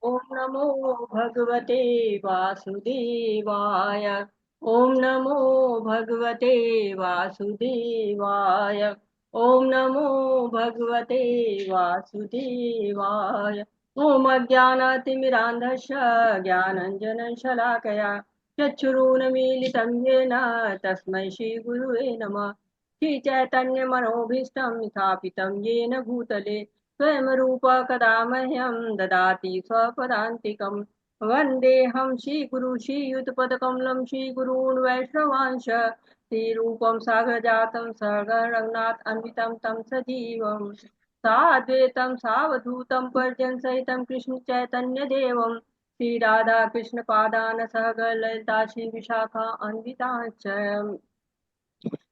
ओम नमो भगवते वासुदेवाय। ओम नमो भगवते वासुदेवाय। ओम नमो भगवते वासुदेवाय। ओम अज्ञानातिमिरान्धस्य ज्ञानञ्जनशलाकया चक्षुरुन्मीलितं येन तस्मै श्रीगुरुवे नमः। श्रीचैतन्यमनोभीष्टं स्थापितं येन भूतले स्वयं रूप कदा मह्यं ददाति स्वपदान्तिकम्। वन्देऽहं श्रीगुरु श्रीयुतपदकमलं श्रीगुरून् वैष्णवांश श्रीरूपं साग्रजातं सगणरघुनाथ अन्वितं तं सजीवम् साद्वैतं सावधूतं पर्जनसहितं कृष्ण चैतन्य देवं श्रीराधा कृष्ण पादान सहगण ललिता श्री विशाखा अन्विताश्च।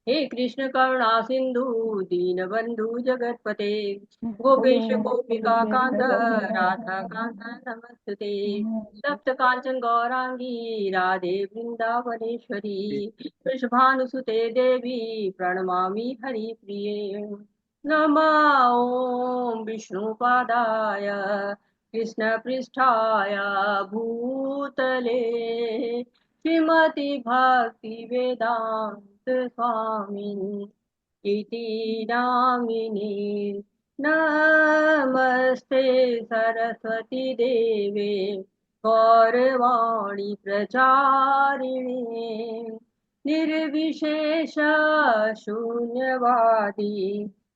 हे कृष्ण करुणा सिंधु दीनबंधु जगतपते गोपेश गोपिका कांत राधा कांत नमस्ते। सप्त कांचन गौरांगी राधे वृंदावनेश्वरी वृषभानुसुते देवी प्रणमामि हरिप्रिये। नमः ॐ विष्णुपादाय कृष्ण पृष्ठाय भूतले श्रीमती भक्ति वेदांत स्वामिन् इति नामिने। नमस्ते सरस्वती देवे गौरवाणी प्रचारिणे निर्विशेष शून्यवादी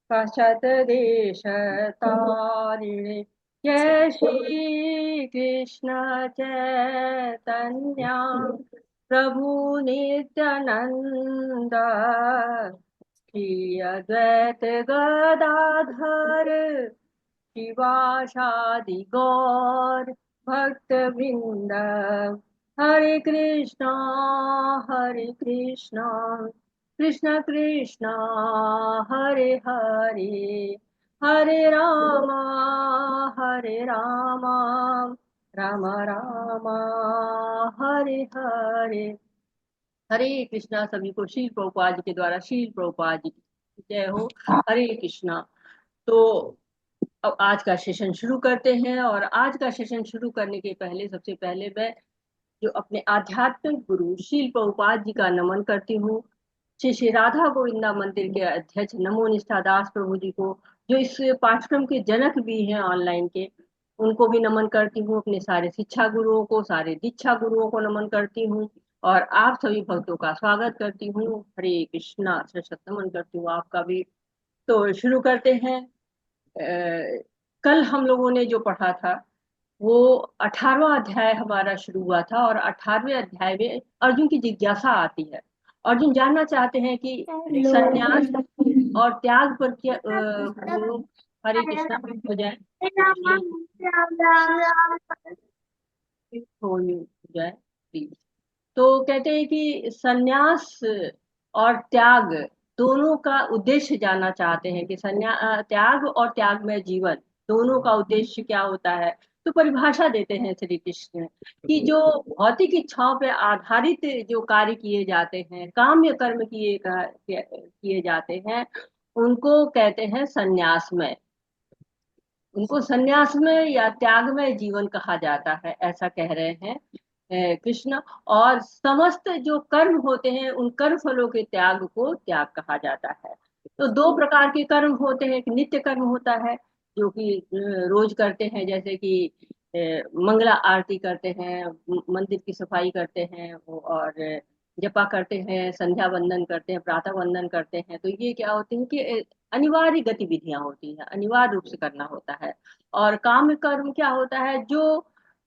पश्चात् तारिणे। जय श्री कृष्ण चैतन्य प्रभु नित्यानंद श्री अद्वैत गदाधर शिवासादि गौर भक्त वृंद। हरे कृष्णा कृष्ण कृष्णा हरे हरे हरे रामा राम राम हरे हरे। हरे कृष्णा। सभी को शील प्रभुपाद जी के द्वारा शील प्रभुपाद जी की जय हो। हरे कृष्णा। तो अब आज का सेशन शुरू करते हैं, और आज का सेशन शुरू करने के पहले सबसे पहले मैं जो अपने आध्यात्मिक गुरु शील प्रभुपाद जी का नमन करती हूँ। श्री श्री राधा गोविंदा मंदिर के अध्यक्ष नमो निष्ठा दास प्रभु जी को, जो इस पाठ्यक्रम के जनक भी हैं ऑनलाइन के, उनको भी नमन करती हूँ। अपने सारे शिक्षा गुरुओं को, सारे दीक्षा गुरुओं को नमन करती हूँ, और आप सभी भक्तों का स्वागत करती हूँ। हरे कृष्णा। सशक्त नमन करती हूँ आपका भी। तो शुरू करते हैं। कल हम लोगों ने जो पढ़ा था वो 18वां अध्याय हमारा शुरू हुआ था, और 18वें अध्याय में अर्जुन की जिज्ञासा आती है। अर्जुन जानना चाहते हैं कि संन्यास और त्याग पर क्या गुरु। हरे कृष्णा हो जाए, हो जाए प्लीज। तो कहते हैं कि संन्यास और त्याग दोनों का उद्देश्य जानना चाहते हैं कि त्याग और त्याग में जीवन दोनों का उद्देश्य क्या होता है। तो परिभाषा देते हैं श्री कृष्ण कि जो भौतिक इच्छाओं पर आधारित जो कार्य किए जाते हैं, काम्य कर्म किए जाते हैं, उनको कहते हैं संन्यास में। उनको संन्यास में या त्याग में जीवन कहा जाता है, ऐसा कह रहे हैं कृष्ण। और समस्त जो कर्म होते हैं उन कर्म फलों के त्याग को त्याग कहा जाता है। तो दो प्रकार के कर्म होते हैं। एक नित्य कर्म होता है जो कि रोज करते हैं, जैसे कि मंगला आरती करते हैं, मंदिर की सफाई करते हैं, और जपा करते हैं, संध्या वंदन करते हैं, प्रातः वंदन करते हैं। तो ये क्या होते हैं कि अनिवार्य गतिविधियां होती हैं, अनिवार्य रूप से करना होता है। और काम कर्म क्या होता है, जो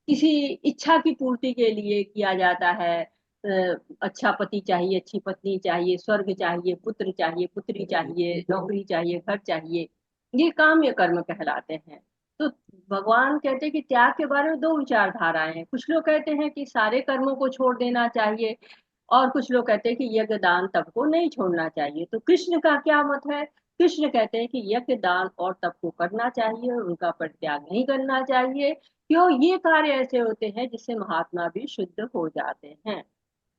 किसी इच्छा की पूर्ति के लिए किया जाता है। अच्छा पति चाहिए, अच्छी पत्नी चाहिए, स्वर्ग चाहिए, पुत्र चाहिए, पुत्री चाहिए, नौकरी चाहिए, घर चाहिए, ये काम्य कर्म कहलाते हैं। तो भगवान कहते हैं कि त्याग के बारे में दो विचारधाराएं हैं। कुछ लोग कहते हैं कि सारे कर्मों को छोड़ देना चाहिए, और कुछ लोग कहते हैं कि यज्ञ दान तप को नहीं छोड़ना चाहिए। तो कृष्ण का क्या मत है? कृष्ण कहते हैं कि यज्ञ दान और तप को करना चाहिए, उनका परित्याग नहीं करना चाहिए। क्यों? ये कार्य ऐसे होते हैं जिससे महात्मा भी शुद्ध हो जाते हैं।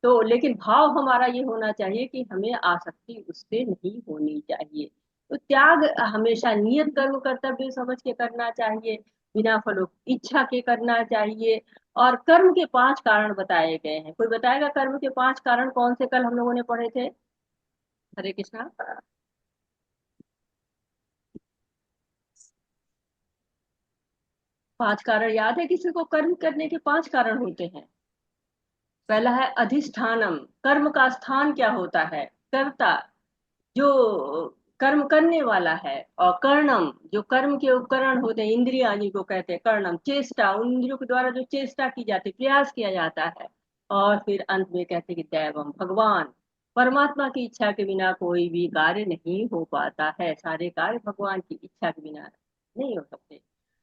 तो लेकिन भाव हमारा ये होना चाहिए कि हमें आसक्ति उससे नहीं होनी चाहिए। तो त्याग हमेशा नियत कर्म कर्तव्य समझ के करना चाहिए। बिना फलों की इच्छा के करना चाहिए। और कर्म के 5 कारण बताए गए हैं। कोई बताएगा कर्म के 5 कारण कौन से? कल हम लोगों ने पढ़े थे। हरे कृष्णा। 5 कारण याद है किसी को? कर्म करने के 5 कारण होते हैं। पहला है अधिष्ठानम, कर्म का स्थान क्या होता है? कर्ता, जो कर्म करने वाला है। और कर्णम, जो कर्म के उपकरण होते हैं, इंद्रियां जिनको कहते हैं कर्णम, चेष्टा, उन इंद्रियों के द्वारा जो चेष्टा की जाती है, प्रयास किया जाता है। और फिर अंत में कहते हैं कि दैवम, भगवान। परमात्मा की इच्छा के बिना कोई भी कार्य नहीं हो पाता है। सारे कार्य भगवान की इच्छा के बिना नहीं हो सकते।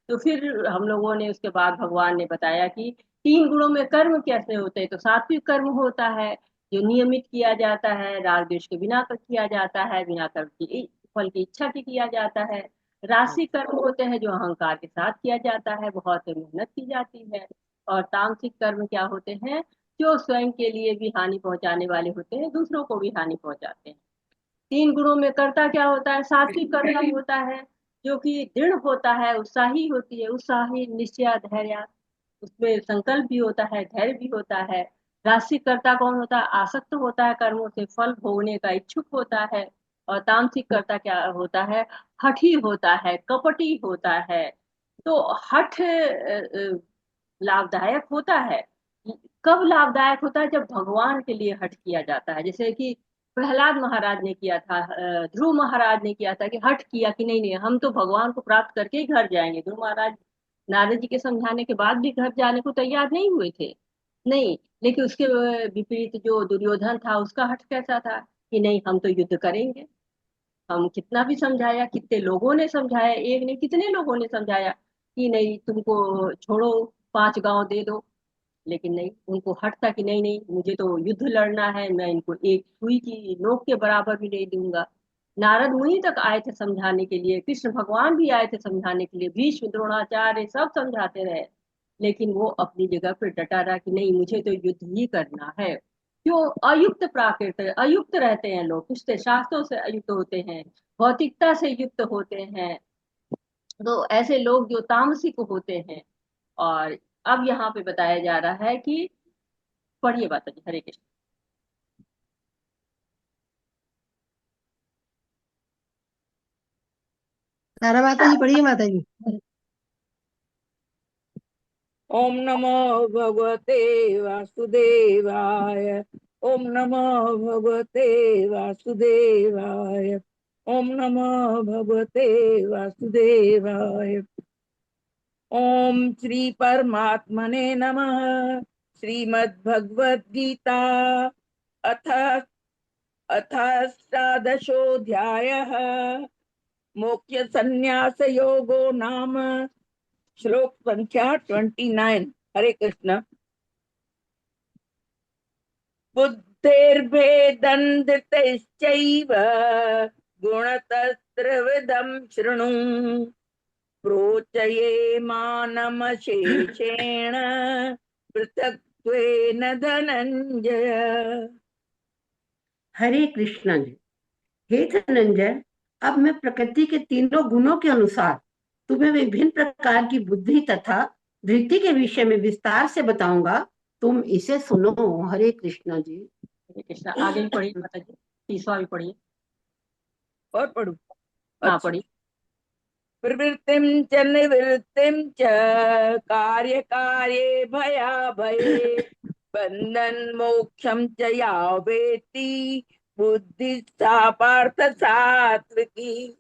तो फिर हम लोगों ने उसके बाद भगवान ने बताया कि 3 गुणों में कर्म कैसे होते हैं। तो सात्विक कर्म होता है, जो नियमित किया जाता है, राग द्वेष के बिना किया जाता है, बिना कर्म की फल की इच्छा के किया जाता है। राशि कर्म होते हैं, जो अहंकार के साथ किया जाता है, बहुत मेहनत की जाती है। और तामसिक कर्म क्या होते हैं? जो स्वयं के लिए भी हानि पहुंचाने वाले होते हैं, दूसरों को भी हानि पहुंचाते हैं। 3 गुणों में कर्ता क्या होता है? सात्विक कर्ता होता है, जो कि दृढ़ होता है, उत्साही होती है, उत्साही, निश्चय, धैर्य, उसमें संकल्प भी होता है, धैर्य भी होता है। राशिक कर्ता कौन होता है? आसक्त होता है कर्मों से, फल भोगने का इच्छुक होता है। और तामसिक कर्ता क्या होता है? हठी होता है, कपटी होता है। तो हठ लाभदायक होता है। कब लाभदायक होता है? जब भगवान के लिए हठ किया जाता है। जैसे कि प्रहलाद महाराज ने किया था, ध्रुव महाराज ने किया था कि हठ किया कि नहीं नहीं, हम तो भगवान को प्राप्त करके ही घर जाएंगे। ध्रुव महाराज नारद जी के समझाने के बाद भी घर जाने को तैयार नहीं हुए थे। नहीं, लेकिन उसके विपरीत जो दुर्योधन था, उसका हठ कैसा था कि नहीं, हम तो युद्ध करेंगे। हम कितना भी समझाया, कितने लोगों ने समझाया, एक नहीं कितने लोगों ने समझाया कि नहीं, तुमको छोड़ो, 5 गांव दे दो। लेकिन नहीं, उनको हट था कि नहीं नहीं, मुझे तो युद्ध लड़ना है, मैं इनको एक सुई की नोक के बराबर भी नहीं दूंगा। नारद मुनि तक आए थे समझाने के लिए, कृष्ण भगवान भी आए थे समझाने के लिए, भीष्म द्रोणाचार्य सब समझाते रहे। लेकिन वो अपनी जगह पर डटा रहा कि नहीं, मुझे तो युद्ध ही करना है। क्यों? अयुक्त प्राकृत, अयुक्त रहते हैं लोग, पिछले शास्त्रों से अयुक्त होते हैं, भौतिकता से युक्त होते हैं। तो ऐसे लोग जो तामसिक होते हैं। और अब यहाँ पे बताया जा रहा है कि, पढ़िए माता जी, हरे कृष्ण। तारा माता जी पढ़िए माता जी। ओम नमो भगवते वासुदेवाय। ओम नमो भगवते वासुदेवाय। ओम नमो भगवते वासुदेवाय। ओम श्री परमात्मने नमः। श्रीमद् भगवद गीता अथ अथाष्टादशोऽध्यायः। मोक्ष संन्यास योगो नाम। श्लोक संख्या 29। हरे कृष्ण। बुद्धिर्भेदं धृतश्चैव गुणतस्त्रिविधं शृणु। प्रोचये मानमशेषेण पृथक्त्वेन धनंजय। हरे कृष्ण जी। हे धनंजय, अब मैं प्रकृति के तीनों गुणों के अनुसार तुम्हें विभिन्न प्रकार की बुद्धि तथा धृति के विषय में विस्तार से बताऊंगा। तुम इसे सुनो। हरे कृष्ण जी। हरे कृष्ण। आगे भी पढ़िए माता जी, 30वां भी पढ़िए। और पढ़ू? हाँ अच्छा। पढ़िए। प्रवृत्तिं च निवृत्तिं च कार्य कार्ये भयाभये बंधन मोक्षम च या वेत्ति बुद्धि सा पार्थ सात्विकी।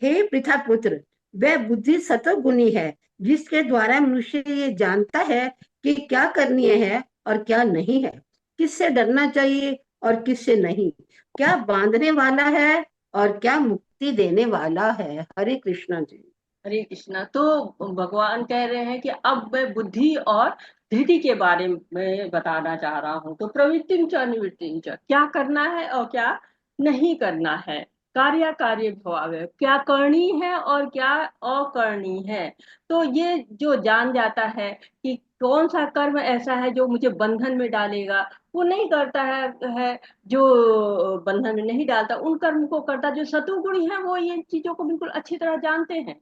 हे पृथा पुत्र, वह बुद्धि सतोगुणी है जिसके द्वारा मनुष्य ये जानता है कि क्या करनी है और क्या नहीं है, किससे डरना चाहिए और किससे नहीं, क्या बांधने वाला है और क्या मुक्ति देने वाला है। हरे कृष्ण जी। हरे कृष्णा। तो भगवान कह रहे हैं कि अब मैं बुद्धि और धृति के बारे में बताना चाह रहा हूँ। तो प्रवृत्ति च निवृत्ति च, क्या करना है और क्या नहीं करना है। कार्य कार्य भाव है, क्या करनी है और क्या अकरनी है। तो ये जो जान जाता है कि कौन सा कर्म ऐसा है जो मुझे बंधन में डालेगा, वो नहीं करता है। जो बंधन में नहीं डालता, उन कर्म को करता। जो सतुगुणी है वो ये चीजों को बिल्कुल अच्छी तरह जानते हैं।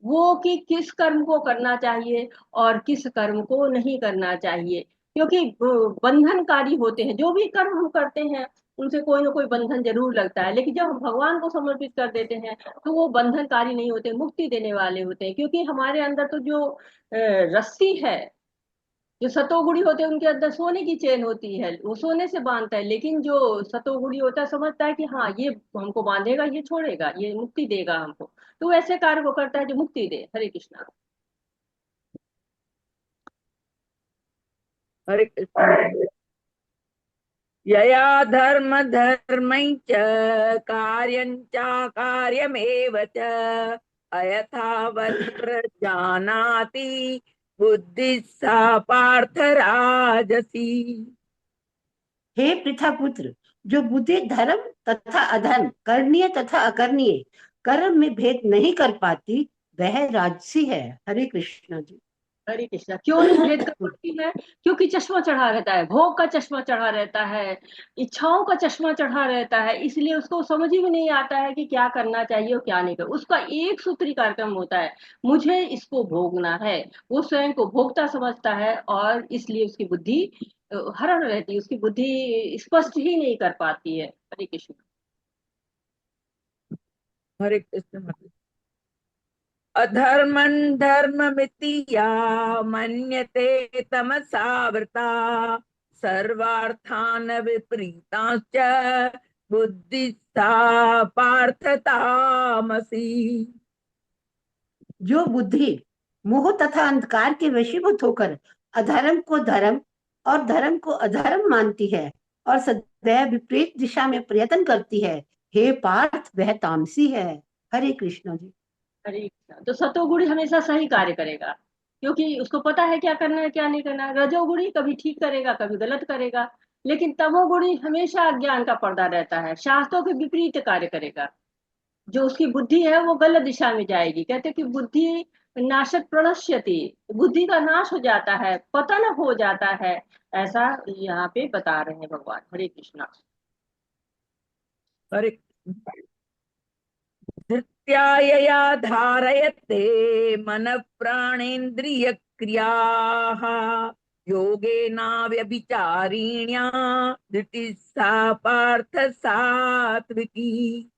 वो कि किस कर्म को करना चाहिए और किस कर्म को नहीं करना चाहिए, क्योंकि बंधनकारी होते हैं जो भी कर्म हम करते हैं, उनसे कोई ना कोई बंधन जरूर लगता है, लेकिन जब हम भगवान को समर्पित कर देते हैं तो वो बंधनकारी नहीं होते, मुक्ति देने वाले होते हैं, क्योंकि हमारे अंदर तो जो रस्सी है, जो सतोगुणी होते हैं उनके अंदर सोने की चेन होती है, वो सोने से बांधता है, लेकिन जो सतोगुणी होता है समझता है कि हाँ ये हमको बांधेगा, ये छोड़ेगा, ये मुक्ति देगा हमको, तो वो ऐसे कार्य को करता है जो मुक्ति दे। हरे कृष्णा। हरे कृष्ण। यया धर्म धर्मै च कार्यं चाकार्यमेव च अयथावत् प्रजानाति बुद्धि सा पार्थ राजसी। हे पृथा पुत्र, जो बुद्धि धर्म तथा अधर्म, करणीय तथा अकरणीय कर्म में भेद नहीं कर पाती, वह राजसी है। हरे कृष्ण जी। हरे कृष्णा। क्यों नहीं भेद कर पाती है? क्योंकि चश्मा चढ़ा रहता है, भोग का चश्मा चढ़ा रहता है, इच्छाओं का चश्मा चढ़ा रहता है, इसलिए उसको समझ ही में नहीं आता है कि क्या करना चाहिए और क्या नहीं कर। उसका एक सूत्री कार्यक्रम होता है, मुझे इसको भोगना है। वो स्वयं को भोगता समझता है और इसलिए उसकी बुद्धि हरण रहती है, उसकी बुद्धि स्पष्ट ही नहीं कर पाती है। हरे कृष्ण। हरे कृष्ण। अधर्मं धर्ममिति या मन्यते तमसावृता सर्वार्थान् विपरीतांश्च बुद्धि सा पार्थ तामसी। जो बुद्धि मोह तथा अंधकार के वशीभूत होकर अधर्म को धर्म और धर्म को अधर्म मानती है और सदैव विपरीत दिशा में प्रयत्न करती है, हे पार्थ, वह तामसी है। हरे कृष्ण जी। हरे कृष्णा। तो सतोगुणी हमेशा सही कार्य करेगा, क्योंकि उसको पता है क्या करना है क्या नहीं करना है। रजोगुणी कभी ठीक करेगा कभी गलत करेगा, लेकिन तमोगुणी हमेशा अज्ञान का पर्दा रहता है, शास्त्रों के विपरीत कार्य करेगा। जो उसकी बुद्धि है वो गलत दिशा में जाएगी। कहते हैं कि बुद्धि नाशक प्रणश्यति, बुद्धि का नाश हो जाता है, पतन हो जाता है, ऐसा यहाँ पे बता रहे हैं भगवान। हरे कृष्णा। हरे कृष्ण। धृत्यायया धारयते मन प्राणेन्द्रिय क्रियाः योगेनाव्यभिचारिण्या धृति सा पार्थ सात्विकी।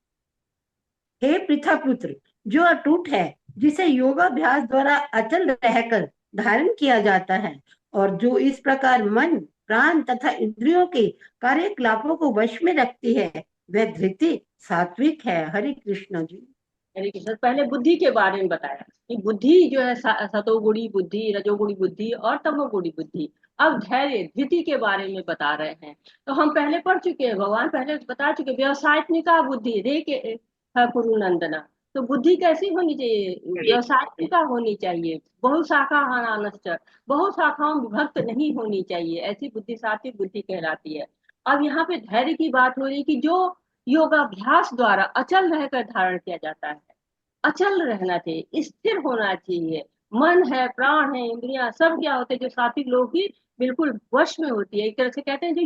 हे पृथा पुत्र, जो अटूट है, जिसे योगाभ्यास द्वारा अचल रहकर धारण किया जाता है, और जो इस प्रकार मन, प्राण तथा इंद्रियों के कार्यकलापों को वश में रखती है, वह धृति सात्विक है। हरे कृष्ण जी। हरे कृष्ण। पहले बुद्धि के बारे में बताया कि बुद्धि जो है सतोगुणी बुद्धि, रजोगुणी बुद्धि और तमोगुणी बुद्धि। अब धैर्य धृति के बारे में बता रहे हैं। तो हम पहले पढ़ चुके हैं, भगवान पहले बता चुके, व्यवसायत्मिका बुद्धि रे के कुरु नंदना। तो बुद्धि कैसी होनी चाहिए? व्यवसायत्मिका होनी चाहिए, बहुशाखा हनानश्च, बहुशाखाओं में विभक्त नहीं होनी चाहिए, ऐसी बुद्धि सात्विक बुद्धि कहलाती है। अब यहाँ पे धैर्य की बात हो रही कि जो योगाभ्यास द्वारा अचल रहकर धारण किया जाता है। अचल रहना चाहिए, स्थिर होना चाहिए। मन है, प्राण है, इंद्रियां सब क्या होते हैं? जो सात्विक लोग की बिल्कुल वश में होती है। एक तरह से कहते हैं जो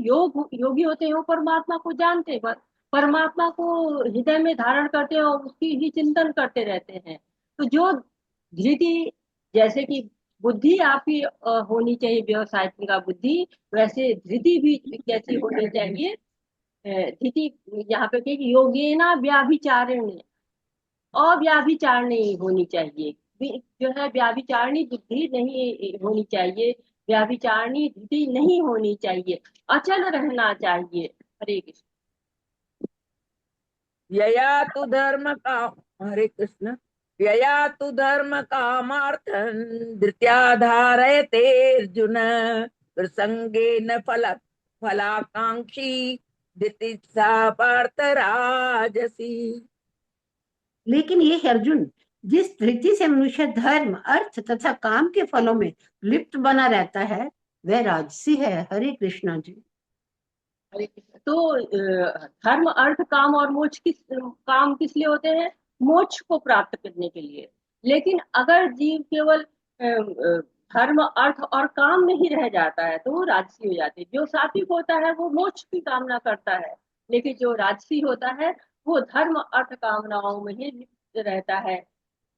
योगी होते हैं वो परमात्मा को जानते हैं, परमात्मा को हृदय में धारण करते हैं और उसकी ही चिंतन करते रहते हैं। तो जो धृति, जैसे कि बुद्धि आपकी होनी चाहिए व्यवसायिक बुद्धि, वैसे धृति भी कैसी होनी चाहिए? स्थिति यहाँ पे कही योगेना व्याभिचारण, अव्याभिचारणी होनी चाहिए। जो है व्याभिचारणी बुद्धि नहीं होनी चाहिए, व्याभिचारणी बुद्धि नहीं होनी चाहिए, अचल रहना चाहिए। हरे कृष्ण। यया तु धर्म का हरे कृष्ण। यया तु धर्म कामार्थं धृत्या धारयते अर्जुन प्रसंगेन फलाकांक्षी धृति सा पार्थ राजसी। लेकिन ये अर्जुन, जिस धृति से मनुष्य धर्म, अर्थ तथा काम के फलों में लिप्त बना रहता है, वह राजसी है। हरे कृष्णा जी। हरे कृष्ण। तो धर्म अर्थ काम और मोक्ष काम किस लिए होते हैं? मोक्ष को प्राप्त करने के लिए। लेकिन अगर जीव केवल धर्म अर्थ और काम में ही रह जाता है तो वो राजसी हो जाती है। जो सात्विक होता है वो मोक्ष की कामना करता है, लेकिन जो राजसी होता है वो धर्म अर्थ कामनाओं में ही लिप्त रहता है।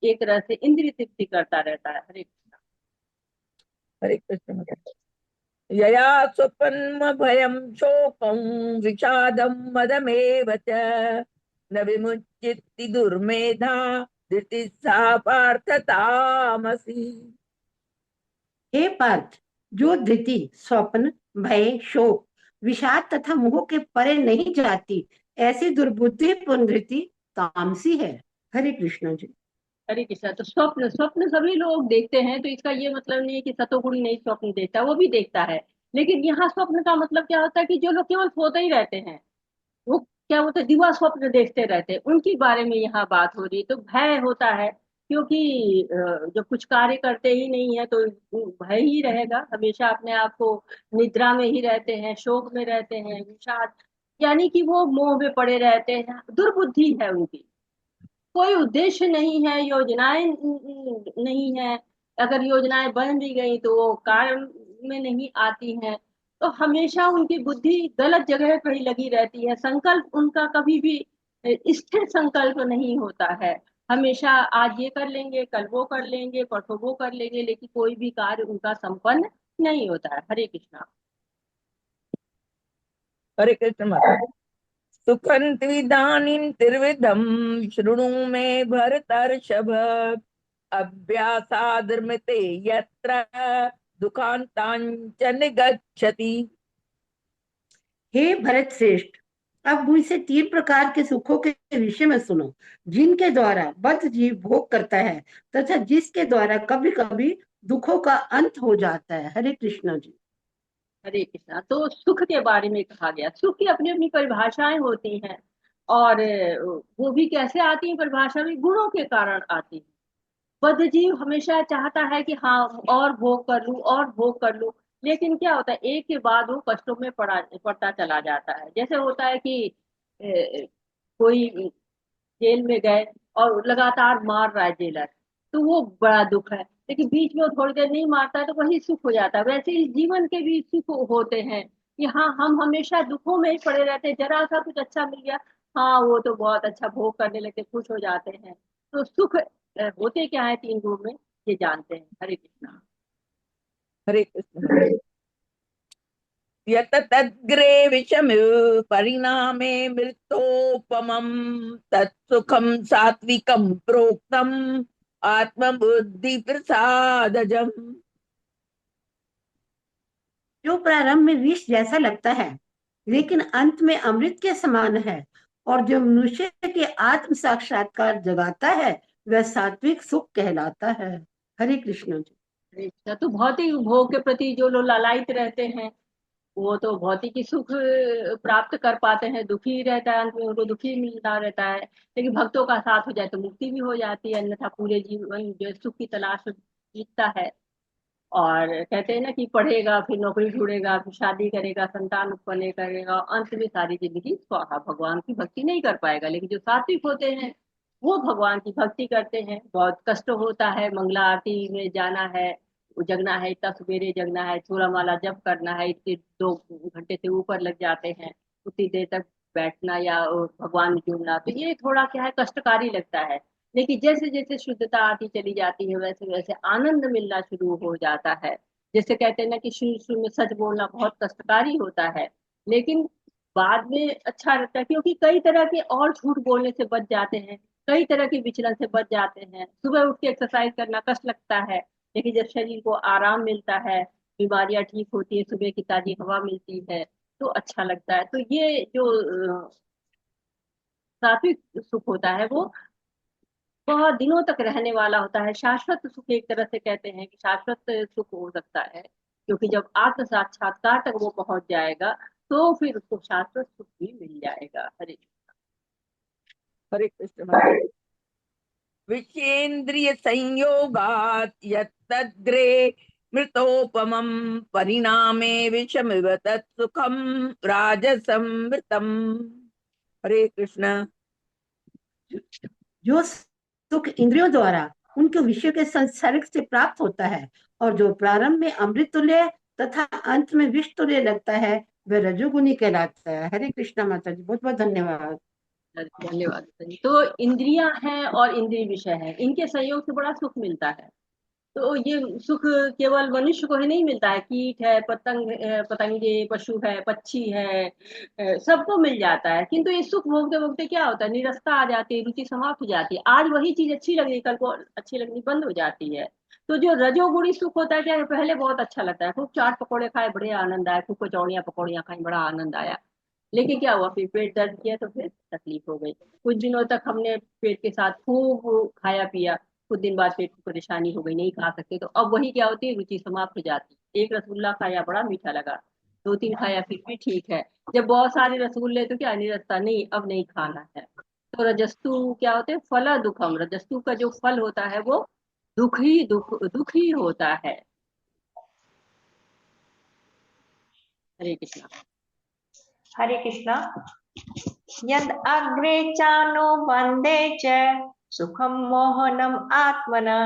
एक तरह से इंद्रिय तृप्ति करता रहता है। हरे कृष्णा। हरे कृष्ण माता जी। यया स्वपन्म भयं शोकं विषादं मदमेव च न विमुच्यति दुर्मेधा धृति सा पार्थ तामसी। हे पार्थ, जो धृति, स्वप्न, भय, शोक, विषाद तथा मोह के परे नहीं जाती, ऐसी दुर्बुद्धि पूर्ण धृति तामसी है। हरे कृष्ण जी। हरे कृष्णा। तो स्वप्न स्वप्न सभी लोग देखते हैं, तो इसका ये मतलब नहीं है कि सतोगुणी नहीं स्वप्न देखता, वो भी देखता है। लेकिन यहाँ स्वप्न का मतलब क्या होता है कि जो लोग केवल सोते ही रहते हैं, वो क्या होता है, दिवा स्वप्न देखते रहते हैं, उनके बारे में यहाँ बात हो रही है। तो भय होता है, क्योंकि जब कुछ कार्य करते ही नहीं है तो भय ही रहेगा, हमेशा अपने आप को निद्रा में ही रहते हैं, शोक में रहते हैं, विषाद, यानी कि वो मोह में पड़े रहते हैं, दुर्बुद्धि है उनकी, कोई उद्देश्य नहीं है, योजनाएं नहीं है। अगर योजनाएं बन भी गई तो वो कार्य में नहीं आती हैं। तो हमेशा उनकी बुद्धि गलत जगह पर ही लगी रहती है, संकल्प उनका कभी भी स्थिर संकल्प नहीं होता है। हमेशा आज ये कर लेंगे, कल वो कर लेंगे, परसों वो कर लेंगे, लेकिन कोई भी कार्य उनका संपन्न नहीं होता है। हरे कृष्णा। हरे कृष्ण माता जी। सुखं त्विदानीं त्रिविधं शृणु मे भरतर्षभ अभ्यासाद्रमते यत्र दुःखान्ताञ्च निगच्छति। हे भरत श्रेष्ठ, अब मुझसे 3 प्रकार के सुखों के विषय में सुनो, जिनके द्वारा बद्ध जीव भोग करता है तथा जिसके द्वारा कभी कभी दुखों का अंत हो जाता है। हरे कृष्ण जी। हरे कृष्णा। तो सुख के बारे में कहा गया, सुख की अपनी अपनी परिभाषाएं होती हैं, और वो भी कैसे आती हैं परिभाषा में, गुणों के कारण आती है। बद्ध जीव हमेशा चाहता है कि हाँ और भोग कर लूं और भोग कर लूं, लेकिन क्या होता है, एक के बाद वो कष्टों में पड़ता चला जाता है। जैसे होता है कि कोई जेल में गए और लगातार मार रहा है जेलर, तो वो बड़ा दुख है, लेकिन बीच में वो थोड़ी देर नहीं मारता है तो वही सुख हो जाता है। वैसे इस जीवन के भी सुख होते हैं कि हाँ, हम हमेशा दुखों में ही पड़े रहते हैं, जरा सा कुछ अच्छा मिल गया, हाँ वो तो बहुत अच्छा, भोग करने लगते, खुश हो जाते हैं। तो सुख होते क्या है 3 रूप में, ये जानते हैं। हरे कृष्णा। हरे कृष्ण माता जी। यत तद्ग्रे विषम परिणामे मृतोपमं तत्सुखं सात्विकं प्रोक्तम् आत्मबुद्धि प्रसादजम्। जो प्रारंभ में विष जैसा लगता है लेकिन अंत में अमृत के समान है, और जो मनुष्य के आत्म साक्षात्कार जगाता है, वह सात्विक सुख कहलाता है। हरे कृष्ण जी। हरे कृष्णा। तो भौतिक भोग के प्रति जो लोग लालायित रहते हैं, वो तो भौतिक ही सुख प्राप्त कर पाते हैं, दुखी रहता है, अंत में उनको दुखी मिलता रहता है। लेकिन भक्तों का साथ हो जाए तो मुक्ति भी हो जाती है, अन्यथा पूरे जीवन जो है सुख की तलाश जीतता है। और कहते हैं ना कि पढ़ेगा, फिर नौकरी ढूंढेगा, फिर शादी करेगा, संतान उत्पन्न करेगा, अंत में सारी जिंदगी स्वाहा, भगवान की भक्ति नहीं कर पाएगा। लेकिन जो सात्विक होते हैं वो भगवान की भक्ति करते हैं। बहुत कष्ट होता है, मंगला आरती में जाना है, जगना है, इतना सवेरे जगना है, चूड़ा माला जप करना है, इतने 2 घंटे से ऊपर लग जाते हैं, उतनी देर तक बैठना या भगवान में जुड़ना, तो ये थोड़ा क्या है, कष्टकारी लगता है। लेकिन जैसे जैसे शुद्धता आती चली जाती है, वैसे वैसे आनंद मिलना शुरू हो जाता है। जैसे कहते हैं ना कि शुरू शुरू में सच बोलना बहुत कष्टकारी होता है, लेकिन बाद में अच्छा लगता है, क्योंकि कई तरह के और झूठ बोलने से बच जाते हैं, कई तरह के विचलन से बच जाते हैं। सुबह उठ के एक्सरसाइज करना कष्ट लगता है, लेकिन जब शरीर को आराम मिलता है, बीमारियां ठीक होती है, सुबह की ताजी हवा मिलती है, तो अच्छा लगता है। तो ये जो सात्विक सुख होता है वो बहुत दिनों तक रहने वाला होता है, शाश्वत सुख एक तरह से कहते हैं कि शाश्वत सुख हो सकता है, क्योंकि जब आत्म साक्षात्कार तक वो पहुंच जाएगा तो फिर उसको शाश्वत सुख भी मिल जाएगा। हरे हरे कृष्ण माता जी। विषेन्द्रिय संयोगात् यत्तद्ग्रे मृतोपमं परिणामे विषमिव तत्सुखं राजसंमृतम्। हरे कृष्ण। जो सुख इंद्रियों द्वारा उनके विषय के संसर्ग से प्राप्त होता है और जो प्रारंभ में अमृत तुल्य तथा अंत में विष तुल्य लगता है, वह रजोगुनी कहलाता है। हरे कृष्णा माता जी, बहुत बहुत धन्यवाद। धन्यवाद सही। तो इंद्रियां हैं और इंद्रिय विषय है, इनके सहयोग से बड़ा सुख मिलता है। तो ये सुख केवल मनुष्य को ही नहीं मिलता है, कीट है, पतंगे, पशु है, पक्षी है, सबको मिल जाता है। किंतु ये सुख भोगते भोगते क्या होता है, निरस्ता आ जाती है, रुचि समाप्त हो जाती है। आज वही चीज अच्छी लग रही, कल को अच्छी लगनी बंद हो जाती है। तो जो रजोगुणी सुख होता है, क्या है, पहले बहुत अच्छा लगता है, खूब चाट पकौड़े खाए बड़े आनंद आया, खूब कचौड़ियाँ पकौड़ियाँ खाई बड़ा आनंद आया। लेकिन क्या हुआ, फिर पेट दर्द किया तो फिर तकलीफ हो गई। कुछ दिनों तक हमने पेट के साथ खूब खाया पिया, कुछ दिन बाद पेट की परेशानी हो गई, नहीं खा सकते, तो अब वही क्या होती है, रुचि समाप्त हो जाती है। एक रसगुल्ला खाया बड़ा मीठा लगा, दो तीन खाया फिर भी ठीक है, जब बहुत सारे रसगुल्ले तो क्या नहीं रखता, नहीं अब नहीं खाना है। तो रजस्तु क्या होते हैं, फला दुखम, रजस्तु का जो फल होता है वो दुख ही होता है। हरे कृष्णा। हरे कृष्णा। यद अग्रे चानो बंदे च सुखम मोहनम आत्मना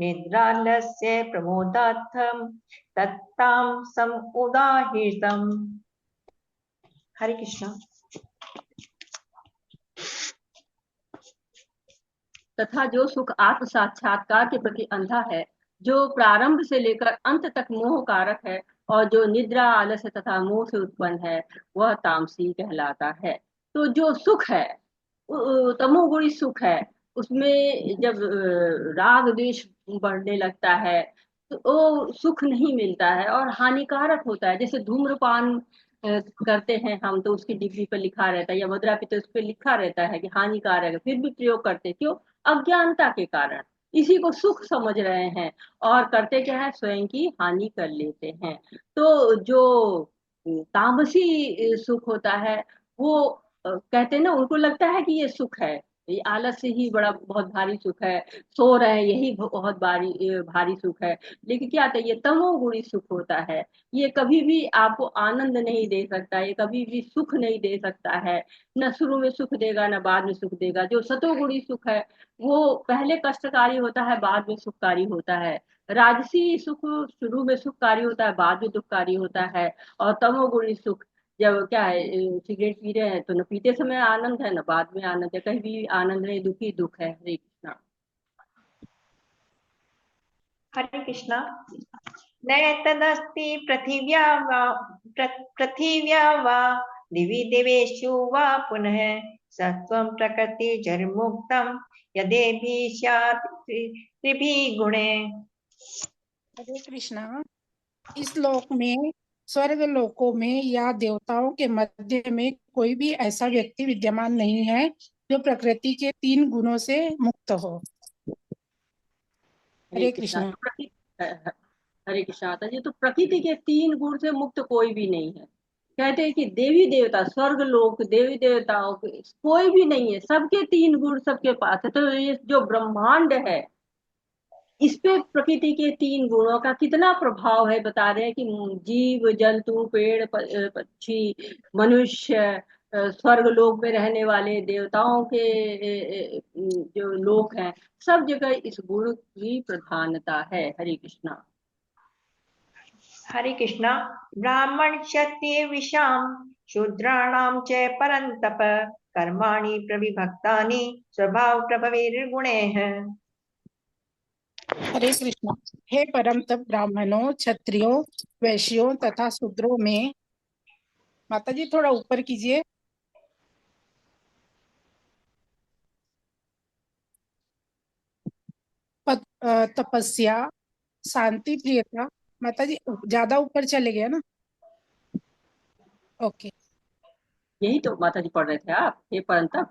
निद्रालस्य प्रमोदार्थम तत्ताम सम उदाहृतम। हरे कृष्णा। तथा जो सुख आत्म साक्षात्कार के प्रति अंधा है, जो प्रारंभ से लेकर अंत तक मोह कारक है, और जो निद्रा आलस्य तथा मोह से उत्पन्न है, वह तामसी कहलाता है। तो जो सुख है, तमोगुणी सुख है, उसमें जब राग द्वेष बढ़ने लगता है, तो वो सुख नहीं मिलता है और हानिकारक होता है। जैसे धूम्रपान करते हैं हम, तो उसकी डिब्बी पर लिखा रहता है, या मदिरा पीते उस पर लिखा रहता है कि हानिकारक है, फिर भी प्रयोग करते, क्यों, अज्ञानता के कारण। इसी को सुख समझ रहे हैं और करते क्या है, स्वयं की हानि कर लेते हैं। तो जो तामसी सुख होता है, वो कहते हैं ना, उनको लगता है कि ये सुख है, ये आलस्य ही बड़ा बहुत भारी सुख है, सो रहे हैं यही बहुत भारी सुख है। लेकिन क्या आता है, ये तमोगुणी सुख होता है। ये कभी भी आपको आनंद नहीं दे सकता, ये कभी भी सुख नहीं दे सकता है, न शुरू में सुख देगा न बाद में सुख देगा। जो सतोगुणी सुख है, वो पहले कष्टकारी होता है, बाद में सुखकारी होता है। राजसी सुख शुरू में सुखकारी होता है, बाद में दुखकारी होता है। और तमोगुणी सुख, जब क्या है, सिगरेट पी रहे हैं तो न पीते समय आनंद है, न बाद में आनंद है, कहीं भी आनंद नहीं, दुखी दुख है। हरे कृष्णा। हरे कृष्णा। नैतदस्ति पृथिव्या वा पृथिव्या वा दिवि देवेषु वा पुनः सत्वं प्रकृतिजन्मुक्तं यदेभिः स्यात् त्रिभिः गुणे। हरे कृष्णा। इस लोक में, स्वर्ग लोकों में या देवताओं के मध्य में कोई भी ऐसा व्यक्ति विद्यमान नहीं है जो प्रकृति के 3 गुणों से मुक्त हो। हरे कृष्णा। कृष्णा। तो हरे कृष्णा आता जी, तो प्रकृति के 3 गुण से मुक्त कोई भी नहीं है। कहते हैं कि देवी देवता, स्वर्ग लोक, देवी देवताओं कोई भी नहीं है, सबके 3 गुण सबके पास है। तो ये जो ब्रह्मांड है, इस पे प्रकृति के 3 गुणों का कितना प्रभाव है, बता रहे हैं कि जीव जंतु पेड़ पक्षी मनुष्य, स्वर्ग लोक में रहने वाले देवताओं के जो लोक हैं, सब जगह इस गुण की प्रधानता है। हरे कृष्णा। हरे कृष्णा। ब्राह्मण क्षत्रिय विशाम शूद्राणाम च परंतप कर्माणि प्रविभक्तानि स्वभाव प्रभवैर्गुणैः। हरे कृष्णा। हे परम तप ब्राह्मणों, क्षत्रियों, वैश्यों तथा शूद्रों में, माता जी थोड़ा ऊपर कीजिए, तपस्या, शांति, प्रियता। माता जी ज्यादा ऊपर चले गए ना। ओके। यही तो माता जी पढ़ रहे थे आप, हे परंतप।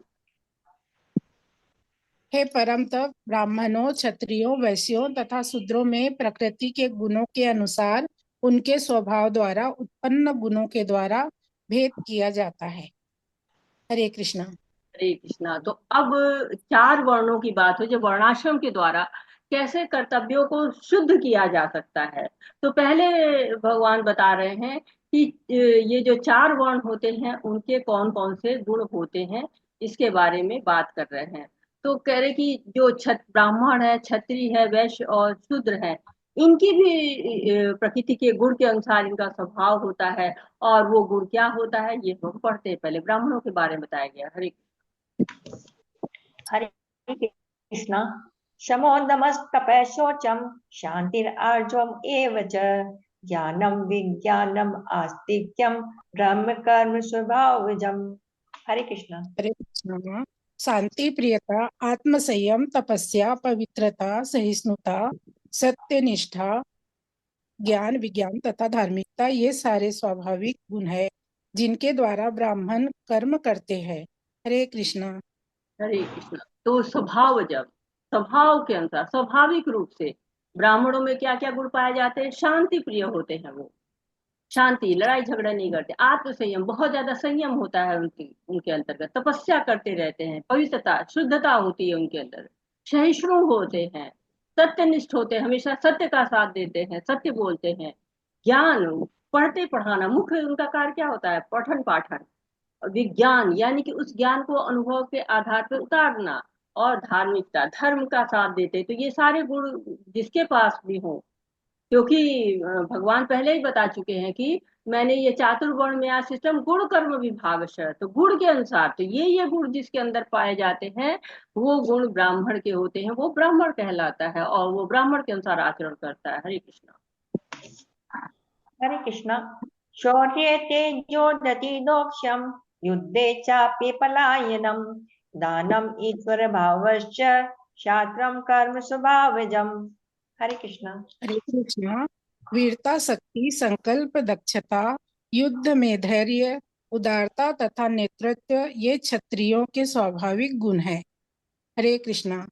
हे परम तप ब्राह्मणों, क्षत्रियों, वैश्यों तथा शूद्रों में प्रकृति के गुणों के अनुसार उनके स्वभाव द्वारा उत्पन्न गुणों के द्वारा भेद किया जाता है। हरे कृष्णा। हरे कृष्णा। तो अब 4 वर्णों की बात हो, जो वर्णाश्रम के द्वारा कैसे कर्तव्यों को शुद्ध किया जा सकता है। तो पहले भगवान बता रहे हैं कि ये जो 4 वर्ण होते हैं, उनके कौन कौन से गुण होते हैं, इसके बारे में बात कर रहे हैं। तो कह रहे कि जो ब्राह्मण है, क्षत्रिय है, वैश्य और शूद्र है, इनकी भी प्रकृति के गुण के अनुसार इनका स्वभाव होता है। और वो गुण क्या होता है, ये हम पढ़ते हैं। पहले ब्राह्मणों के बारे में बताया गया। हरे हरे कृष्णा। शमोदमस्तपः शौचम शांतिरार्जवम् एव च ज्ञानम विज्ञानम आस्तिक्यम ब्रह्म कर्म स्वभावजम। हरे कृष्णा। हरे कृष्णा। शांति, प्रियता, आत्मसंयम, तपस्या, पवित्रता, सहिष्णुता, सत्यनिष्ठा, ज्ञान, विज्ञान तथा धार्मिकता, ये सारे स्वाभाविक गुण है जिनके द्वारा ब्राह्मण कर्म करते हैं। हरे कृष्णा। हरे कृष्ण। तो स्वभाव के अनुसार स्वाभाविक रूप से ब्राह्मणों में क्या क्या गुण पाए जाते हैं? शांति प्रिय होते हैं वो, शांति, लड़ाई झगड़ा नहीं करते। आत्म संयम, बहुत ज्यादा संयम होता है उनके अंतर्गत। तपस्या करते रहते हैं। पवित्रता, शुद्धता होती है उनके अंदर। सहिष्णु होते हैं। सत्यनिष्ठ होते हैं, हमेशा सत्य का साथ देते हैं, सत्य बोलते हैं। ज्ञान, पढ़ते पढ़ाना, मुख्य उनका कार्य क्या होता है? पठन पाठन। विज्ञान यानी कि उस ज्ञान को अनुभव के आधार पर उतारना। और धार्मिकता, धर्म का साथ देते। तो ये सारे गुण जिसके पास भी हो, क्योंकि भगवान पहले ही बता चुके हैं कि मैंने ये चातुर्वर्ण में सिस्टम गुण कर्म विभाग, तो गुण के अनुसार, तो ये गुण जिसके अंदर पाए जाते हैं वो गुण ब्राह्मण के होते हैं, वो ब्राह्मण कहलाता है और वो ब्राह्मण के अनुसार आचरण करता है। हरे कृष्णा। हरे कृष्णा। शौर्ये तेजो दतिदोक्षम युद्धे चापि पलायनम दानम ईश्वर भावश्च शास्त्रम कर्म स्वभावजम। हरे कृष्णा। हरे कृष्णा। वीरता, शक्ति, संकल्प, दक्षता, युद्ध में धैर्य, उदारता तथा नेतृत्व, ये क्षत्रियों के स्वाभाविक गुण है। हरे कृष्णा।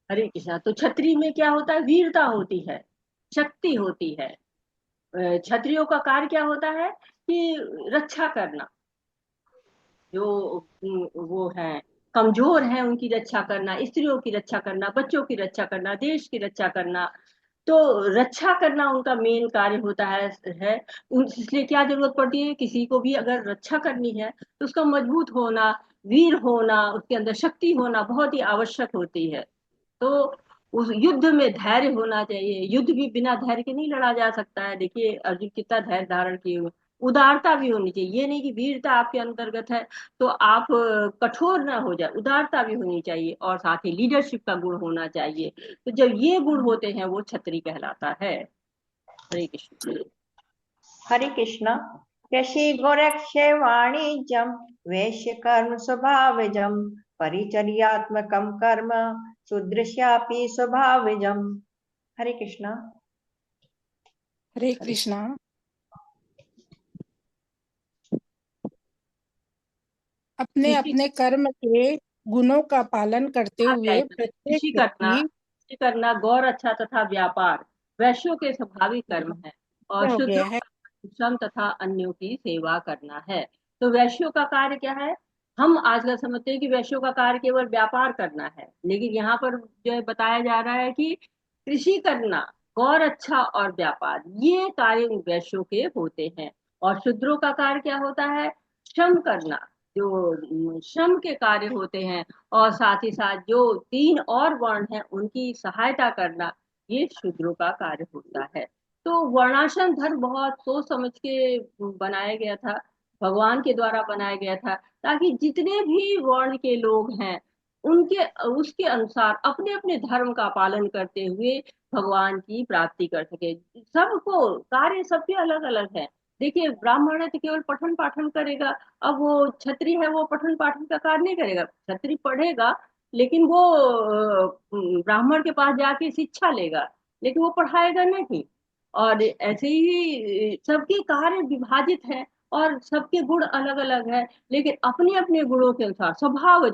हरे कृष्णा। तो क्षत्रिय में क्या होता है? वीरता होती है, शक्ति होती है। क्षत्रियों का कार्य क्या होता है? कि रक्षा करना। जो वो है, कमजोर है, उनकी रक्षा करना, स्त्रियों की रक्षा करना, बच्चों की रक्षा करना, देश की रक्षा करना। तो रक्षा करना उनका मेन कार्य होता है। इसलिए क्या जरूरत पड़ती है? किसी को भी अगर रक्षा करनी है तो उसका मजबूत होना, वीर होना, उसके अंदर शक्ति होना बहुत ही आवश्यक होती है। तो उस युद्ध में धैर्य होना चाहिए। युद्ध भी बिना धैर्य के नहीं लड़ा जा सकता है। देखिए अर्जुन कितना धैर्य धारण किए हुए। उदारता भी होनी चाहिए, ये नहीं कि वीरता आपके अंतर्गत है तो आप कठोर ना हो जाए। उदारता भी होनी चाहिए और साथ ही लीडरशिप का गुण होना चाहिए। तो जब ये गुण होते हैं वो क्षत्रिय कहलाता है। हरे कृष्ण। हरे कृष्णा। कृषि गोरक्ष्य वाणिज्यम वैश्य कर्म स्वभावजम परिचर्यात्मकम कर्म शूद्रस्यापि स्वभावजम। हरे कृष्णा। हरे हरे कृष्णा। अपने कृषि अपने कर्म के गुणों का पालन करते कहा गया है हुए इसमें। प्रत्येक व्यक्ति कृषि करना, गौर रक्षा तथा व्यापार वैश्यों के स्वाभाविक कर्म है। और हो गया शूद्रों है। का श्रम तथा अन्यों की सेवा करना है। तो वैश्यों का कार्य क्या है? हम आजकल समझते हैं कि वैश्यों का कार्य केवल व्यापार करना है, लेकिन यहाँ पर जो है बताया जा रहा है कि कृषि करना, गौर रक्षा और व्यापार, ये कार्य वैश्यों के होते हैं। और शूद्रों का कार्य क्या होता है? श्रम करना, जो श्रम के कार्य होते हैं। और साथ ही साथ जो तीन और वर्ण हैं उनकी सहायता करना, ये शूद्रों का कार्य होता है। तो वर्णाश्रम धर्म बहुत सोच समझ के बनाया गया था, भगवान के द्वारा बनाया गया था, ताकि जितने भी वर्ण के लोग हैं उनके उसके अनुसार अपने अपने धर्म का पालन करते हुए भगवान की प्राप्ति कर सके। सबको कार्य सबके अलग अलग है। देखिए ब्राह्मण है तो केवल पठन पाठन करेगा। अब वो क्षत्रिय है, वो पठन पाठन का कार्य नहीं करेगा। क्षत्रिय पढ़ेगा लेकिन वो ब्राह्मण के पास जाके शिक्षा लेगा, लेकिन वो पढ़ाएगा नहीं। और ऐसे ही सबके कार्य विभाजित है और सबके गुण अलग अलग है, लेकिन अपने अपने गुणों के अनुसार स्वभाव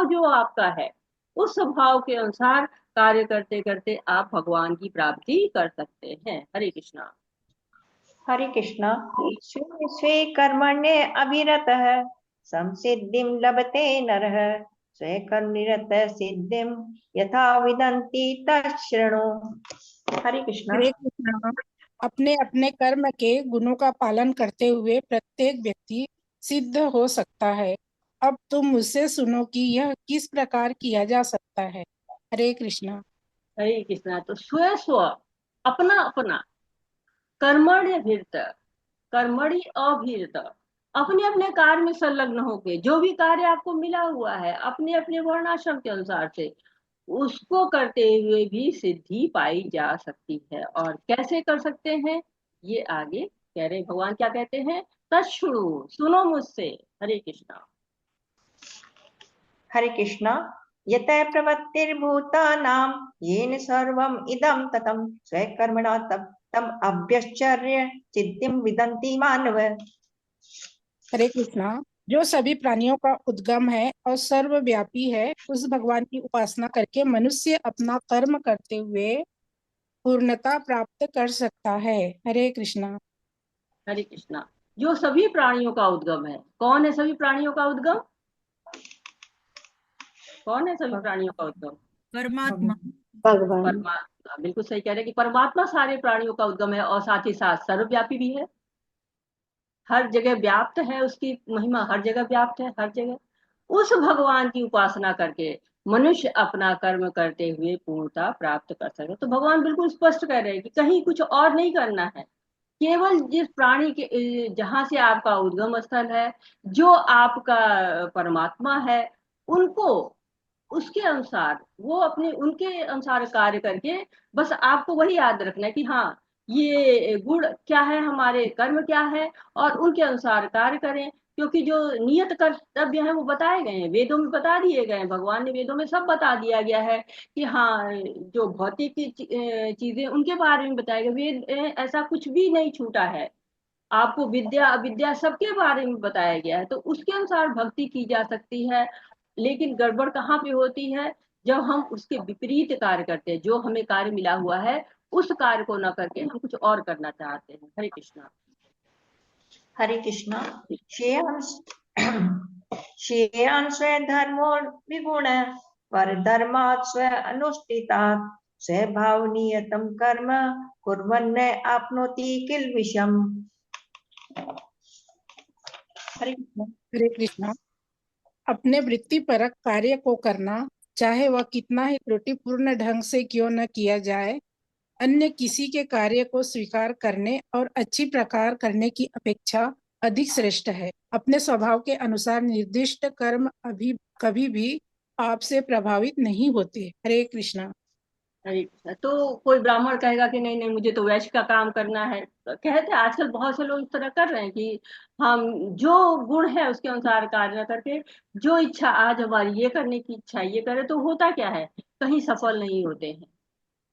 जो आपका है उस स्वभाव के अनुसार कार्य करते करते आप भगवान की प्राप्ति कर सकते हैं। हरे कृष्णा। हरे कृष्णा। स्वे स्वे कर्मण्ये अभिरतः संसिद्धिं लभते नरः स्वे कर्मनिरत सिद्धिं यथा विदन्ति तच्छृणु। हरे कृष्णा। हरे कृष्णा। अपने अपने कर्म के गुणों का पालन करते हुए प्रत्येक व्यक्ति सिद्ध हो सकता है। अब तुम मुझसे सुनो कि यह किस प्रकार किया जा सकता है। हरे कृष्णा। हरे कृष्णा। तो स्व स्व, अपना अपना, कर्मण्य भीरत, कर्मणि अभीरत, अपने अपने कार्य में संलग्न होके जो भी कार्य आपको मिला हुआ है अपने अपने वर्णाश्रम के अनुसार से उसको करते हुए भी सिद्धि पाई जा सकती है। और कैसे कर सकते हैं ये आगे कह रहे हैं। भगवान क्या कहते हैं? तच्छृणु, सुनो मुझसे। हरे कृष्णा। हरे कृष्ण। यतः प्रवृत्तिर्भूतानां येन सर्वम् इदं ततं स्वकर्मणा तम अभ्यश्चर्य सिद्धिं विदन्ति मानव। हरे कृष्णा। जो सभी प्राणियों का उद्गम है और सर्वव्यापी है, उस भगवान की उपासना करके मनुष्य अपना कर्म करते हुए पूर्णता प्राप्त कर सकता है। हरे कृष्णा। हरे कृष्णा। जो सभी प्राणियों का उद्गम है, कौन है सभी प्राणियों का उद्गम? कौन है सभी प्राणियों का उद्गम? परमात्मा। भगवान। परमात्मा। बिल्कुल सही कह रहे हैं कि परमात्मा सारे प्राणियों का उद्गम है और साथ ही साथ सर्वव्यापी भी है। हर जगह व्याप्त है, उसकी महिमा हर जगह व्याप्त है, हर जगह। उस भगवान की उपासना करके मनुष्य अपना कर्म करते हुए पूर्णता प्राप्त कर सके। तो भगवान बिल्कुल स्पष्ट कह रहे हैं कि कहीं कुछ और नहीं करना है। केवल जिस प्राणी के जहां से आपका उद्गम स्थल है, जो आपका परमात्मा है, उनको उसके अनुसार वो अपने उनके अनुसार कार्य करके बस आपको वही याद रखना है कि हाँ ये गुण क्या है, हमारे कर्म क्या है, और उनके अनुसार कार्य करें। क्योंकि जो नियत कर्तव्य है वो बताए गए हैं, वेदों में बता दिए गए हैं। भगवान ने वेदों में सब बता दिया गया है कि हाँ जो भौतिक चीजें उनके बारे में बताया गया। वेद ऐसा कुछ भी नहीं छूटा है। आपको विद्या अविद्या सबके बारे में बताया गया है, तो उसके अनुसार भक्ति की जा सकती है। लेकिन गड़बड़ कहाँ पे होती है? जब हम उसके विपरीत कार्य करते हैं, जो हमें कार्य मिला हुआ है उस कार्य को न करके हम कुछ और करना चाहते हैं। हरे कृष्णा। हरे कृष्ण। श्रेयान् स्वधर्मो विगुण परधर्मात् स्व अनुष्ठितात् स्वभावनियतं कर्म कुर्वन्न आप्नोति किल्बिषम्। हरे कृष्ण। हरे कृष्णा। अपने वृत्तिपरक कार्य को करना, चाहे वह कितना ही त्रुटिपूर्ण ढंग से क्यों न किया जाए, अन्य किसी के कार्य को स्वीकार करने और अच्छी प्रकार करने की अपेक्षा अधिक श्रेष्ठ है। अपने स्वभाव के अनुसार निर्दिष्ट कर्म अभी कभी भी आपसे प्रभावित नहीं होते। हरे कृष्णा। हरे कृष्णा। तो कोई ब्राह्मण कहेगा कि नहीं नहीं मुझे तो वैश्य का काम करना है, तो कहते हैं आजकल बहुत से लोग इस तरह कर रहे हैं कि हम जो गुण है उसके अनुसार कार्य न करके जो इच्छा आज हमारी ये करने की इच्छा है ये करे, तो होता क्या है, कहीं सफल नहीं होते हैं।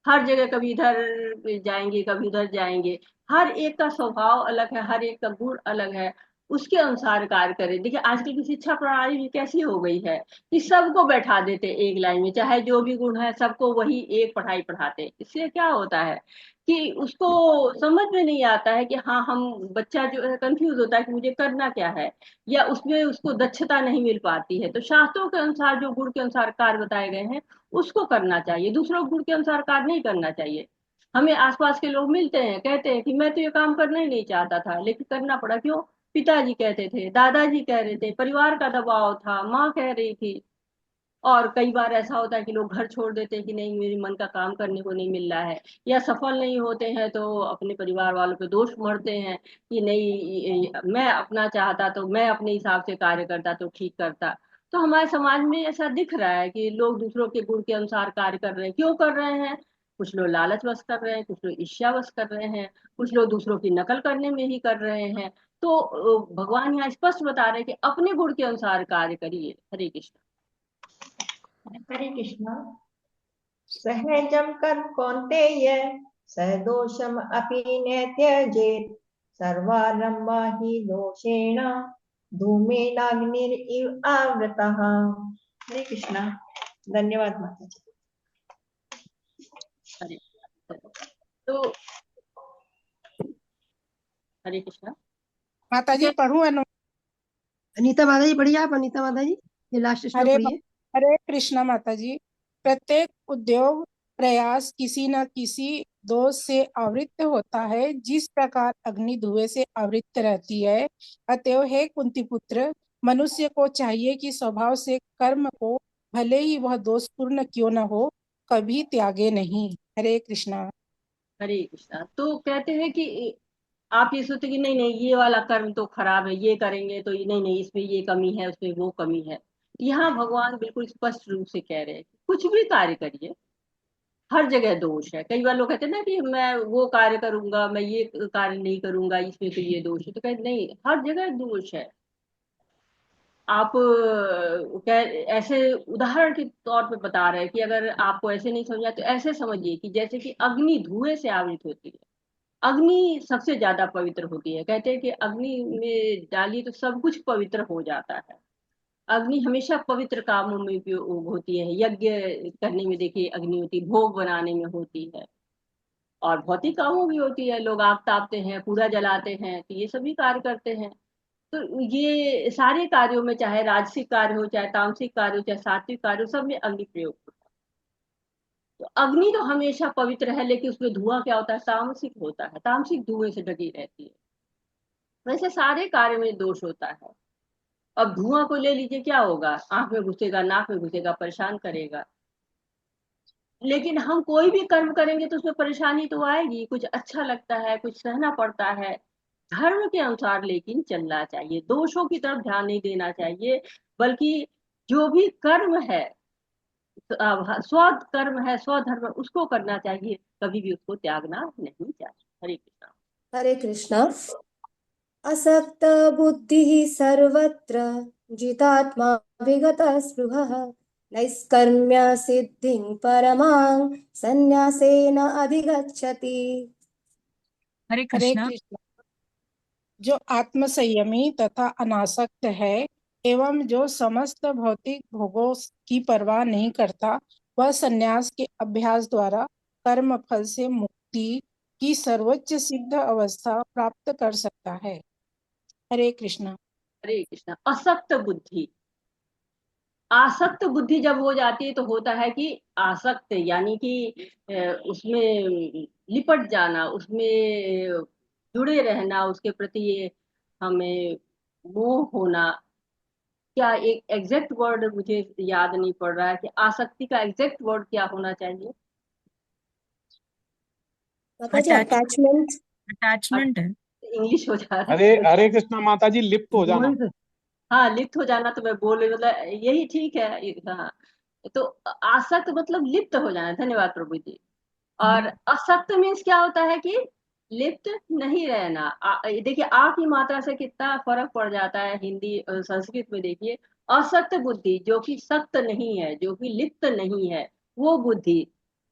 हर जगह कभी इधर जाएंगे कभी उधर जाएंगे। हर एक का स्वभाव अलग है, हर एक का गुण अलग है, उसके अनुसार कार्य करें। देखिए आजकल की शिक्षा प्रणाली भी कैसी हो गई है कि सबको बैठा देते एक लाइन में, चाहे जो भी गुण है सबको वही एक पढ़ाई पढ़ाते। इससे क्या होता है कि उसको समझ में नहीं आता है कि हाँ हम बच्चा जो है कंफ्यूज होता है कि मुझे करना क्या है, या उसमें उसको दक्षता नहीं मिल पाती है। तो शास्त्रों के अनुसार जो गुण के अनुसार कार्य बताए गए हैं उसको करना चाहिए, दूसरों गुण के अनुसार कार्य नहीं करना चाहिए। हमें आसपास के लोग मिलते हैं कहते हैं कि मैं तो ये काम करना ही नहीं चाहता था लेकिन करना पड़ा। क्यों? पिताजी कहते थे, दादाजी कह रहे थे, परिवार का दबाव था, माँ कह रही थी। और कई बार ऐसा होता है कि लोग घर छोड़ देते हैं कि नहीं मेरे मन का काम करने को नहीं मिल रहा है, या सफल नहीं होते हैं तो अपने परिवार वालों पे दोष मढ़ते हैं कि नहीं मैं अपना चाहता तो मैं अपने हिसाब से कार्य करता तो ठीक करता। तो हमारे समाज में ऐसा दिख रहा है कि लोग दूसरों के गुण के अनुसार कार्य कर रहे हैं। क्यों कर रहे हैं? कुछ लोग लालच वश कर रहे हैं, कुछ लोग ईर्ष्यावश कर रहे हैं, कुछ लोग दूसरों की नकल करने में ही कर रहे हैं। तो भगवान यहाँ स्पष्ट बता रहे हैं कि अपने गुण के अनुसार कार्य करिए। हरे कृष्ण। हरे कृष्ण। सहजं कर्म कौन्तेय सदोषम् अपि न त्यजेत् सर्वारम्भा हि दोषेण धूमेनाग्निरिव आवृतः। हरे कृष्णा। धन्यवाद माता जी। हरे तो हरे कृष्णा। माता जी पढ़ू अनु। अनीता माता जी बढ़िया, आप अनीता माता जी ये लास्ट श्लोक हरे पढ़िए। हरे कृष्णा माता जी। प्रत्येक उद्योग प्रयास किसी न किसी दोष से आवृत होता है, जिस प्रकार अग्नि धुएं से आवृत रहती है। अतएव हे कुंती पुत्र, मनुष्य को चाहिए कि स्वभाव से कर्म को, भले ही वह दोषपूर्ण क्यों न हो, कभी त्यागे नहीं। हरे कृष्णा। हरे कृष्णा। तो कहते हैं कि आप ये सोचते कि नहीं नहीं ये वाला कर्म तो खराब है, ये करेंगे तो ये नहीं नहीं इसमें ये कमी है उसमें वो कमी है। यहाँ भगवान बिल्कुल स्पष्ट रूप से कह रहे हैं कि कुछ भी कार्य करिए, हर जगह दोष है। कई बार लोग कहते हैं ना कि मैं वो कार्य करूंगा, मैं ये कार्य नहीं करूंगा, इसमें तो ये दोष है, तो कहते नहीं, हर जगह दोष है। आप ऐसे उदाहरण के तौर पे बता रहे हैं कि अगर आपको ऐसे नहीं समझा तो ऐसे समझिए कि जैसे कि अग्नि धुएं से आवृत होती है। अग्नि सबसे ज्यादा पवित्र होती है, कहते हैं कि अग्नि में डाली तो सब कुछ पवित्र हो जाता है। अग्नि हमेशा पवित्र कामों में उपयोग होती है, यज्ञ करने में देखिए अग्नि होती है, भोग बनाने में होती है, और भौतिक कामों भी होती है, लोग आग तापते हैं, पूरा जलाते हैं, तो ये सभी कार्य करते हैं। तो ये सारे कार्यों में, चाहे राजसिक कार्य हो, चाहे तामसिक कार्य हो, चाहे सात्विक कार्य हो, सब में अग्नि प्रयोग होता है। तो अग्नि तो हमेशा पवित्र है, लेकिन उसमें धुआं क्या होता है, तामसिक होता है, तामसिक धुएं से ढकी रहती है। वैसे सारे कार्य में दोष होता है। अब धुआं को ले लीजिए, क्या होगा, आंख में घुसेगा, नाक में घुसेगा, परेशान करेगा। लेकिन हम कोई भी कर्म करेंगे तो उसमें परेशानी तो आएगी, कुछ अच्छा लगता है, कुछ सहना पड़ता है। धर्म के अनुसार लेकिन चलना चाहिए, दोषों की तरफ ध्यान नहीं देना चाहिए, बल्कि जो भी कर्म है, स्व कर्म है, स्वधर्म है, उसको करना चाहिए, कभी भी उसको त्यागना नहीं चाहिए। हरे कृष्णा। हरे कृष्णा। असक्त बुद्धिः सर्वत्र जितात्मा विगतः स्पृहः नैष्कर्म्य सिद्धिं परमां संन्यासेन अधिगच्छति। हरे हरे कृष्णा। कृष्ण। जो आत्म संयमी तथा अनासक्त है एवं जो समस्त भौतिक भोगों की परवाह नहीं करता, वह संन्यास के अभ्यास द्वारा कर्म फल से मुक्ति की सर्वोच्च सिद्ध अवस्था प्राप्त कर सकता है। हरे कृष्णा। हरे कृष्णा। असक्त बुद्धि, आसक्त बुद्धि जब हो जाती है तो होता है कि आसक्त यानी कि उसमें लिपट जाना, उसमें जुड़े रहना, उसके प्रति हमें मोह होना। क्या एक एग्जैक्ट वर्ड मुझे याद नहीं पड़ रहा है कि आसक्ति का एग्जैक्ट वर्ड क्या होना चाहिए। माताजी अटैच अटैचमेंट। अटैचमेंट है। इंग्लिश हो जा रहा हरे है। हरे कृष्णा माता जी, लिप्त हो जाना। हाँ, लिप्त हो जाना, तो मैं बोल रही, मतलब यही ठीक है। हाँ, तो आसक्त मतलब लिप्त हो जाना। धन्यवाद प्रभु जी। और असक्त मीन्स क्या होता है कि लिप्त नहीं रहना। देखिए आ की मात्रा से कितना फर्क पड़ जाता है हिंदी संस्कृत में। देखिए, असक्त बुद्धि जो कि सक्त नहीं है, जो कि लिप्त नहीं है, वो बुद्धि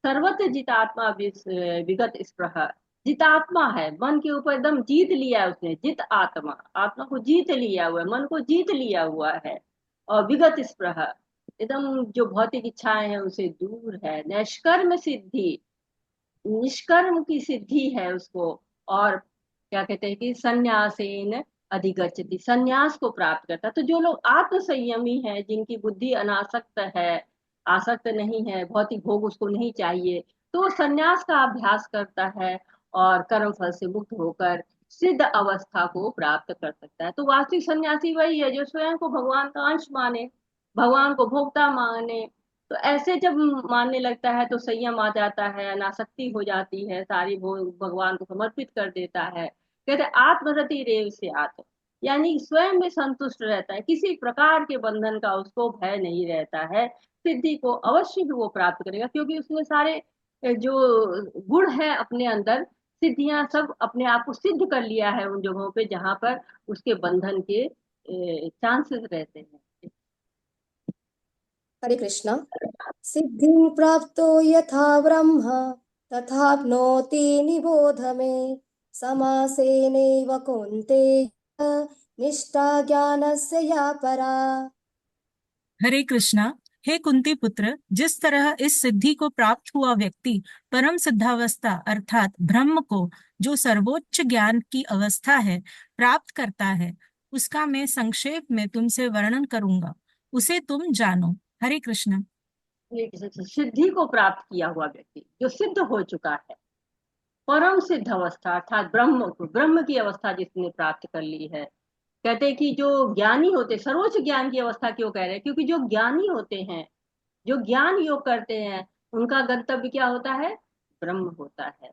सर्वत्र जितात्मा विगत स्पृह। जितात्मा है, मन के ऊपर एकदम जीत लिया है उसने, जित आत्मा, आत्मा को जीत लिया हुआ है, मन को जीत लिया हुआ है। और विगत स्पृह, एकदम जो भौतिक इच्छाएं हैं उनसे दूर है। निष्कर्म सिद्धि, निष्कर्म की सिद्धि है उसको। और क्या कहते हैं कि संन्यासेन अधिगच्छति, संन्यास को प्राप्त करता। तो जो लोग आत्म संयमी है, जिनकी बुद्धि अनासक्त है, आसक्त नहीं है, भौतिक भोग उसको नहीं चाहिए, तो वो संन्यास का अभ्यास करता है और कर्म फल से मुक्त होकर सिद्ध अवस्था को प्राप्त कर सकता है। तो वास्तविक सन्यासी वही है जो स्वयं को भगवान का अंश माने, भगवान को भोक्ता माने। तो ऐसे जब मानने लगता है तो संयम आ जाता है, अनासक्ति हो जाती है, सारी भोग भगवान को समर्पित कर देता है। कहते आत्मरति रेव से आत्म, यानी स्वयं में संतुष्ट रहता है, किसी प्रकार के बंधन का उसको भय नहीं रहता है। सिद्धि को अवश्य भी वो प्राप्त करेगा, क्योंकि उसने सारे जो गुण है अपने अंदर, सिद्धियां सब अपने आप को सिद्ध कर लिया है उन जगहों पे जहां पर उसके बंधन के चांसेस रहते हैं। हरे कृष्णा। सिद्धिं प्राप्तो यथा ब्रह्म तथाप्नोति निबोध मे समासेनैव कौन्तेय निष्ठा ज्ञानस्य या परा। हरे कृष्णा। हे कुंती पुत्र, जिस तरह इस सिद्धि को प्राप्त हुआ व्यक्ति परम सिद्धावस्था अर्थात ब्रह्म को, जो सर्वोच्च ज्ञान की अवस्था है, प्राप्त करता है, उसका मैं संक्षेप में तुमसे वर्णन करूंगा, उसे तुम जानो। हरे कृष्णा। सिद्धि को प्राप्त किया हुआ व्यक्ति जो सिद्ध हो चुका है, परम सिद्ध अवस्था अर्थात ब्रह्म को, ब्रह्म की अवस्था जिसने प्राप्त कर ली है। कहते हैं कि जो ज्ञानी होते, सर्वोच्च ज्ञान की अवस्था क्यों कह रहे हैं, क्योंकि जो ज्ञानी होते हैं, जो ज्ञान योग करते हैं, उनका गंतव्य क्या होता है, ब्रह्म होता है।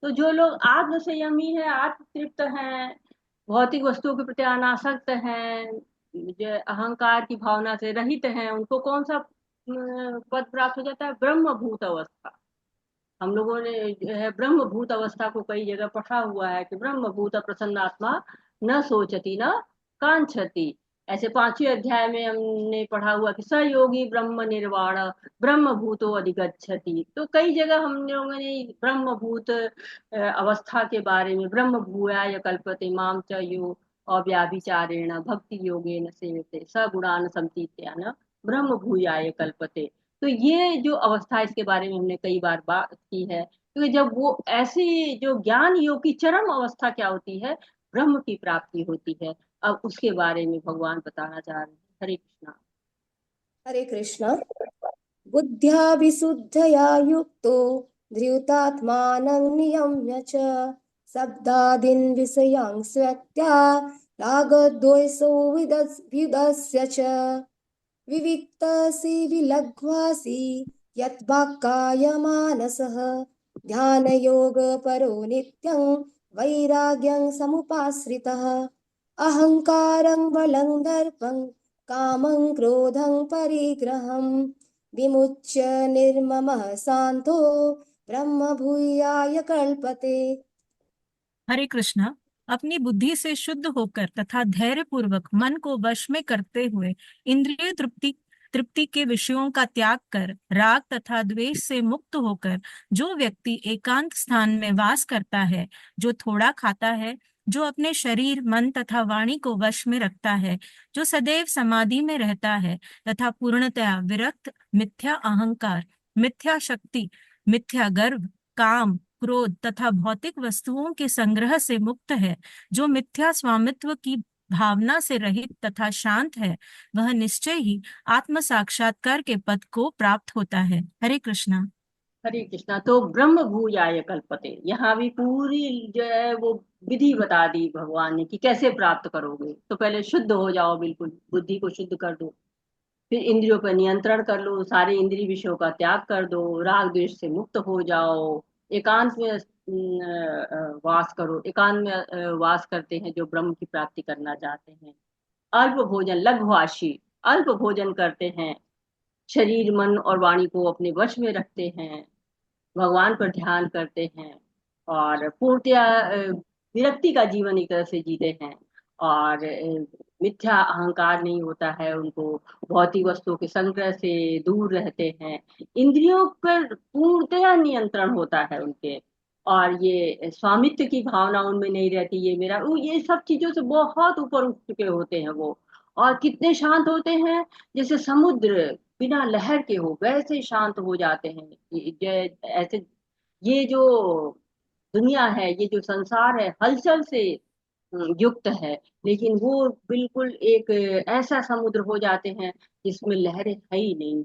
तो जो लोग आत्म संयमी है, आत्म तृप्त हैं, भौतिक वस्तुओं के प्रति अनासक्त हैं, जो अहंकार की भावना से रहित हैं, उनको कौन सा पद प्राप्त हो जाता है? ब्रह्मभूत अवस्था। हम लोगों ने जो है ब्रह्मभूत अवस्था को कई जगह पढ़ा हुआ है कि ब्रह्मभूत प्रसन्नात्मा न सोचती न कांक्षति। ऐसे 5वें अध्याय में हमने पढ़ा हुआ कि स योगी ब्रह्म निर्वाण ब्रह्म भूतो अधिगच्छति। तो कई जगह हम लोगों ने ब्रह्मभूत अवस्था के बारे में, ब्रह्म भूयाय कल्पते माम च यो अव्याभिचारेण भक्ति योगेन सेवते स गुणान संतीत्यान ब्रह्म भूयाय कल्पते। तो ये जो अवस्था है, इसके बारे में हमने कई बार बात की है। क्योंकि जब वो ऐसी जो ज्ञान योग की चरम अवस्था क्या होती है, ब्रह्म की प्राप्ति होती है। अब उसके बारे में भगवान बताना चाह रहे हैं। हरे कृष्णा। हरे कृष्ण। बुद्ध्या विशुद्धया युक्तो धृतात्मानं नियम्य च शब्दादीन् विषयान् त्यक्त्वा रागद्वेषौ विदस्य च विविक्तसि विलग्वासि यद्वाक्कायमानसः ध्यानयोगपरो नित्यं वैराग्यं समुपाश्रितः अहङ्कारं बलं दर्पं कामं क्रोधं परिग्रहं विमुच्य निर्ममः शान्तो ब्रह्म भूयाय कल्पते। हरे कृष्णा। अपनी बुद्धि से शुद्ध होकर तथा धैर्य पूर्वक मन को वश में करते हुए इंद्रिय तृप्ति तृप्ति के विषयों का त्याग कर राग तथा द्वेष से मुक्त होकर जो व्यक्ति एकांत स्थान में वास करता है, जो थोड़ा खाता है, जो अपने शरीर मन तथा वाणी को वश में रखता है, जो सदैव समाधि में रहता है तथा पूर्णतया विरक्त, मिथ्या अहंकार, मिथ्या शक्ति, मिथ्या गर्व, काम, क्रोध तथा भौतिक वस्तुओं के संग्रह से मुक्त है, जो मिथ्या स्वामित्व की भावना से रहित तथा शांत है, वह निश्चय ही आत्म साक्षात्कार के पद को प्राप्त होता है। हरे कृष्णा। हरे कृष्णा। तो ब्रह्म भूयाय कल्पते, यहाँ भी पूरी जो है वो विधि बता दी भगवान ने कि कैसे प्राप्त करोगे। तो पहले शुद्ध हो जाओ, बिल्कुल बुद्धि को शुद्ध कर दो, फिर इंद्रियों पर नियंत्रण कर लो, सारे इंद्रिय विषयों का त्याग कर दो, राग द्वेष से मुक्त हो जाओ, एकांत में वास करो। एकांत में वास करते हैं जो ब्रह्म की प्राप्ति करना चाहते हैं। अल्प भोजन, लघुभाषी, अल्प भोजन करते हैं, शरीर मन और वाणी को अपने वश में रखते हैं, भगवान पर ध्यान करते हैं और पूर्णतया विरक्ति का जीवन एक तरह से जीते हैं। और मिथ्या अहंकार नहीं होता है उनको, भौतिक वस्तुओं के संग्रह से दूर रहते हैं, इंद्रियों पर पूर्णतया नियंत्रण होता है उनके, और ये स्वामित्व की भावना उनमें नहीं रहती, ये मेरा वो, ये सब चीजों से बहुत ऊपर उठ चुके होते हैं वो। और कितने शांत होते हैं, जैसे समुद्र बिना लहर के हो वैसे शांत हो जाते हैं। ऐसे ये जो दुनिया है, ये जो संसार है, हलचल से युक्त है, लेकिन वो बिल्कुल एक ऐसा समुद्र हो जाते हैं जिसमें लहरें है ही नहीं।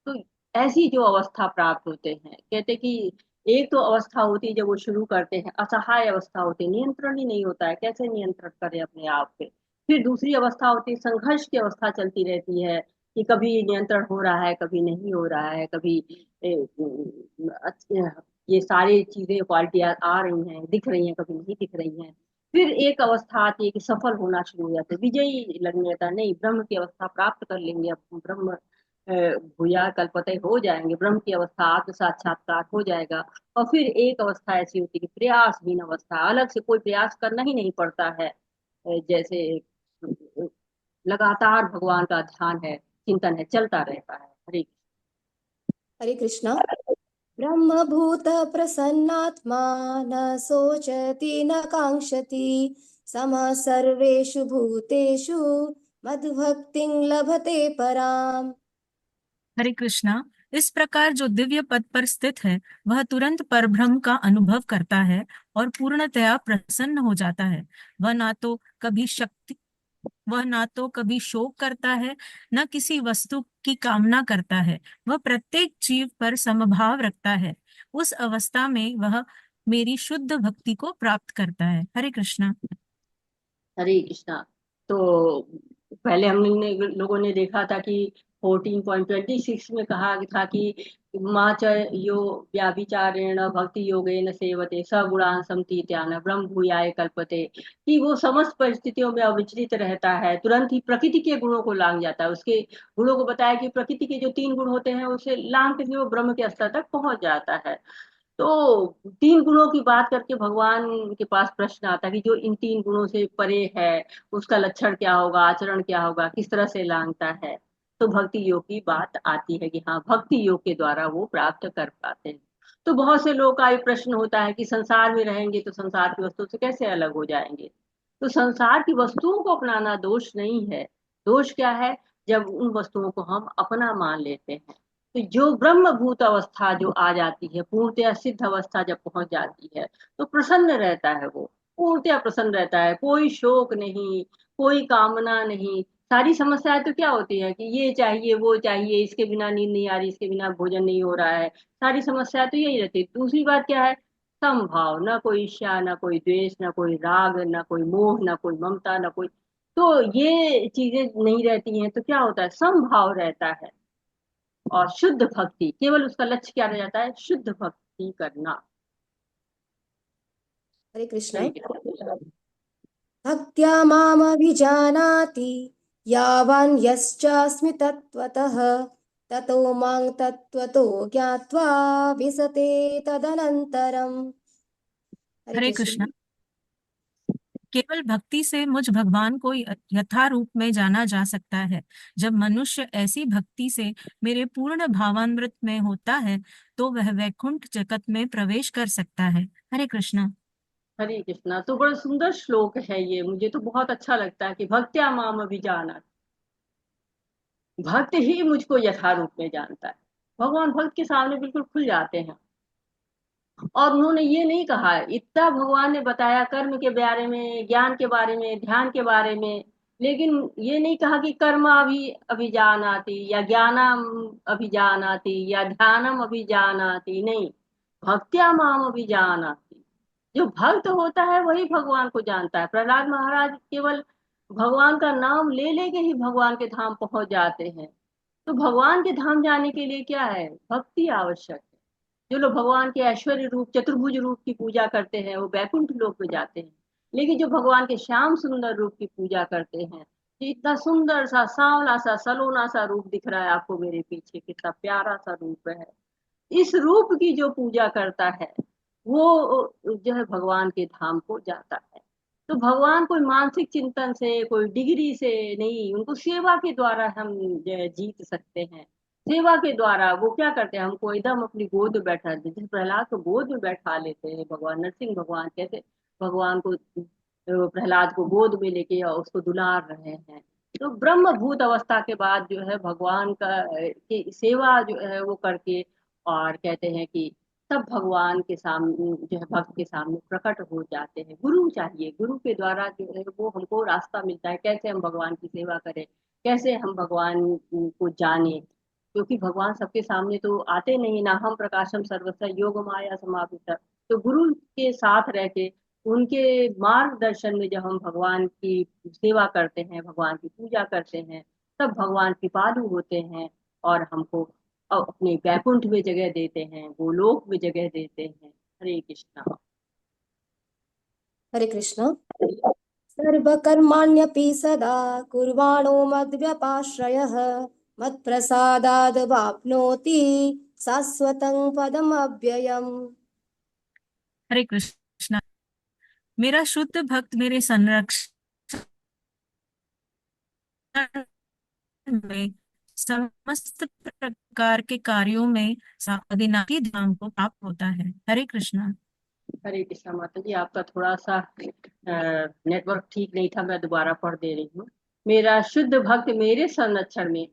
तो ऐसी जो अवस्था प्राप्त होते हैं, कहते कि एक तो अवस्था होती है जब वो शुरू करते हैं, असहाय अवस्था होती है, नियंत्रण ही नहीं होता है, कैसे नियंत्रण करें अपने आप पे। फिर दूसरी अवस्था होती है, संघर्ष की अवस्था चलती रहती है कि कभी नियंत्रण हो रहा है, कभी नहीं हो रहा है, कभी ये सारी चीजें क्वालिटियां आ रही हैं, दिख रही हैं, कभी नहीं दिख रही हैं। फिर एक अवस्था आती है कि सफल होना शुरू हो जाता है, विजयी लगने लगता है, नहीं ब्रह्म की अवस्था प्राप्त कर लेंगे, अब ब्रह्म भूया कल्पते हो जाएंगे, ब्रह्म की अवस्था आत्म साक्षात्कार हो जाएगा। और फिर एक अवस्था ऐसी होती है कि प्रयासहीन अवस्था, अलग से कोई प्रयास करना ही नहीं पड़ता है, जैसे लगातार भगवान का ध्यान है, चिंतन है, चलता रहता है। हरे हरे कृष्णा। ब्रह्मभूत प्रसन्नात्मा न शोचति न कांक्षति समः सर्वेषु भूतेषु मद्भक्तिं लभते पराम। हरे कृष्णा। इस प्रकार जो दिव्य पद पर स्थित है, वह तुरंत परब्रह्म का अनुभव करता है और पूर्णतया प्रसन्न हो जाता है। वह ना तो कभी शोक करता है, न किसी वस्तु की कामना करता है। वह प्रत्येक जीव पर समभाव रखता है। उस अवस्था में वह मेरी शुद्ध भक्ति को प्राप्त करता है। हरे कृष्णा। हरे कृष्णा। तो पहले हमने लोगों ने देखा था कि 14.26 में कहा था कि माँ च यो व्याभिचारेण भक्ति योगेन सेवते स गुणान् समतीत्यान ब्रह्म भूयाय कल्पते, कि वो समस्त परिस्थितियों में अविचलित रहता है, तुरंत ही प्रकृति के गुणों को लांग जाता है। उसके गुणों को बताया कि प्रकृति के जो 3 गुण होते हैं उसे लांग करके वो ब्रह्म के स्तर तक पहुंच जाता है। तो 3 गुणों की बात करके भगवान के पास प्रश्न आता है कि जो इन 3 गुणों से परे है उसका लक्षण क्या होगा, आचरण क्या होगा, किस तरह से लांघता है। तो भक्ति योग की बात आती है कि हाँ, भक्ति योग के द्वारा वो प्राप्त कर पाते हैं। तो बहुत से लोग का ये प्रश्न होता है कि संसार में रहेंगे तो संसार की वस्तु से कैसे अलग हो जाएंगे। तो संसार की वस्तुओं को अपनाना दोष नहीं है। दोष क्या है, जब उन वस्तुओं को हम अपना मान लेते हैं। तो जो ब्रह्मभूत अवस्था जो आ जाती है, पूर्णतया सिद्ध अवस्था जब पहुंच जाती है, तो प्रसन्न रहता है, वो पूर्णतया प्रसन्न रहता है। कोई शोक नहीं, कोई कामना नहीं। सारी समस्याएं तो क्या होती है कि ये चाहिए वो चाहिए, इसके बिना नींद नहीं आ रही, इसके बिना भोजन नहीं हो रहा है। सारी समस्याएं तो यही रहती है। दूसरी बात क्या है, समभाव, ना कोई ईर्ष्या, ना कोई द्वेष, ना कोई राग, ना कोई मोह, ना कोई ममता, ना कोई। तो ये चीजें नहीं रहती हैं तो क्या होता है, समभाव रहता है। और शुद्ध भक्ति, केवल उसका लक्ष्य क्या रह जाता है, शुद्ध भक्ति करना। हरे कृष्ण। हरे कृष्ण। भक्त्या मामभिजानाति यावान् यश्चास्मि तत्त्वतः ततो मां तत्त्वतो ज्ञात्वा विसते तदनन्तरम्। हरे हरे कृष्ण। कृष्णा। केवल भक्ति से मुझ भगवान को यथा रूप में जाना जा सकता है। जब मनुष्य ऐसी भक्ति से मेरे पूर्ण भावामृत में होता है तो वह वैकुंठ जगत में प्रवेश कर सकता है। हरे कृष्णा। हरे कृष्णा। तो बड़ा सुंदर श्लोक है ये, मुझे तो बहुत अच्छा लगता है कि भक्त्या माम अभिजाना, भक्त ही मुझको यथा रूप में जानता है। भगवान भक्त के सामने बिल्कुल खुल जाते हैं। और उन्होंने ये नहीं कहा, इतना भगवान ने बताया कर्म के बारे में, ज्ञान के बारे में, ध्यान के बारे में, लेकिन ये नहीं कहा कि कर्म अभिजानाति या ज्ञानम अभिजानाति या ध्यानम अभिजानाति, नहीं, भक्त्या माम अभिजानाति। जो भक्त होता है वही भगवान को जानता है। प्रहलाद महाराज केवल भगवान का नाम ले लेके ही भगवान के धाम पहुंच जाते हैं। तो भगवान के धाम जाने के लिए क्या है, भक्ति आवश्यक है। जो लोग भगवान के ऐश्वर्य रूप, चतुर्भुज रूप की पूजा करते हैं वो बैकुंठ लोक में जाते हैं। लेकिन जो भगवान के श्याम सुंदर रूप की पूजा करते हैं, कि इतना सुंदर सा सांवला सा सलोना सा रूप दिख रहा है आपको मेरे पीछे, कितना प्यारा सा रूप है, इस रूप की जो पूजा करता है वो जो है भगवान के धाम को जाता है। तो भगवान कोई मानसिक चिंतन से, कोई डिग्री से नहीं, उनको सेवा के द्वारा हम जो है जीत सकते हैं। सेवा के द्वारा वो क्या करते हैं, हमको एकदम अपनी गोद में बैठा, जैसे प्रहलाद को गोद में बैठा लेते हैं भगवान। नरसिंह भगवान कैसे भगवान को, प्रहलाद को गोद में लेके और उसको दुलार रहे हैं। तो ब्रह्मभूत अवस्था के बाद जो है भगवान का की सेवा जो है वो करके, और कहते हैं कि तब भगवान के सामने जो है भक्त के सामने प्रकट हो जाते हैं। गुरु चाहिए, गुरु के द्वारा जो है वो हमको रास्ता मिलता है, कैसे हम भगवान की सेवा करें, कैसे हम भगवान को जाने। क्योंकि भगवान सबके सामने तो आते नहीं, ना हम प्रकाशम सर्वस्य योग माया समापित। तो गुरु के साथ रह के उनके मार्गदर्शन में जब हम भगवान की सेवा करते हैं, भगवान की पूजा करते हैं, तब भगवान कृपालु होते हैं और हमको अपने बैकुंठ में जगह देते हैं, गोलोक में जगह देते हैं। हरे कृष्णा। हरे कृष्ण। सर्वकर्माण्यपि सदा कुर्वाणो मद्व्यपाश्रयः मत्प्रसादाद् वाप्नोति शाश्वतं पदमव्ययम्। हरे कृष्णा। मेरा शुद्ध भक्त मेरे संरक्षण में समस्त प्रकार के कार्यों में अधिनाथी धाम को प्राप्त होता है। हरे कृष्णा। हरे कृष्णा। माता जी आपका थोड़ा सा नेटवर्क ठीक नहीं था, मैं दोबारा पढ़ दे रही हूँ। मेरा शुद्ध भक्त मेरे संरक्षण में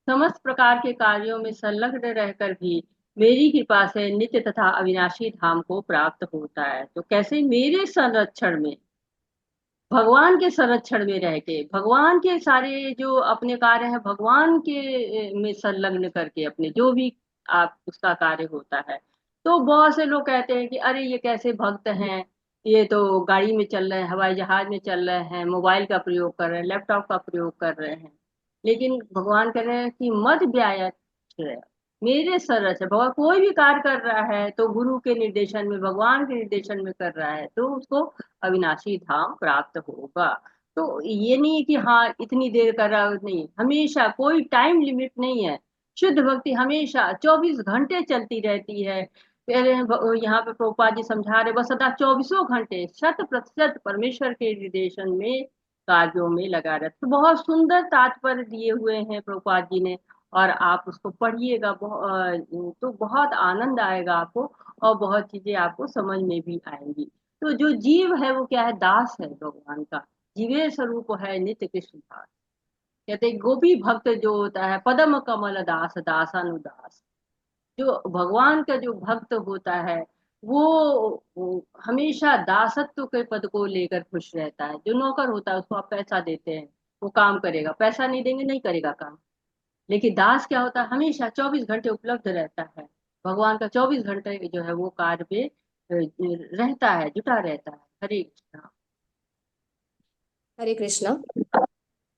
समस्त प्रकार के कार्यों में संलग्न रहकर भी मेरी कृपा से नित्य तथा अविनाशी धाम को प्राप्त होता है। तो कैसे, मेरे संरक्षण में, भगवान के संरक्षण में रह के, भगवान के सारे जो अपने कार्य है भगवान के में संलग्न करके, अपने जो भी आप उसका कार्य होता है। तो बहुत से लोग कहते हैं कि अरे ये कैसे भक्त हैं, ये तो गाड़ी में चल रहे हैं, हवाई जहाज में चल रहे हैं, मोबाइल का प्रयोग कर रहे हैं, लैपटॉप का प्रयोग कर रहे हैं। लेकिन भगवान कह रहे हैं कि मत व्यायाश्रय, मेरे शरण से। भगवान कोई भी कार्य कर रहा है तो गुरु के निर्देशन में, भगवान के निर्देशन में कर रहा है तो उसको अविनाशी धाम प्राप्त होगा। तो ये नहीं है कि हाँ इतनी देर कर रहा है, नहीं, हमेशा कोई टाइम लिमिट नहीं है। शुद्ध भक्ति हमेशा 24 घंटे चलती रहती है। फिर यहाँ पे प्रभुपाद जी समझा रहे, बस सदा 24 घंटे 100% परमेश्वर के निर्देशन में कार्यों में लगा रहता। तो बहुत सुंदर तात्पर्य दिए हुए हैं प्रभुपाद जी ने, और आप उसको पढ़िएगा, तो बहुत आनंद आएगा आपको, और बहुत चीजें आपको समझ में भी आएंगी। तो जो जीव है वो क्या है, दास है भगवान का, जीवे स्वरूप है नित्य कृष्ण दास। कहते हैं, गोपी भक्त जो होता है पदम कमल दास दासानुदास। जो भगवान का जो भक्त होता है वो हमेशा दासत्व के पद को लेकर खुश रहता है। जो नौकर होता है उसको आप पैसा देते हैं, वो काम करेगा, पैसा नहीं देंगे नहीं करेगा काम। लेकिन दास क्या होता है, हमेशा 24 घंटे उपलब्ध रहता है। भगवान का 24 घंटे जो है वो कार्य में रहता है, जुटा रहता है। हरे कृष्णा। हरे कृष्ण।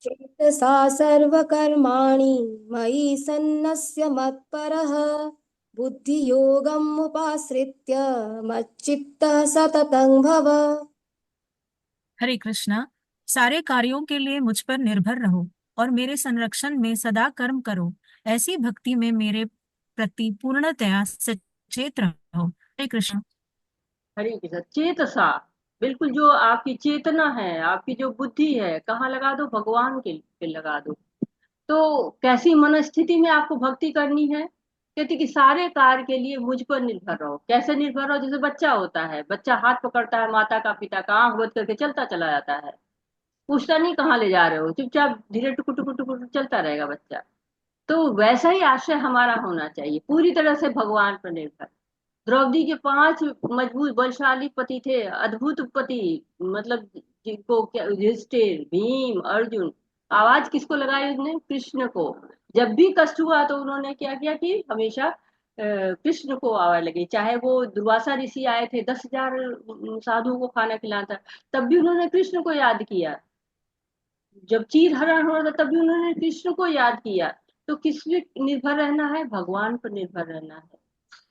चेतसा सर्वकर्माणि मयि सन्नस्य मत्परः बुद्धियोगम् उपाश्रित्य मच्चित्तः सततं भव। हरे कृष्णा। सारे कार्यों के लिए मुझ पर निर्भर रहो और मेरे संरक्षण में सदा कर्म करो। ऐसी भक्ति में मेरे प्रति पूर्णतया सचेत रहो। हरे कृष्ण। हरे कृष्ण। चेतसा, बिल्कुल जो आपकी चेतना है, आपकी जो बुद्धि है, कहाँ लगा दो, भगवान के पे लगा दो। तो कैसी मनस्थिति में आपको भक्ति करनी है, कहती कि सारे कार्य के लिए मुझ पर निर्भर रहो। कैसे निर्भर रहो, जैसे बच्चा होता है, बच्चा हाथ पकड़ता है माता का पिता का, आंख बंद करके चलता चला जाता है, पूछता नहीं कहाँ ले जा रहे हो, चुपचाप धीरे टुकु टुकु टुकु चलता रहेगा बच्चा। तो वैसा ही आशय हमारा होना चाहिए, पूरी तरह से भगवान पर निर्भर। द्रौपदी के 5 मजबूत बलशाली पति थे, अद्भुत पति, मतलब जिनको युधिष्ठिर, भीम, अर्जुन। आवाज किसको लगाई उसने, कृष्ण को। जब भी कष्ट हुआ तो उन्होंने क्या किया कि हमेशा कृष्ण को आवाज लगी। चाहे वो दुर्वासा ऋषि आए थे 10,000 साधुओं को खाना खिलाना था, तब भी उन्होंने कृष्ण को याद किया। जब चीर हरण हो रहा था तब भी उन्होंने कृष्ण को याद किया। तो किस पे निर्भर रहना है, भगवान पर निर्भर रहना है।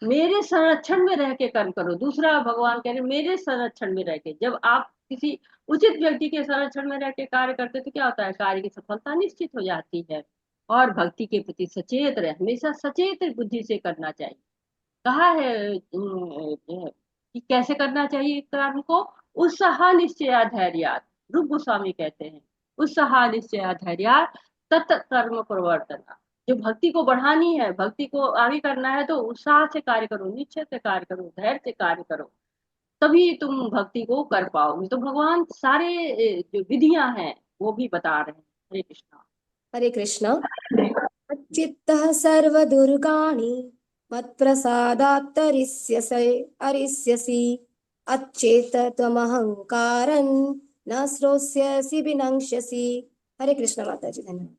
मेरे संरक्षण में रह के कर्म करो। दूसरा भगवान कह रहे मेरे संरक्षण में रह के। जब आप किसी उचित व्यक्ति के संरक्षण में रह के कार्य करते तो क्या होता है, कार्य की सफलता निश्चित हो जाती है। और भक्ति के प्रति सचेत रहे, हमेशा सचेत बुद्धि से करना चाहिए। कहा है कि कैसे करना चाहिए कर्म को, उत्साह निश्चय धैर्यात्। रूप गोस्वामी कहते हैं, उत्साह निश्चय धैर्यात् तत्कर्म प्रवर्तना। जो भक्ति को बढ़ानी है, भक्ति को आगे करना है, तो उत्साह से कार्य करो, निश्चय से कार्य करो, धैर्य से कार्य करो, तभी तुम भक्ति को कर पाओगे। तो भगवान सारे जो विधियां हैं वो भी बता रहे हैं। हरे कृष्णा। हरे कृष्ण। मच्चित्तः सर्वदुर्गाणि मत्प्रसादात् तरिष्यसि अच्छेतत्वमहङ्कारं न श्रोष्यसि विनङ्क्ष्यसि। हरे कृष्ण माता जी, धन्यवाद।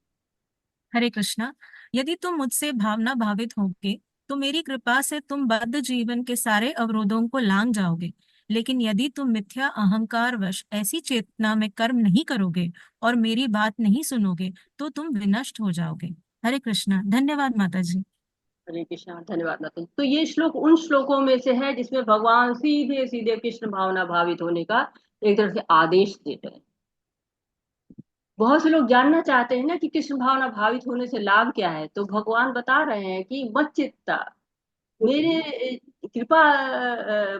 हरे कृष्णा। यदि तुम मुझसे भावना भावित होगे तो मेरी कृपा से तुम बद्ध जीवन के सारे अवरोधों को लांघ जाओगे। लेकिन यदि तुम मिथ्या अहंकार वश ऐसी चेतना में कर्म नहीं करोगे और मेरी बात नहीं सुनोगे तो तुम विनष्ट हो जाओगे। हरे कृष्णा। धन्यवाद माता जी। हरे कृष्णा। धन्यवाद माता जी। तो ये श्लोक उन श्लोकों में से है जिसमें भगवान सीधे सीधे कृष्ण भावना भावित होने का एक तरह से आदेश देते हैं। बहुत से लोग जानना चाहते हैं ना कि कृष्ण भावना भावित होने से लाभ क्या है, तो भगवान बता रहे हैं कि मच्चित्ता, मेरे कृपा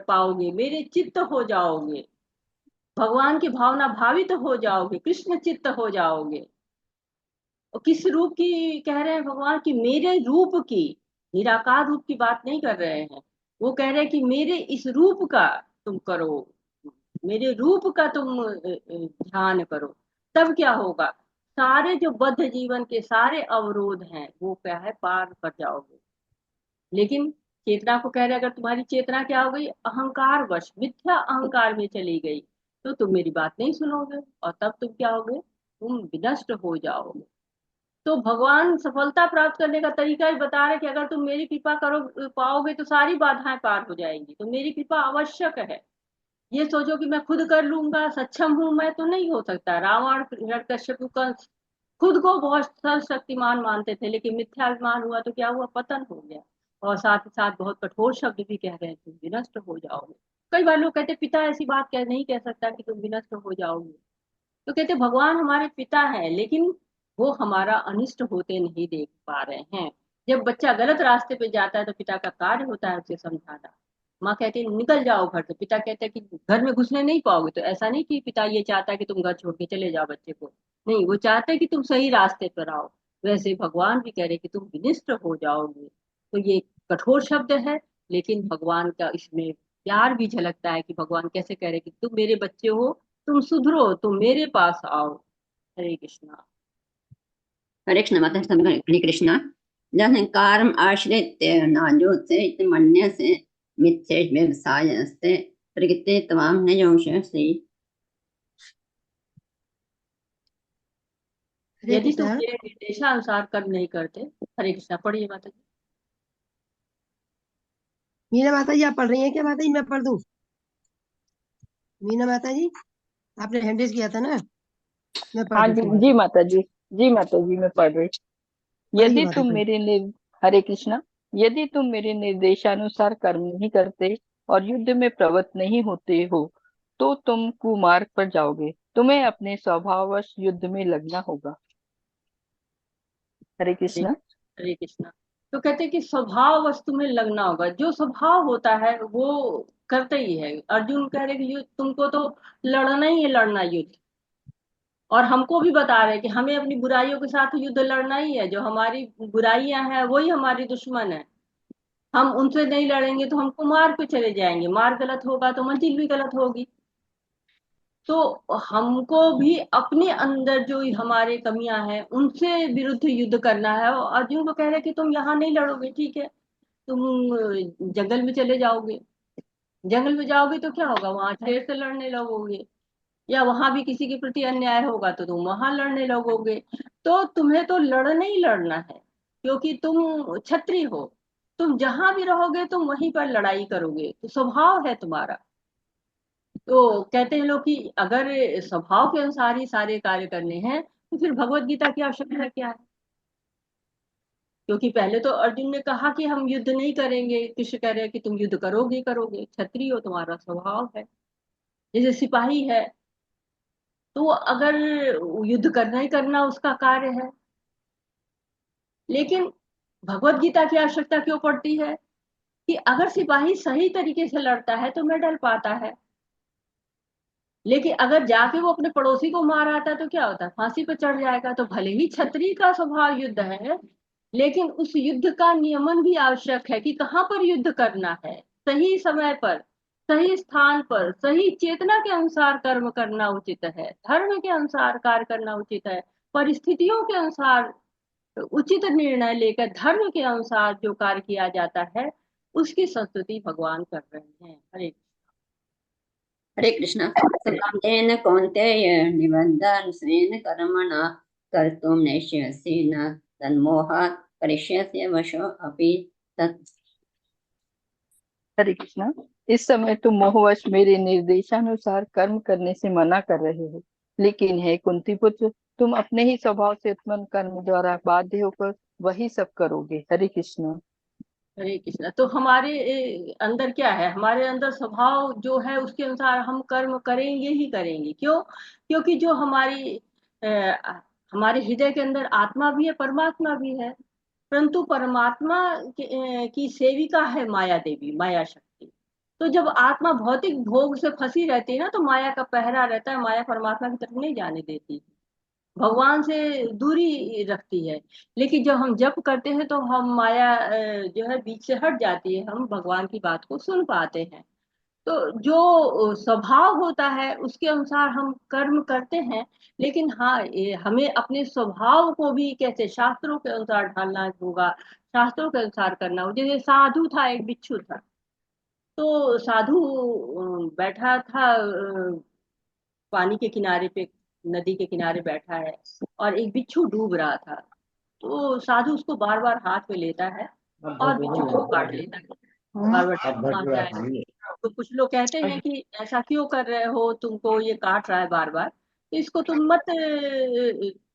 पाओगे, मेरे चित्त हो जाओगे, भगवान की भावना भावित हो जाओगे, कृष्ण चित्त हो जाओगे। और किस रूप की कह रहे हैं भगवान, की मेरे रूप की, निराकार रूप की बात नहीं कर रहे हैं। वो कह रहे हैं कि मेरे इस रूप का तुम करो, मेरे रूप का तुम ध्यान करो, तब क्या होगा, सारे जो बद्ध जीवन के सारे अवरोध हैं वो क्या है, पार कर जाओगे। लेकिन चेतना को कह रहे हैं, अगर तुम्हारी चेतना क्या हो गई, अहंकार वश मिथ्या अहंकार में चली गई, तो तुम मेरी बात नहीं सुनोगे, और तब तुम क्या होगे, तुम विनष्ट हो जाओगे। तो भगवान सफलता प्राप्त करने का तरीका ही बता रहे कि अगर तुम मेरी कृपा करो पाओगे तो सारी बाधाएं पार हो जाएंगी। तो मेरी कृपा आवश्यक है। ये सोचो कि मैं खुद कर लूंगा, सक्षम हूं मैं, तो नहीं हो सकता। रावण हिरण्यकश्यप कंस खुद को बहुत सर्वशक्तिमान मानते थे, लेकिन मिथ्याभिमान हुआ तो क्या हुआ, पतन हो गया। और साथ ही साथ बहुत कठोर शब्द भी कह रहे थे, विनष्ट हो जाओगे। कई बार लोग कहते पिता ऐसी बात नहीं कह सकता कि तुम विनष्ट हो जाओगे। तो कहते भगवान हमारे पिता हैं, लेकिन वो हमारा अनिष्ट होते नहीं देख पा रहे हैं। जब बच्चा गलत रास्ते पे जाता है तो पिता का कार्य होता है उसे समझाना। माँ कहती है निकल जाओ घर से, पिता कहते हैं कि घर में घुसने नहीं पाओगे। तो ऐसा नहीं कि पिता ये चाहता है कि तुम घर छोड़ के चले जाओ बच्चे को, नहीं, वो चाहते हैं कि तुम सही रास्ते पर आओ। वैसे भगवान भी कह रहे कि तुम विनिष्ट हो जाओगे। तो ये कठोर शब्द है, लेकिन भगवान का इसमें प्यार भी झलकता है कि भगवान कैसे कह रहे कि तुम मेरे बच्चे हो, तुम सुधरो, तुम मेरे पास आओ। हरे कृष्णा। हरे कृष्ण माता, हरे कृष्ण। जन कर्म आश्रित्य नाजोत्से इति मन्यसे मिथ्ये व्यवसायस्ते प्रकृते त्वां निजोषसि। हरे यदि तुम कृष्णा। मेरे निर्देशानुसार कर्म नहीं करते। हरे कृष्णा, पढ़िए माता जी। मीना माता जी आप पढ़ रही हैं क्या माता जी, मैं पढ़ दूं? मीना माता जी आपने हैंड रेज किया था ना, मैं पढ़ हाँ जी, देती हूँ। जी माता जी, जी माता जी, मैं पढ़ रही। पढ़िए यदि माता तुम जी। मेरे हरे कृष्णा। यदि तुम मेरे निर्देशानुसार कर्म नहीं करते और युद्ध में प्रवृत्त नहीं होते हो, तो तुम कुमार्ग पर जाओगे। तुम्हें अपने स्वभाववश युद्ध में लगना होगा। हरे हरे कृष्णा। हरे कृष्णा। तो कहते हैं कि स्वभाव वस्तु में लगना होगा। जो स्वभाव होता है वो करते ही है। अर्जुन कह रहे कि युद्ध तुमको तो लड़ना ही है, लड़ना युद्ध। और हमको भी बता रहे कि हमें अपनी बुराइयों के साथ युद्ध लड़ना ही है। जो हमारी बुराइयां हैं वही हमारी दुश्मन है। हम उनसे नहीं लड़ेंगे तो हम कुमार्ग पे चले जाएंगे। मार्ग गलत होगा तो मंजिल भी गलत होगी। तो हमको भी अपने अंदर जो हमारे कमियां हैं उनसे विरुद्ध युद्ध करना है। और अर्जुन को कह रहे हैं कि तुम यहाँ नहीं लड़ोगे, ठीक है, तुम जंगल में चले जाओगे। जंगल में जाओगे तो क्या होगा, वहां शेर से लड़ने लगोगे, या वहां भी किसी के प्रति अन्याय होगा तो तुम वहां लड़ने लगोगे। तो तुम्हें तो लड़ना ही लड़ना है, क्योंकि तुम क्षत्रिय हो। तुम जहां भी रहोगे तुम वहीं पर लड़ाई करोगे, तो स्वभाव है तुम्हारा। तो कहते हैं लोग कि अगर स्वभाव के अनुसार ही सारे कार्य करने हैं तो फिर भगवत गीता की आवश्यकता क्या है। क्योंकि पहले तो अर्जुन ने कहा कि हम युद्ध नहीं करेंगे, कृष्ण कह रहे हैं कि तुम युद्ध करोगे ही करोगे, क्षत्रिय हो, तुम्हारा स्वभाव है। जैसे सिपाही है तो वो अगर युद्ध करना ही करना उसका कार्य है। लेकिन भगवत गीता की आवश्यकता क्यों पड़ती है कि अगर सिपाही सही तरीके से लड़ता है तो मेडल पाता है। लेकिन अगर जाके वो अपने पड़ोसी को मार आता है तो क्या होता है, फांसी पर चढ़ जाएगा। तो भले ही क्षत्रिय का स्वभाव युद्ध है, लेकिन उस युद्ध का नियमन भी आवश्यक है कि कहाँ पर युद्ध करना है। सही समय पर, सही स्थान पर, सही चेतना के अनुसार कर्म करना उचित है, धर्म के अनुसार कार्य करना उचित है, परिस्थितियों के अनुसार उचित निर्णय लेकर धर्म के अनुसार जो कार्य किया जाता है उसकी संस्तुति भगवान कर रहे हैं। हरे हरे कृष्ण। सकामेन कौन्तेय निबद्धं स्वेन कर्मणा कर्तुं नेष्यसि न तन्मोहात् करिष्यसि वशो अपि तत्। हरे कृष्णा। इस समय तुम मोहवश मेरे निर्देशानुसार कर्म करने से मना कर रहे हो, लेकिन हे कुंती पुत्र, तुम अपने ही स्वभाव से उत्पन्न कर्म द्वारा बाध्य होकर वही सब करोगे। हरे कृष्णा। हरे कृष्णा। तो हमारे अंदर क्या है, हमारे अंदर स्वभाव जो है उसके अनुसार हम कर्म करेंगे ही करेंगे। क्यों? क्योंकि जो हमारे हृदय के अंदर आत्मा भी है, परमात्मा भी है। परंतु परमात्मा की सेविका है माया देवी, माया शक्ति। तो जब आत्मा भौतिक भोग से फंसी रहती है ना, तो माया का पहरा रहता है, माया परमात्मा की तरफ नहीं जाने देती, भगवान से दूरी रखती है। लेकिन जब हम जप करते हैं तो हम माया जो है बीच से हट जाती है, हम भगवान की बात को सुन पाते हैं। तो जो स्वभाव होता है उसके अनुसार हम कर्म करते हैं। लेकिन हाँ, हमें अपने स्वभाव को भी कैसे शास्त्रों के अनुसार ढालना होगा, शास्त्रों के अनुसार करना होगा। जैसे साधु था, एक बिच्छू था। तो साधु बैठा था पानी के किनारे पे, नदी के किनारे बैठा है, और एक बिच्छू डूब रहा था। तो साधु उसको बार बार हाथ में लेता है और बिच्छू को काट लेता है, बार बार। तो कुछ लोग कहते हैं कि ऐसा क्यों कर रहे हो, तुमको ये काट रहा है बार बार, तो इसको तुम मत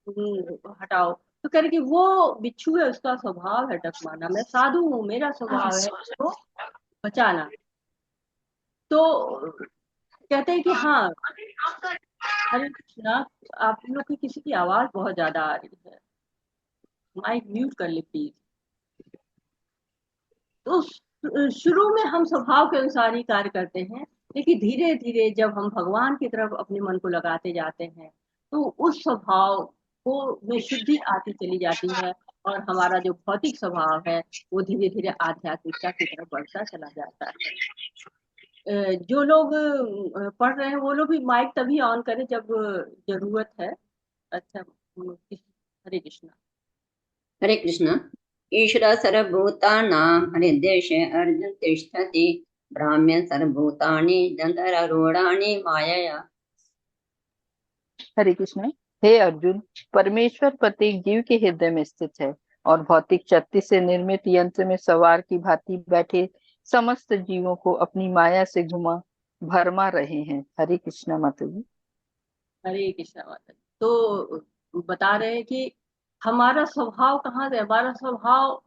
हटाओ। तो कह रहे कि वो बिच्छू है, उसका स्वभाव है टकमाना, मैं साधु हूँ, मेरा स्वभाव है उसको बचाना। तो कहते हैं कि हाँ, हरे कृष्णा, आप लोग की किसी की आवाज बहुत ज्यादा आ रही है, माइक म्यूट कर ले प्लीज। तो शुरू में हम स्वभाव के अनुसार ही कार्य करते हैं, लेकिन धीरे धीरे जब हम भगवान की तरफ अपने मन को लगाते जाते हैं तो उस स्वभाव को में शुद्धि आती चली जाती है, और हमारा जो भौतिक स्वभाव है वो धीरे धीरे आध्यात्मिकता की तरफ बढ़ता चला जाता है। जो लोग पढ़ रहे हैं वो लोग भी माइक तभी ऑन करें जब जरूरत है। अच्छा, हरे कृष्णा। हरे कृष्ण। ईश्वर सर्वभूतानां हृद्देशे अर्जुन तिष्ठति भ्राम्य सर्वभूतानि जन्तरारूढानि मायया। हरे कृष्ण। हे अर्जुन, परमेश्वर प्रत्येक जीव के हृदय में स्थित है और भौतिक शक्ति से निर्मित यंत्र में सवार की भांति बैठे समस्त जीवों को अपनी माया से घुमा भरमा रहे हैं। हरे कृष्णा माता जी। हरे कृष्णा माता जी। तो बता रहे हैं कि हमारा स्वभाव कहाँ से, हमारा स्वभाव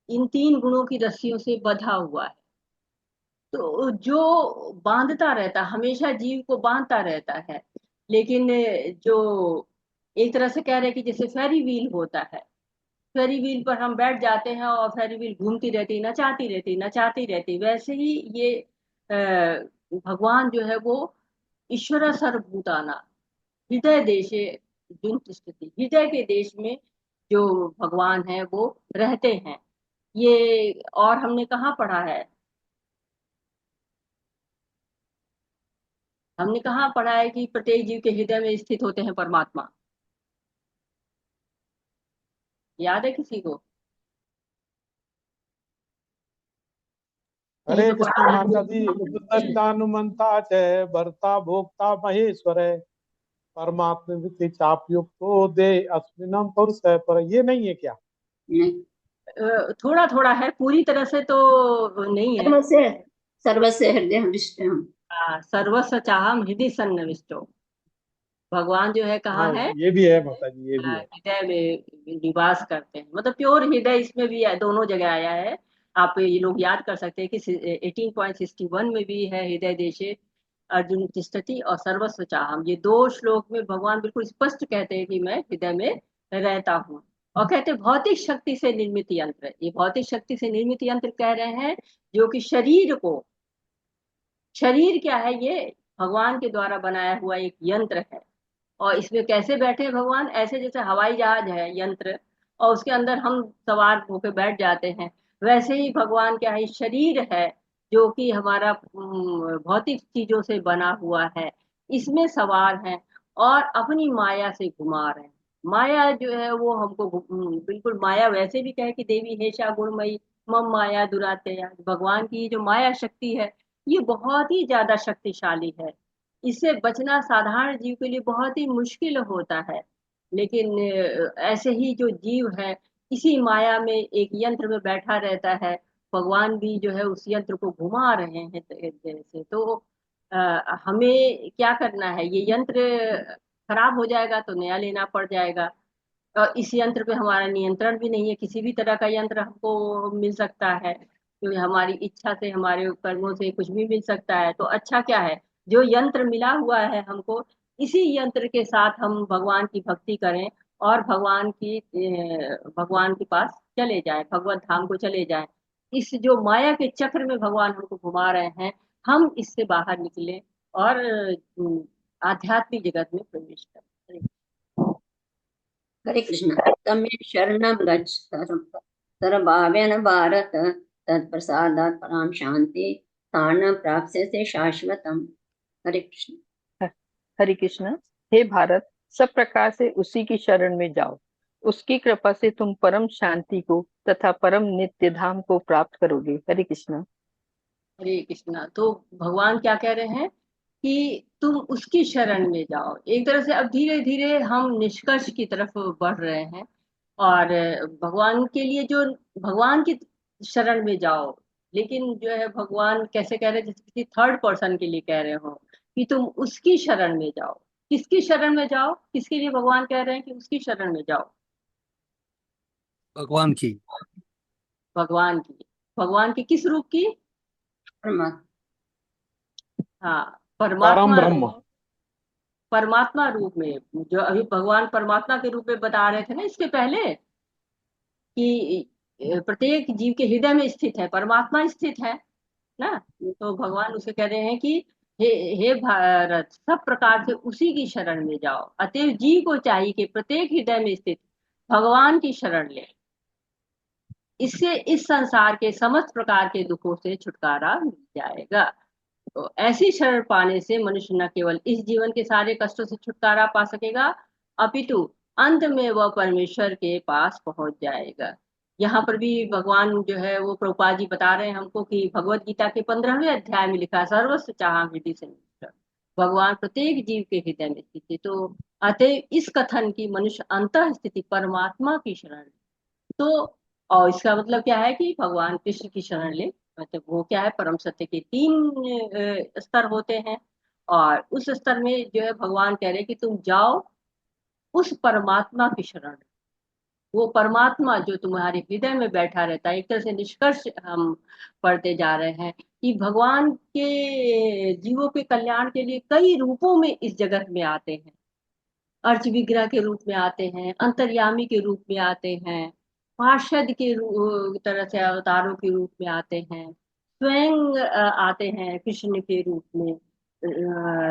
इन 3 गुणों की रस्सियों से बंधा हुआ है। तो जो बांधता रहता, हमेशा जीव को बांधता रहता है। लेकिन जो एक तरह से कह रहे हैं कि जैसे फेरी व्हील होता है, फेरी व्हील पर हम बैठ जाते हैं और फेरी व्हील घूमती रहती, नचाती रहती, नचाती रहती, वैसे ही ये भगवान जो है वो ईश्वर सर्वभूताना हृदय देशे जुन तिष्ठति, हृदय के देश में जो भगवान है वो रहते हैं। ये और हमने कहाँ पढ़ा है, हमने कहाँ पढ़ा है कि प्रत्येक जीव के हृदय में स्थित होते हैं परमात्मा? याद है किसी को? ये हरे तो कृष्ण पढ़ा माता जी। उपदष्टानुमंता च भर्ता भोक्ता महेश्वर परमात्म वित्ति चापयुक्तो दे अस्मिनम पुरुष है, पर ये नहीं है क्या? थोड़ा थोड़ा है, पूरी तरह से तो नहीं है। सर्वस्य सर्वस्य हृदयविष्टम्। सर्वस्व चाहम हृदय सन्निविष्टो, भगवान जो है कहाँ हाँ, है? ये भी है माता जी, ये भी है। हृदय में निवास करते हैं, मतलब प्योर हृदय इसमें भी है, दोनों जगह आया है। आप ये लोग याद कर सकते हैं कि 18.61 में भी है हृदय देशे अर्जुन तिष्ठति, और सर्वस्व चाहम, ये 2 श्लोक में भगवान बिल्कुल स्पष्ट कहते हैं कि मैं हृदय में रहता हूँ। और कहते हैं भौतिक शक्ति से निर्मित यंत्र, ये भौतिक शक्ति से निर्मित यंत्र कह रहे हैं जो कि शरीर को, शरीर क्या है, ये भगवान के द्वारा बनाया हुआ एक यंत्र है। और इसमें कैसे बैठे हैं भगवान, ऐसे जैसे हवाई जहाज है यंत्र और उसके अंदर हम सवार होकर बैठ जाते हैं, वैसे ही भगवान क्या है, शरीर है जो कि हमारा भौतिक चीजों से बना हुआ है, इसमें सवार हैं और अपनी माया से घुमा रहे हैं। माया जो है वो हमको बिल्कुल, माया वैसे भी कहे कि देवी हेषा गुणमयी मम माया दुरात्या, भगवान की जो माया शक्ति है ये बहुत ही ज्यादा शक्तिशाली है, इससे बचना साधारण जीव के लिए बहुत ही मुश्किल होता है। लेकिन ऐसे ही जो जीव है इसी माया में एक यंत्र में बैठा रहता है, भगवान भी जो है उस यंत्र को घुमा रहे हैं जैसे। तो हमें क्या करना है, ये यंत्र खराब हो जाएगा तो नया लेना पड़ जाएगा। इस यंत्र पे हमारा नियंत्रण भी नहीं है, किसी भी तरह का यंत्र हमको मिल सकता है, क्योंकि हमारी इच्छा से, हमारे कर्मों से कुछ भी मिल सकता है। तो अच्छा क्या है, जो यंत्र मिला हुआ है हमको, इसी यंत्र के साथ हम भगवान की भक्ति करें और भगवान के पास चले जाएं, भगवत धाम को चले जाएं। इस जो माया के चक्र में भगवान हमको घुमा रहे हैं, हम इससे बाहर निकलें और आध्यात्मिक जगत में प्रवेश करें। हरे कृष्ण। तमे शरणं गच्छ सर्वभावेन भारत तत्प्रसादात् परां शांति स्थानं प्राप्स्यसे शाश्वतम्। हरे कृष्ण। हरे कृष्ण। हे भारत, सब प्रकार से उसी की शरण में जाओ, उसकी कृपा से तुम परम शांति को तथा परम नित्य धाम को प्राप्त करोगे। हरे कृष्ण। हरे कृष्णा। तो भगवान क्या कह रहे हैं कि तुम उसकी शरण में जाओ। एक तरह से अब धीरे धीरे हम निष्कर्ष की तरफ बढ़ रहे हैं, और भगवान के लिए जो, भगवान की शरण में जाओ, लेकिन जो है भगवान कैसे कह रहे हैं, जैसे किसी थर्ड पर्सन के लिए कह रहे हो कि तुम उसकी शरण में जाओ। किसकी शरण में जाओ, किसके लिए भगवान कह रहे हैं कि उसकी शरण में जाओ? भगवान की। भगवान की। भगवान की किस रूप की? परमात्मा। हाँ, परम परमात्मा ब्रह्म। रूप। परमात्मा रूप में, जो अभी भगवान परमात्मा के रूप में बता रहे थे ना इसके पहले, कि प्रत्येक जीव के हृदय में स्थित है, परमात्मा स्थित है ना। तो भगवान उसे कह रहे हैं कि हे हे भारत, सब प्रकार से उसी की शरण में जाओ। अतएव जीव को चाहिए कि प्रत्येक हृदय में स्थित भगवान की शरण ले। इससे इस संसार के समस्त प्रकार के दुखों से छुटकारा मिल जाएगा। तो ऐसी शरण पाने से मनुष्य न केवल इस जीवन के सारे कष्टों से छुटकारा पा सकेगा, अपितु अंत में वह परमेश्वर के पास पहुंच जाएगा। यहाँ पर भी भगवान जो है वो प्रभुपाद जी बता रहे हैं हमको कि भगवत गीता के 15वें अध्याय में लिखा है, सर्वस्व चाह हृदय से निष्ठा। भगवान प्रत्येक जीव के हृदय में स्थित है। तो अतः इस कथन की मनुष्य अंतः स्थिति परमात्मा की शरण। तो और इसका मतलब क्या है कि भगवान कृष्ण की शरण ले। मतलब वो क्या है, परम सत्य के 3 स्तर होते हैं, और उस स्तर में जो है भगवान कह रहे हैं कि तुम जाओ उस परमात्मा की शरण। वो परमात्मा जो तुम्हारे हृदय में बैठा रहता है। एक तरह से निष्कर्ष हम पढ़ते जा रहे हैं कि भगवान के जीवों के कल्याण के लिए कई रूपों में इस जगत में आते हैं। अर्च विग्रह के रूप में आते हैं, अंतर्यामी के रूप में आते हैं, पार्षद के तरह से अवतारों के रूप में आते हैं, स्वयं आते हैं कृष्ण के रूप में,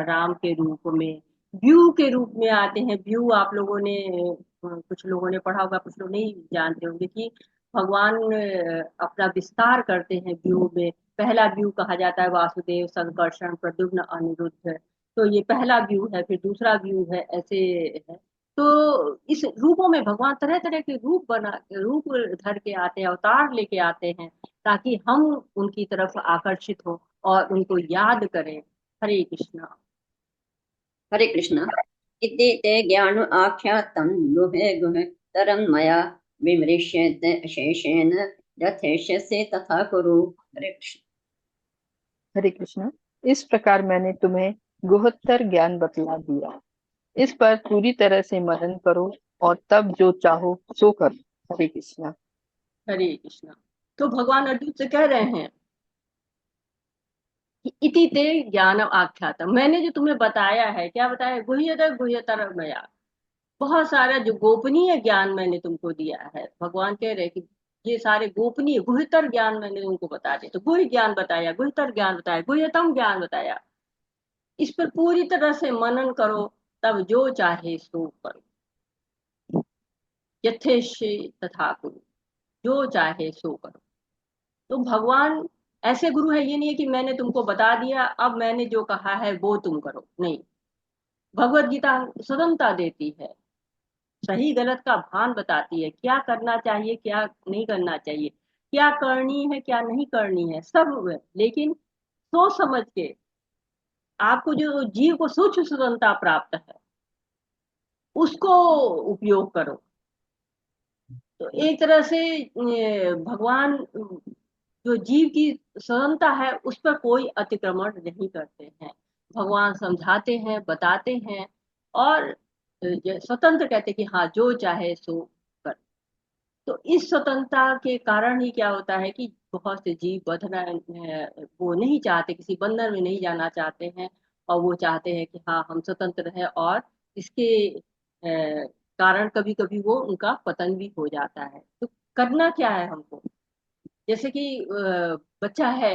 राम के रूप में, व्यू के रूप में आते हैं। व्यू आप लोगों ने कुछ लोगों ने पढ़ा होगा, कुछ लोग नहीं जानते होंगे कि भगवान अपना विस्तार करते हैं व्यू में। पहला व्यू कहा जाता है वासुदेव, संकर्षण, प्रद्युम्न, अनिरुद्ध। तो ये पहला व्यू है, फिर दूसरा व्यू है, ऐसे है। तो इस रूपों में भगवान तरह तरह के रूप धर के आते हैं, अवतार लेके आते हैं, ताकि हम उनकी तरफ आकर्षित हो और उनको याद करें। हरे कृष्णा। हरे कृष्ण। इति ते ज्ञान आख्यातं गुहे गुह्यतरं मया विमृश्यते अशेषेण यथेष्यसि तथा कुरु। हरे कृष्ण। हरे कृष्ण। इस प्रकार मैंने तुम्हें गुहत्तर ज्ञान बतला दिया। इस पर पूरी तरह से मनन करो और तब जो चाहो सो करो। हरे कृष्ण। हरे कृष्णा। तो भगवान अर्जुन से कह रहे हैं कि इति ते ज्ञान आख्यातम, मैंने जो तुम्हें बताया है, क्या बताया? गुह्यतर गुह्यतर मया, बहुत सारा जो गोपनीय ज्ञान मैंने तुमको दिया है। भगवान कह रहे कि ये सारे गोपनीय गुह्यतर ज्ञान मैंने तुमको बता दिया। तो गुह्य ज्ञान बताया, गुह्यतर ज्ञान बताया, गुह्यतम ज्ञान बताया। इस पर पूरी तरह से मनन करो, तब जो चाहे सो करो। यथेष्य तथा कुरु, जो चाहे सो करो। तो भगवान ऐसे गुरु है, ये नहीं है कि मैंने तुमको बता दिया, अब मैंने जो कहा है वो तुम करो, नहीं। भगवत गीता स्वतंत्रता देती है, सही गलत का भान बताती है, क्या करना चाहिए क्या नहीं करना चाहिए, क्या करनी है क्या नहीं करनी है, सब है। लेकिन सोच समझ के आपको जो जीव को सूक्ष्म स्वतंत्रता प्राप्त है उसको उपयोग करो। तो एक तरह से भगवान जो जीव की स्वतंत्रता है उस पर कोई अतिक्रमण नहीं करते हैं। भगवान समझाते हैं, बताते हैं, और स्वतंत्र कहते हैं कि हाँ जो चाहे सो कर। तो इस स्वतंत्रता के कारण ही क्या होता है कि बहुत से जीव बंधना, वो नहीं चाहते, किसी बंधन में नहीं जाना चाहते हैं, और वो चाहते हैं कि हाँ हम स्वतंत्र हैं। और इसके कारण कभी कभी वो उनका पतन भी हो जाता है। तो करना क्या है हमको? जैसे कि बच्चा है,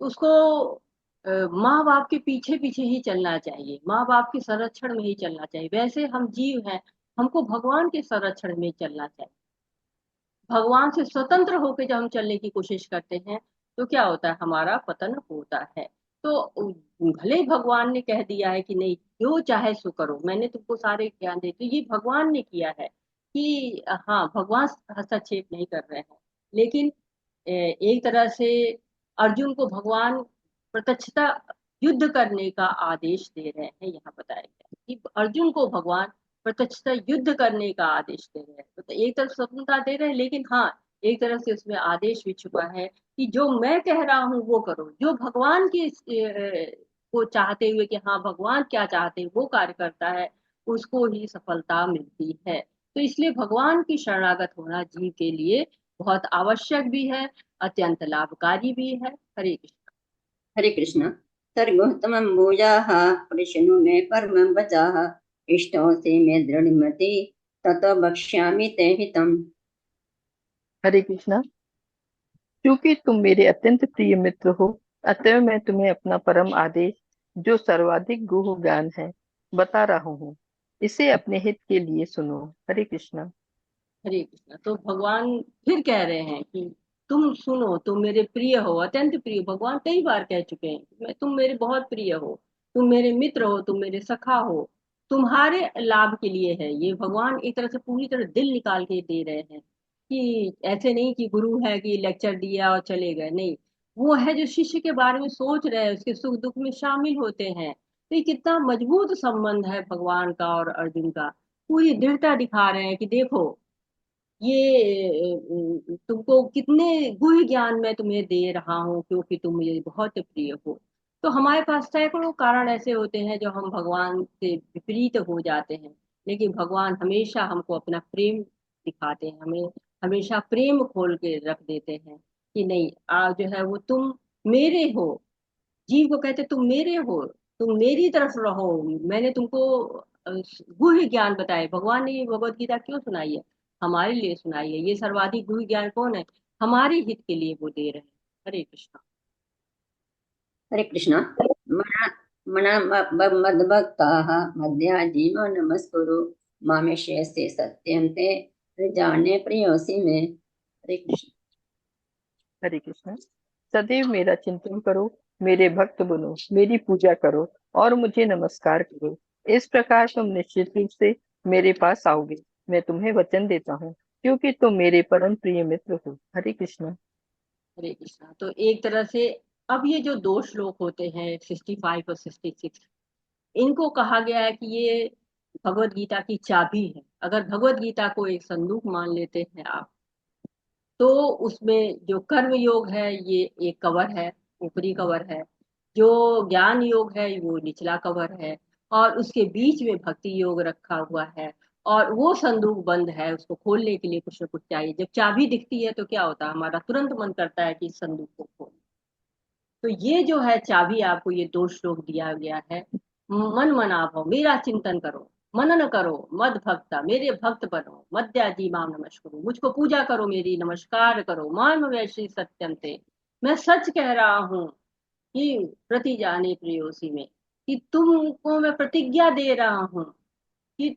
उसको माँ बाप के पीछे पीछे ही चलना चाहिए, माँ बाप के संरक्षण में ही चलना चाहिए। वैसे हम जीव हैं, हमको भगवान के संरक्षण में चलना चाहिए। भगवान से स्वतंत्र होकर जब हम चलने की कोशिश करते हैं तो क्या होता है, हमारा पतन होता है। तो भले ही भगवान ने कह दिया है कि नहीं जो चाहे सो करो, मैंने तुमको सारे ज्ञान दे, तो ये भगवान ने किया है कि हाँ भगवान हस्तक्षेप नहीं कर रहे हैं। लेकिन एक तरह से अर्जुन को भगवान प्रत्यक्षता युद्ध करने का आदेश दे रहे हैं। यहाँ बताया गया कि अर्जुन को भगवान प्रत्यक्षता युद्ध करने का आदेश दे रहे हैं। तो एक तरफ स्वतंत्रता दे रहे हैं, लेकिन हाँ एक तरफ से उसमें आदेश भी छुपा है कि जो मैं कह रहा हूँ वो करो, जो भगवान की को चाहते हुए कि हाँ भगवान क्या चाहते हैं वो कार्य करता है, उसको ही सफलता मिलती है। तो इसलिए भगवान की शरणागत होना जीव के लिए बहुत आवश्यक भी है, अत्यंत लाभकारी भी है। हरे कृष्ण। हरे कृष्ण। सर्वोत्तमं भूयाः प्रश्नु मे परमं वचाः इष्टोऽसि मे दृढमति ततो वक्ष्यामि ते हितम्। हरे कृष्णा। क्योंकि तुम मेरे अत्यंत प्रिय मित्र हो, अतः मैं तुम्हें अपना परम आदेश, जो सर्वाधिक गुह ज्ञान है, बता रहा हूँ। इसे अपने हित के लिए सुनो। हरे कृष्णा। हरे कृष्ण। तो भगवान फिर कह रहे हैं कि तुम सुनो, तुम मेरे प्रिय हो, अत्यंत प्रिय। भगवान कई बार कह चुके हैं मैं तुम मेरे बहुत प्रिय हो, तुम मेरे मित्र हो, तुम मेरे सखा हो, तुम्हारे लाभ के लिए है। ये भगवान एक तरह से पूरी तरह दिल निकाल के दे रहे हैं कि ऐसे नहीं कि गुरु है कि लेक्चर दिया और चले गए, नहीं। वो है जो शिष्य के बारे में सोच रहे हैं, उसके सुख दुख में शामिल होते हैं। तो ये कितना मजबूत संबंध है भगवान का और अर्जुन का। पूरी दृढ़ता दिखा रहे हैं कि देखो ये तुमको कितने गुह्य ज्ञान मैं तुम्हें दे रहा हूँ क्योंकि तुम मुझे बहुत प्रिय हो। तो हमारे पास सैकड़ों कारण ऐसे होते हैं जो हम भगवान से विपरीत हो जाते हैं, लेकिन भगवान हमेशा हमको अपना प्रेम दिखाते हैं, हमें हमेशा प्रेम खोल के रख देते हैं कि नहीं जो है वो तुम मेरे हो। जीव को कहते तुम मेरे हो, तुम मेरी तरफ रहो। मैंने तुमको गुह्य ज्ञान बताए। भगवान ने ये भगवत गीता क्यों सुनाई है? हमारे लिए सुनाई है। ये सर्वाधिक गुह्य ज्ञान कौन है? हमारे हित के लिए वो दे रहे हैं। हरे कृष्ण। हरे कृष्ण। मना मना मद्भक्ताः मद्याजीनो नमस्कुरु मामेष्यसे सत्यं ते जाने प्रियोऽसि मे। हरे कृष्ण। हरे कृष्णा। सदैव मेरा चिंतन करो, मेरे भक्त बनो, मेरी पूजा करो और मुझे नमस्कार करो। इस प्रकार तुम निश्चित रूप से मेरे पास आओगे। मैं तुम्हें वचन देता हूँ, क्योंकि तुम मेरे परम प्रिय मित्र हो। हरे कृष्णा। हरे कृष्ण। तो एक तरह से अब ये जो दो श्लोक होते हैं 65 और 66, इनको कहा गया है कि ये भगवत गीता की चाबी है। अगर भगवत गीता को एक संदूक मान लेते हैं आप, तो उसमें जो कर्म योग है ये एक कवर है, ऊपरी कवर है। जो ज्ञान योग है वो निचला कवर है। और उसके बीच में भक्ति योग रखा हुआ है। और वो संदूक बंद है, उसको खोलने के लिए कुछ न कुछ चाहिए। जब चाबी दिखती है तो क्या होता है? हमारा तुरंत मन करता है कि इस संदूक को खोल। तो ये जो है चाबी, आपको ये दो श्लोक दिया गया है। मन मना भव, मेरा चिंतन करो, मनन करो, मद भक्ता, मेरे भक्त बनो, मद्याजी माम नमस्कुरु, मुझको पूजा करो, मेरी नमस्कार करो, माम वैश्री सत्यम ते, मैं सच कह रहा हूँ कि प्रति जाने प्रियोसी में, कि तुमको मैं प्रतिज्ञा दे रहा हूँ कि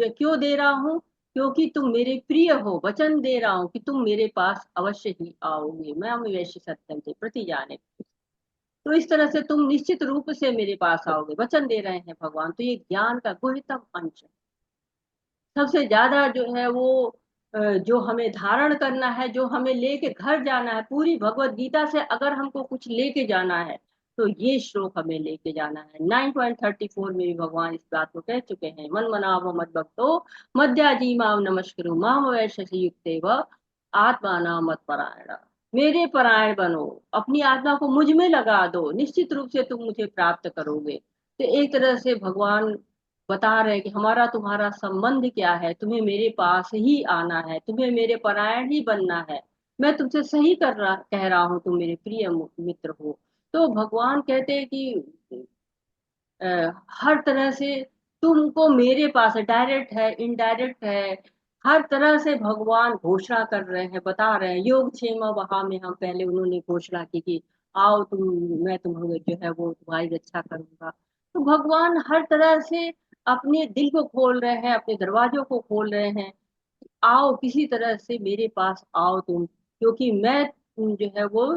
क्यों दे रहा हूँ? क्योंकि तुम मेरे प्रिय हो। वचन दे रहा हूँ कि तुम मेरे पास अवश्य ही आओगे। मैं वैश्य सत्यम थे प्रति जाने। तो इस तरह से तुम निश्चित रूप से मेरे पास आओगे, वचन दे रहे हैं भगवान। तो ये ज्ञान का गुह्यतम अंश है। सबसे ज्यादा जो है वो जो हमें धारण करना है, जो हमें लेके घर जाना है, पूरी भगवत गीता से अगर हमको कुछ लेके जाना है तो ये श्लोक हमें लेके जाना है। 9.34 में भी भगवान इस बात को कह चुके हैं, मन मनाव मद भक्तो मद्याजी माम नमस्कुरु माम वैश्य युक्तेव आत्मा मत परायण। मेरे परायण बनो, अपनी आत्मा को मुझ में लगा दो, निश्चित रूप से तुम मुझे प्राप्त करोगे। तो एक तरह से भगवान बता रहे हैं कि हमारा तुम्हारा संबंध क्या है। तुम्हें मेरे पास ही आना है, तुम्हें मेरे परायण ही बनना है। मैं तुमसे सही कह रहा हूँ, तुम मेरे प्रिय मित्र हो। तो भगवान कहते हैं कि अ, हर तरह से तुमको मेरे पास डायरेक्ट है, इनडायरेक्ट है, हर तरह से भगवान घोषणा कर रहे हैं, बता रहे हैं। योग क्षेम वहा में हम पहले उन्होंने घोषणा की कि आओ तुम, मैं तुम्हें जो है वो तुम्हारी रक्षा करूंगा। तो भगवान हर तरह से अपने दिल को खोल रहे हैं, अपने दरवाजों को खोल रहे हैं। आओ किसी तरह से मेरे पास आओ तुम, क्योंकि मैं जो है वो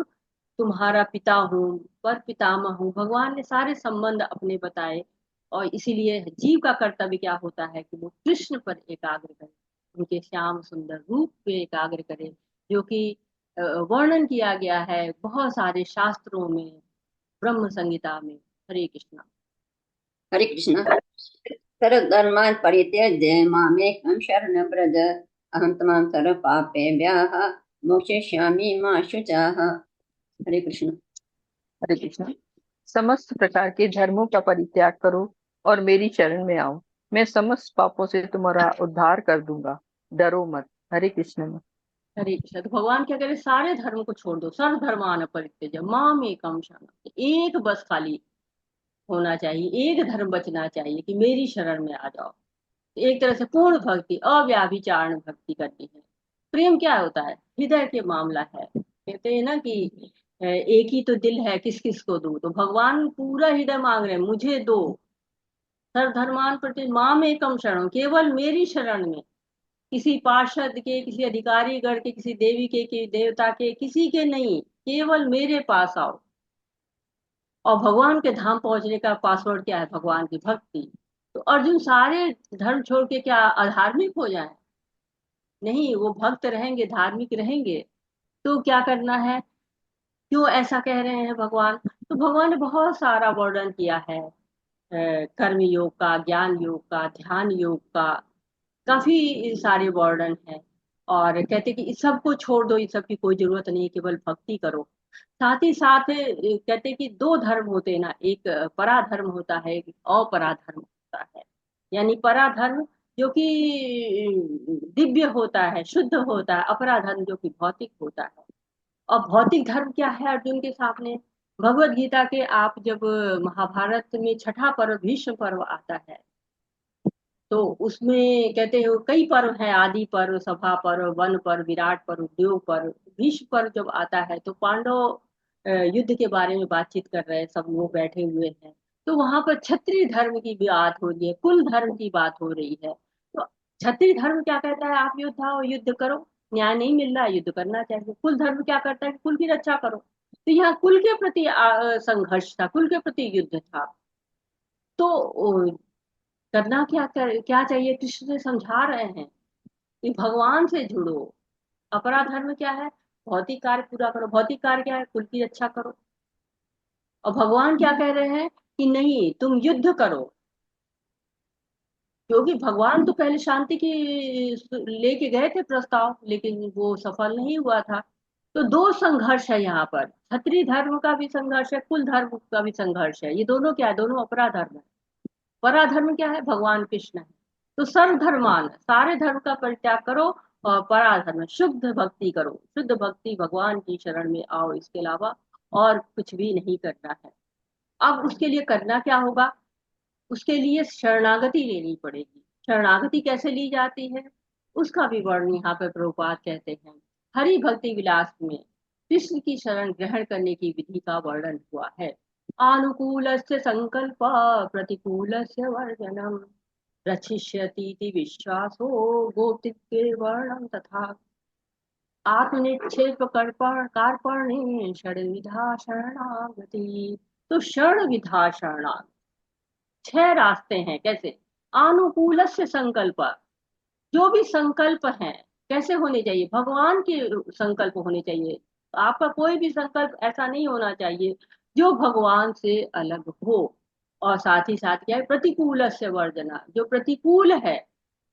तुम्हारा पिता हूँ, पर पितामह हूँ। भगवान ने सारे संबंध अपने बताए। और इसीलिए जीव का कर्तव्य क्या होता है कि वो कृष्ण पर एकाग्र करे, उनके श्याम सुंदर रूप पे एकाग्र करे, जो कि वर्णन किया गया है बहुत सारे शास्त्रों में, ब्रह्म संहिता में। हरे कृष्णा। हरे कृष्ण। सर्वधर्मान् परित्यज्य मामेकं शरणं व्रज अहं त्वां सर्वपापेभ्यः मोक्षयिष्यामि मा शुचः। हरे कृष्ण। हरे कृष्णा। समस्त प्रकार के धर्मों का परित्याग करो और मेरी शरण में आओ। मैं समस्त पापों से तुम्हारा उद्धार कर दूंगा, डरो मत। हरे कृष्ण। हरे कृष्ण। तो भगवान क्या करे, सारे धर्म को छोड़ दो, सर्व धर्मान परित्यज्य माम एकम शरणम। एक बस खाली होना चाहिए, एक धर्म बचना चाहिए कि मेरी शरण में आ जाओ। एक तरह से पूर्ण भक्ति, अव्याभिचारण भक्ति करनी है। प्रेम क्या होता है, हृदय के मामला है। कहते हैं ना कि एक ही तो दिल है, किस किस को दूं। तो भगवान पूरा हृदय मांग रहे हैं, मुझे दो। सर्वधर्मान प्रति माम एकम शरण, केवल मेरी शरण में, किसी पार्षद के, किसी अधिकारी गण के, किसी देवी के देवता के, किसी के नहीं, केवल मेरे पास आओ। और भगवान के धाम पहुंचने का पासवर्ड क्या है, भगवान की भक्ति। तो अर्जुन सारे धर्म छोड़ के क्या अधार्मिक हो जाए? नहीं, वो भक्त रहेंगे, धार्मिक रहेंगे। तो क्या करना है, क्यों ऐसा कह रहे हैं भगवान? तो भगवान ने बहुत सारा वर्णन किया है, कर्म योग का, ज्ञान योग का, ध्यान योग का, काफी सारे वर्णन है। और कहते कि इस सब को छोड़ दो, इस सब की कोई जरूरत नहीं, केवल भक्ति करो। साथ ही साथ कहते कि दो धर्म होते हैं ना, एक पराधर्म होता है, एक अपराधर्म होता है। यानी पराधर्म जो कि दिव्य होता है, शुद्ध होता है, अपराधर्म जो कि भौतिक होता है। और भौतिक धर्म क्या है अर्जुन के सामने? भगवत गीता के, आप जब महाभारत में छठा पर्व भीष्म पर्व आता है, तो उसमें कहते हो कई पर्व हैं, आदि पर्व, सभा पर्व, वन पर्व, विराट पर्व, उद्योग पर्व। भीष्म पर्व जब आता है तो पांडव युद्ध के बारे में बातचीत कर रहे हैं, सब लोग बैठे हुए हैं। तो वहां पर क्षत्रिय धर्म की बात हो रही है, कुल धर्म की बात हो रही है। तो क्षत्रिय धर्म क्या कहता है, आप योद्धा युद्ध करो, न्याय नहीं मिल रहा है, युद्ध करना चाहिए। कुल धर्म क्या करता है कि कुल की रक्षा करो। तो यहाँ कुल के प्रति संघर्ष था, कुल के प्रति युद्ध था। तो करना क्या चाहिए, कृष्ण से समझा रहे हैं कि भगवान से जुड़ो। अपरा धर्म क्या है, भौतिक कार्य पूरा करो। भौतिक कार्य क्या है, कुल की रक्षा करो। और भगवान क्या कह रहे हैं कि नहीं, तुम युद्ध करो। क्योंकि भगवान तो पहले शांति की लेके गए थे प्रस्ताव, लेकिन वो सफल नहीं हुआ था। तो दो संघर्ष है यहाँ पर, क्षत्रिय धर्म का भी संघर्ष है, कुल धर्म का भी संघर्ष है। ये दोनों क्या है, दोनों अपरा धर्म है। पराधर्म क्या है, भगवान कृष्ण है। तो सर्वधर्मान, सारे धर्म का परित्याग करो। और पराधर्म, शुद्ध भक्ति करो। शुद्ध भक्ति, भगवान की शरण में आओ, इसके अलावा और कुछ भी नहीं करना है। अब उसके लिए करना क्या होगा, उसके लिए शरणागति लेनी पड़ेगी। शरणागति कैसे ली जाती है, उसका विवरण यहाँ पे प्रभुपाद कहते हैं। हरि भक्ति विलास में कृष्ण की शरण ग्रहण करने की विधि का वर्णन हुआ है। आनुकूलस्य संकल्प, प्रतिकूलस्य वर्जनम, रक्षिष्यतीति विश्वासो, गोप्तित्वे वर्णम तथा। आत्मनिक्षेप कार्पण्ये षड्विधा शरणागति। तो षड्विधा शरणागति, छह रास्ते हैं। कैसे? अनुकूलस्य संकल्प, जो भी संकल्प है कैसे होने चाहिए, भगवान के संकल्प होने चाहिए। आपका कोई भी संकल्प ऐसा नहीं होना चाहिए जो भगवान से अलग हो। और साथ ही साथ क्या है, प्रतिकूल से वर्जना, जो प्रतिकूल है,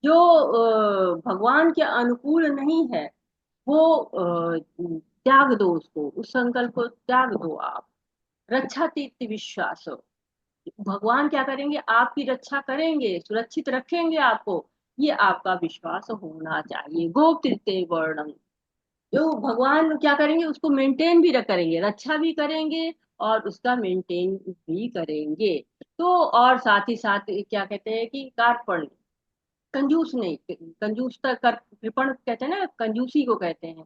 जो भगवान के अनुकूल नहीं है, वो त्याग दो उसको, उस संकल्प को त्याग दो आप। रक्षा तीर्थ विश्वास, भगवान क्या करेंगे, आपकी रक्षा करेंगे, सुरक्षित रखेंगे आपको, ये आपका विश्वास होना चाहिए। गोप्तृत्व वर्णन, जो भगवान क्या करेंगे, उसको मेंटेन भी करेंगे, रक्षा भी करेंगे और उसका मेंटेन भी करेंगे। तो और साथ ही साथ क्या कहते हैं कि कार्पण, कंजूस नहीं, कंजूस तक कृपण कहते हैं ना, कंजूसी को कहते हैं।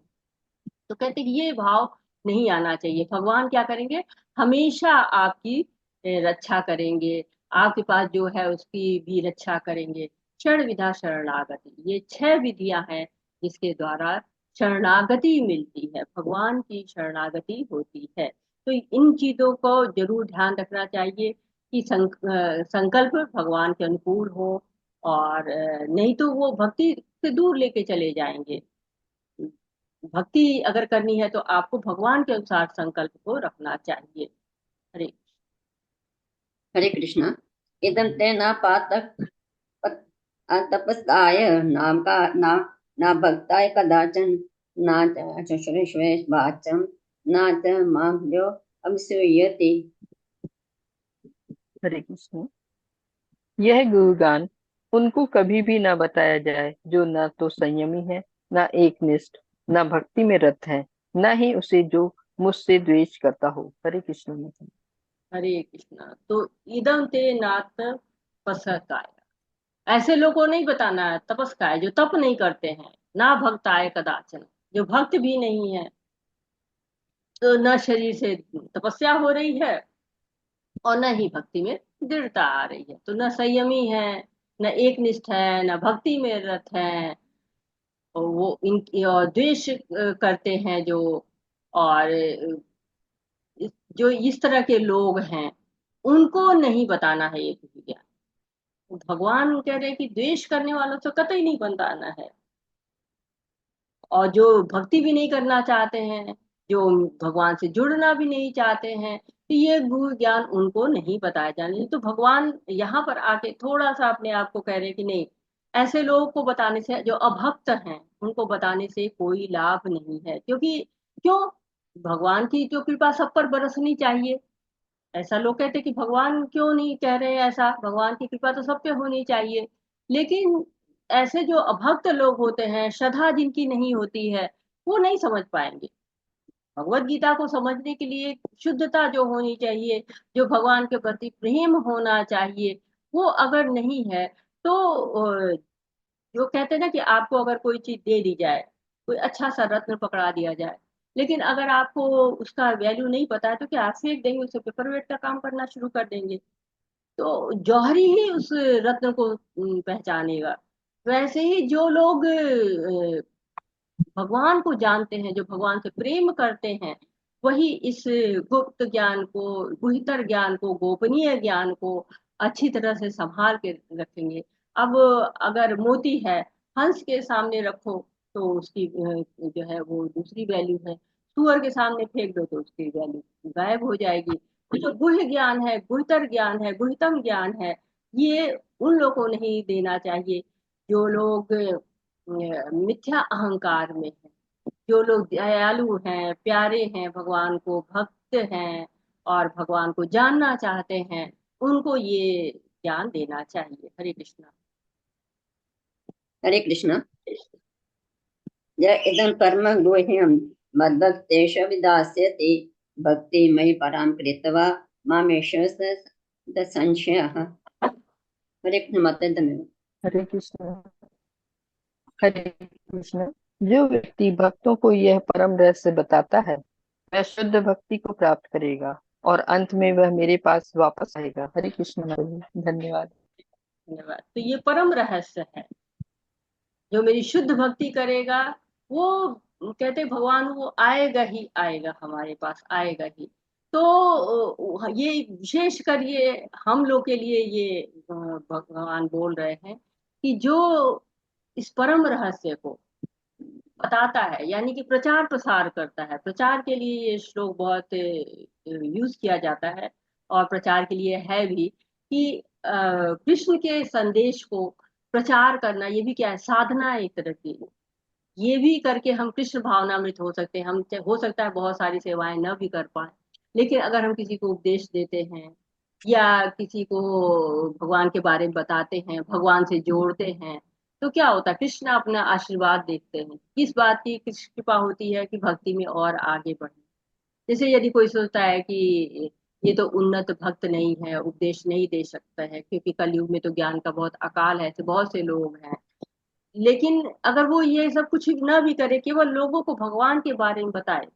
तो कहते हैं कि ये भाव नहीं आना चाहिए। भगवान क्या करेंगे, हमेशा आपकी रक्षा करेंगे, आपके पास जो है उसकी भी रक्षा करेंगे। क्षण विधा शरणागति, ये छह विधियां हैं जिसके द्वारा शरणागति मिलती है, भगवान की शरणागति होती है। तो इन चीजों को जरूर ध्यान रखना चाहिए कि संकल्प भगवान के अनुकूल हो, और नहीं तो वो भक्ति से दूर लेके चले जाएंगे। भक्ति अगर करनी है तो आपको भगवान के अनुसार संकल्प को रखना चाहिए। हरे हरे कृष्णा। इदं ते न पातक तपस्काय नाम का ना भक्ताय कदाचन, ना शुश्रूषवे वाचम, ना च मां जो अभिसूयते। हरे कृष्ण। यह गुणगान उनको कभी भी न बताया जाए जो न तो संयमी है, न एकनिष्ठ, न भक्ति में रत है, न ही उसे जो मुझसे द्वेष करता हो। हरे कृष्ण माता जी। हरे कृष्णा। तो इदम ते नाथ पसकाय, ऐसे लोगों को नहीं बताना है तपस्काय, जो तप नहीं करते हैं, ना भक्त आए कदाचन, जो भक्त भी नहीं है, तो न शरीर से तपस्या हो रही है और न ही भक्ति में दृढ़ता आ रही है, तो न संयमी है, न एकनिष्ठ है, न भक्ति में रत है, और वो इन और द्वेष करते हैं जो, और जो इस तरह के लोग हैं उनको नहीं बताना है ये गुरु ज्ञान। भगवान कह रहे हैं कि द्वेष करने वालों से कतई नहीं बताना है, और जो भक्ति भी नहीं करना चाहते हैं, जो भगवान से जुड़ना भी नहीं चाहते हैं, तो ये गुरु ज्ञान उनको नहीं बताया जाना। तो भगवान यहाँ पर आके थोड़ा सा अपने आप को कह रहे हैं कि नहीं, ऐसे लोगों को बताने से, जो अभक्त हैं उनको बताने से कोई लाभ नहीं है, क्योंकि क्यों, भगवान की जो कृपा सब पर बरसनी चाहिए। ऐसा लोग कहते हैं कि भगवान क्यों नहीं कह रहे हैं ऐसा, भगवान की कृपा तो सब पे होनी चाहिए। लेकिन ऐसे जो अभक्त लोग होते हैं, श्रद्धा जिनकी नहीं होती है, वो नहीं समझ पाएंगे। भगवत गीता को समझने के लिए शुद्धता जो होनी चाहिए, जो भगवान के प्रति प्रेम होना चाहिए, वो अगर नहीं है तो जो कहते हैं ना कि आपको अगर कोई चीज दे दी जाए, कोई अच्छा सा रत्न पकड़ा दिया जाए, लेकिन अगर आपको उसका वैल्यू नहीं पता है, तो क्या आप फेंक देंगे उसे, पेपर वेट का काम करना शुरू कर देंगे। तो जौहरी ही उस रत्न को पहचानेगा। वैसे ही जो लोग भगवान को जानते हैं, जो भगवान से प्रेम करते हैं, वही इस गुप्त ज्ञान को, गुहितर ज्ञान को, गोपनीय ज्ञान को अच्छी तरह से संभाल के रखेंगे। अब अगर मोती है, हंस के सामने रखो तो उसकी जो है वो दूसरी वैल्यू है, सुअर के सामने फेंक दो तो उसकी वैल्यू गायब हो जाएगी। तो जो गुह्य ज्ञान है, गुहितर ज्ञान है, गुहितम ज्ञान है, ये उन लोगों को नहीं देना चाहिए जो लोग मिथ्या अहंकार में है, जो लोग दयालु हैं, प्यारे हैं, भगवान को भक्त हैं और भगवान को जानना चाहते हैं, उनको ये ज्ञान देना चाहिए। हरे कृष्णा। हरे कृष्ण। य इदं कर्म गुह्यं मद्भक्तेषु विधास्यति भक्ति मयि परां कृत्वा मामेष संशयः। हरे कृष्ण माता धन्यवाद। हरे कृष्ण। हरे कृष्ण। जो व्यक्ति भक्तों को यह परम रहस्य बताता है, वह शुद्ध भक्ति को प्राप्त करेगा और अंत में वह मेरे पास वापस आएगा। हरे कृष्ण माता जी, धन्यवाद। धन्यवाद। तो ये परम रहस्य है, जो मेरी शुद्ध भक्ति करेगा वो, कहते भगवान वो आएगा ही आएगा, हमारे पास आएगा ही। तो ये विशेष कर ये हम लोग के लिए ये भगवान बोल रहे हैं कि जो इस परम रहस्य को बताता है, यानी कि प्रचार प्रसार करता है। प्रचार के लिए ये श्लोक बहुत यूज किया जाता है, और प्रचार के लिए है भी कि कृष्ण के संदेश को प्रचार करना, ये भी क्या है, साधना है एक तरह की। ये भी करके हम कृष्ण भावनामृत हो सकते हैं। हम हो सकता है बहुत सारी सेवाएं न भी कर पाए, लेकिन अगर हम किसी को उपदेश देते हैं या किसी को भगवान के बारे में बताते हैं, भगवान से जोड़ते हैं, तो क्या होता है, कृष्ण अपना आशीर्वाद देखते हैं। किस बात की कृष्ण कृपा होती है कि भक्ति में और आगे बढ़े। जैसे यदि कोई सोचता है कि ये तो उन्नत भक्त नहीं है, उपदेश नहीं दे सकता है, क्योंकि कलयुग में तो ज्ञान का बहुत अकाल है, ऐसे बहुत से लोग हैं, लेकिन अगर वो ये सब कुछ न भी करे, केवल लोगों को भगवान के बारे में बताए,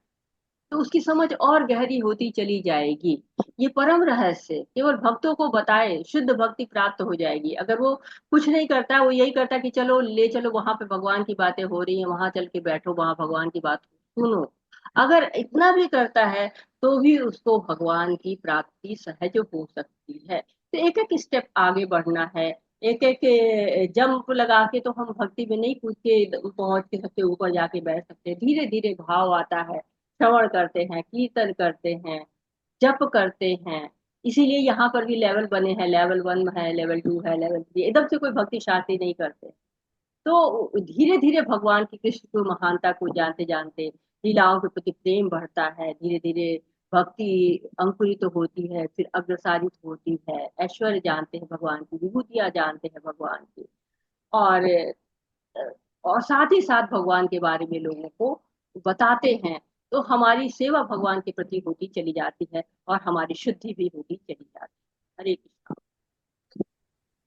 तो उसकी समझ और गहरी होती चली जाएगी। ये परम रहस्य केवल भक्तों को बताए, शुद्ध भक्ति प्राप्त हो जाएगी। अगर वो कुछ नहीं करता, वो यही करता कि चलो ले चलो वहां पे भगवान की बातें हो रही हैं, वहां चल के बैठो, वहां भगवान की बात सुनो, अगर इतना भी करता है तो भी उसको भगवान की प्राप्ति सहज हो सकती है। तो एक एक स्टेप आगे बढ़ना है, एक एक जंप लगा के तो हम भक्ति में नहीं कूद के पहुंच के सकते, ऊपर जाके बैठ सकते। धीरे धीरे भाव आता है, श्रवण करते हैं, कीर्तन करते हैं, जप करते हैं। इसीलिए यहाँ पर भी लेवल बने हैं, लेवल 1 है, लेवल 2 है, लेवल 3। एकदम से कोई भक्ति शांति नहीं करते। तो धीरे धीरे भगवान की कृष्ण को महानता को जानते जानते लीलाओं के प्रति प्रेम बढ़ता है, धीरे धीरे भक्ति अंकुरित तो होती है, फिर अग्रसारित होती है, ऐश्वर्य जानते हैं भगवान की, विभूतियां जानते हैं भगवान की, और और साथ ही साथ भगवान के बारे में लोगों को बताते हैं, तो हमारी सेवा भगवान के प्रति होती चली जाती है और हमारी शुद्धि भी होती चली जाती है। हरे कृष्ण।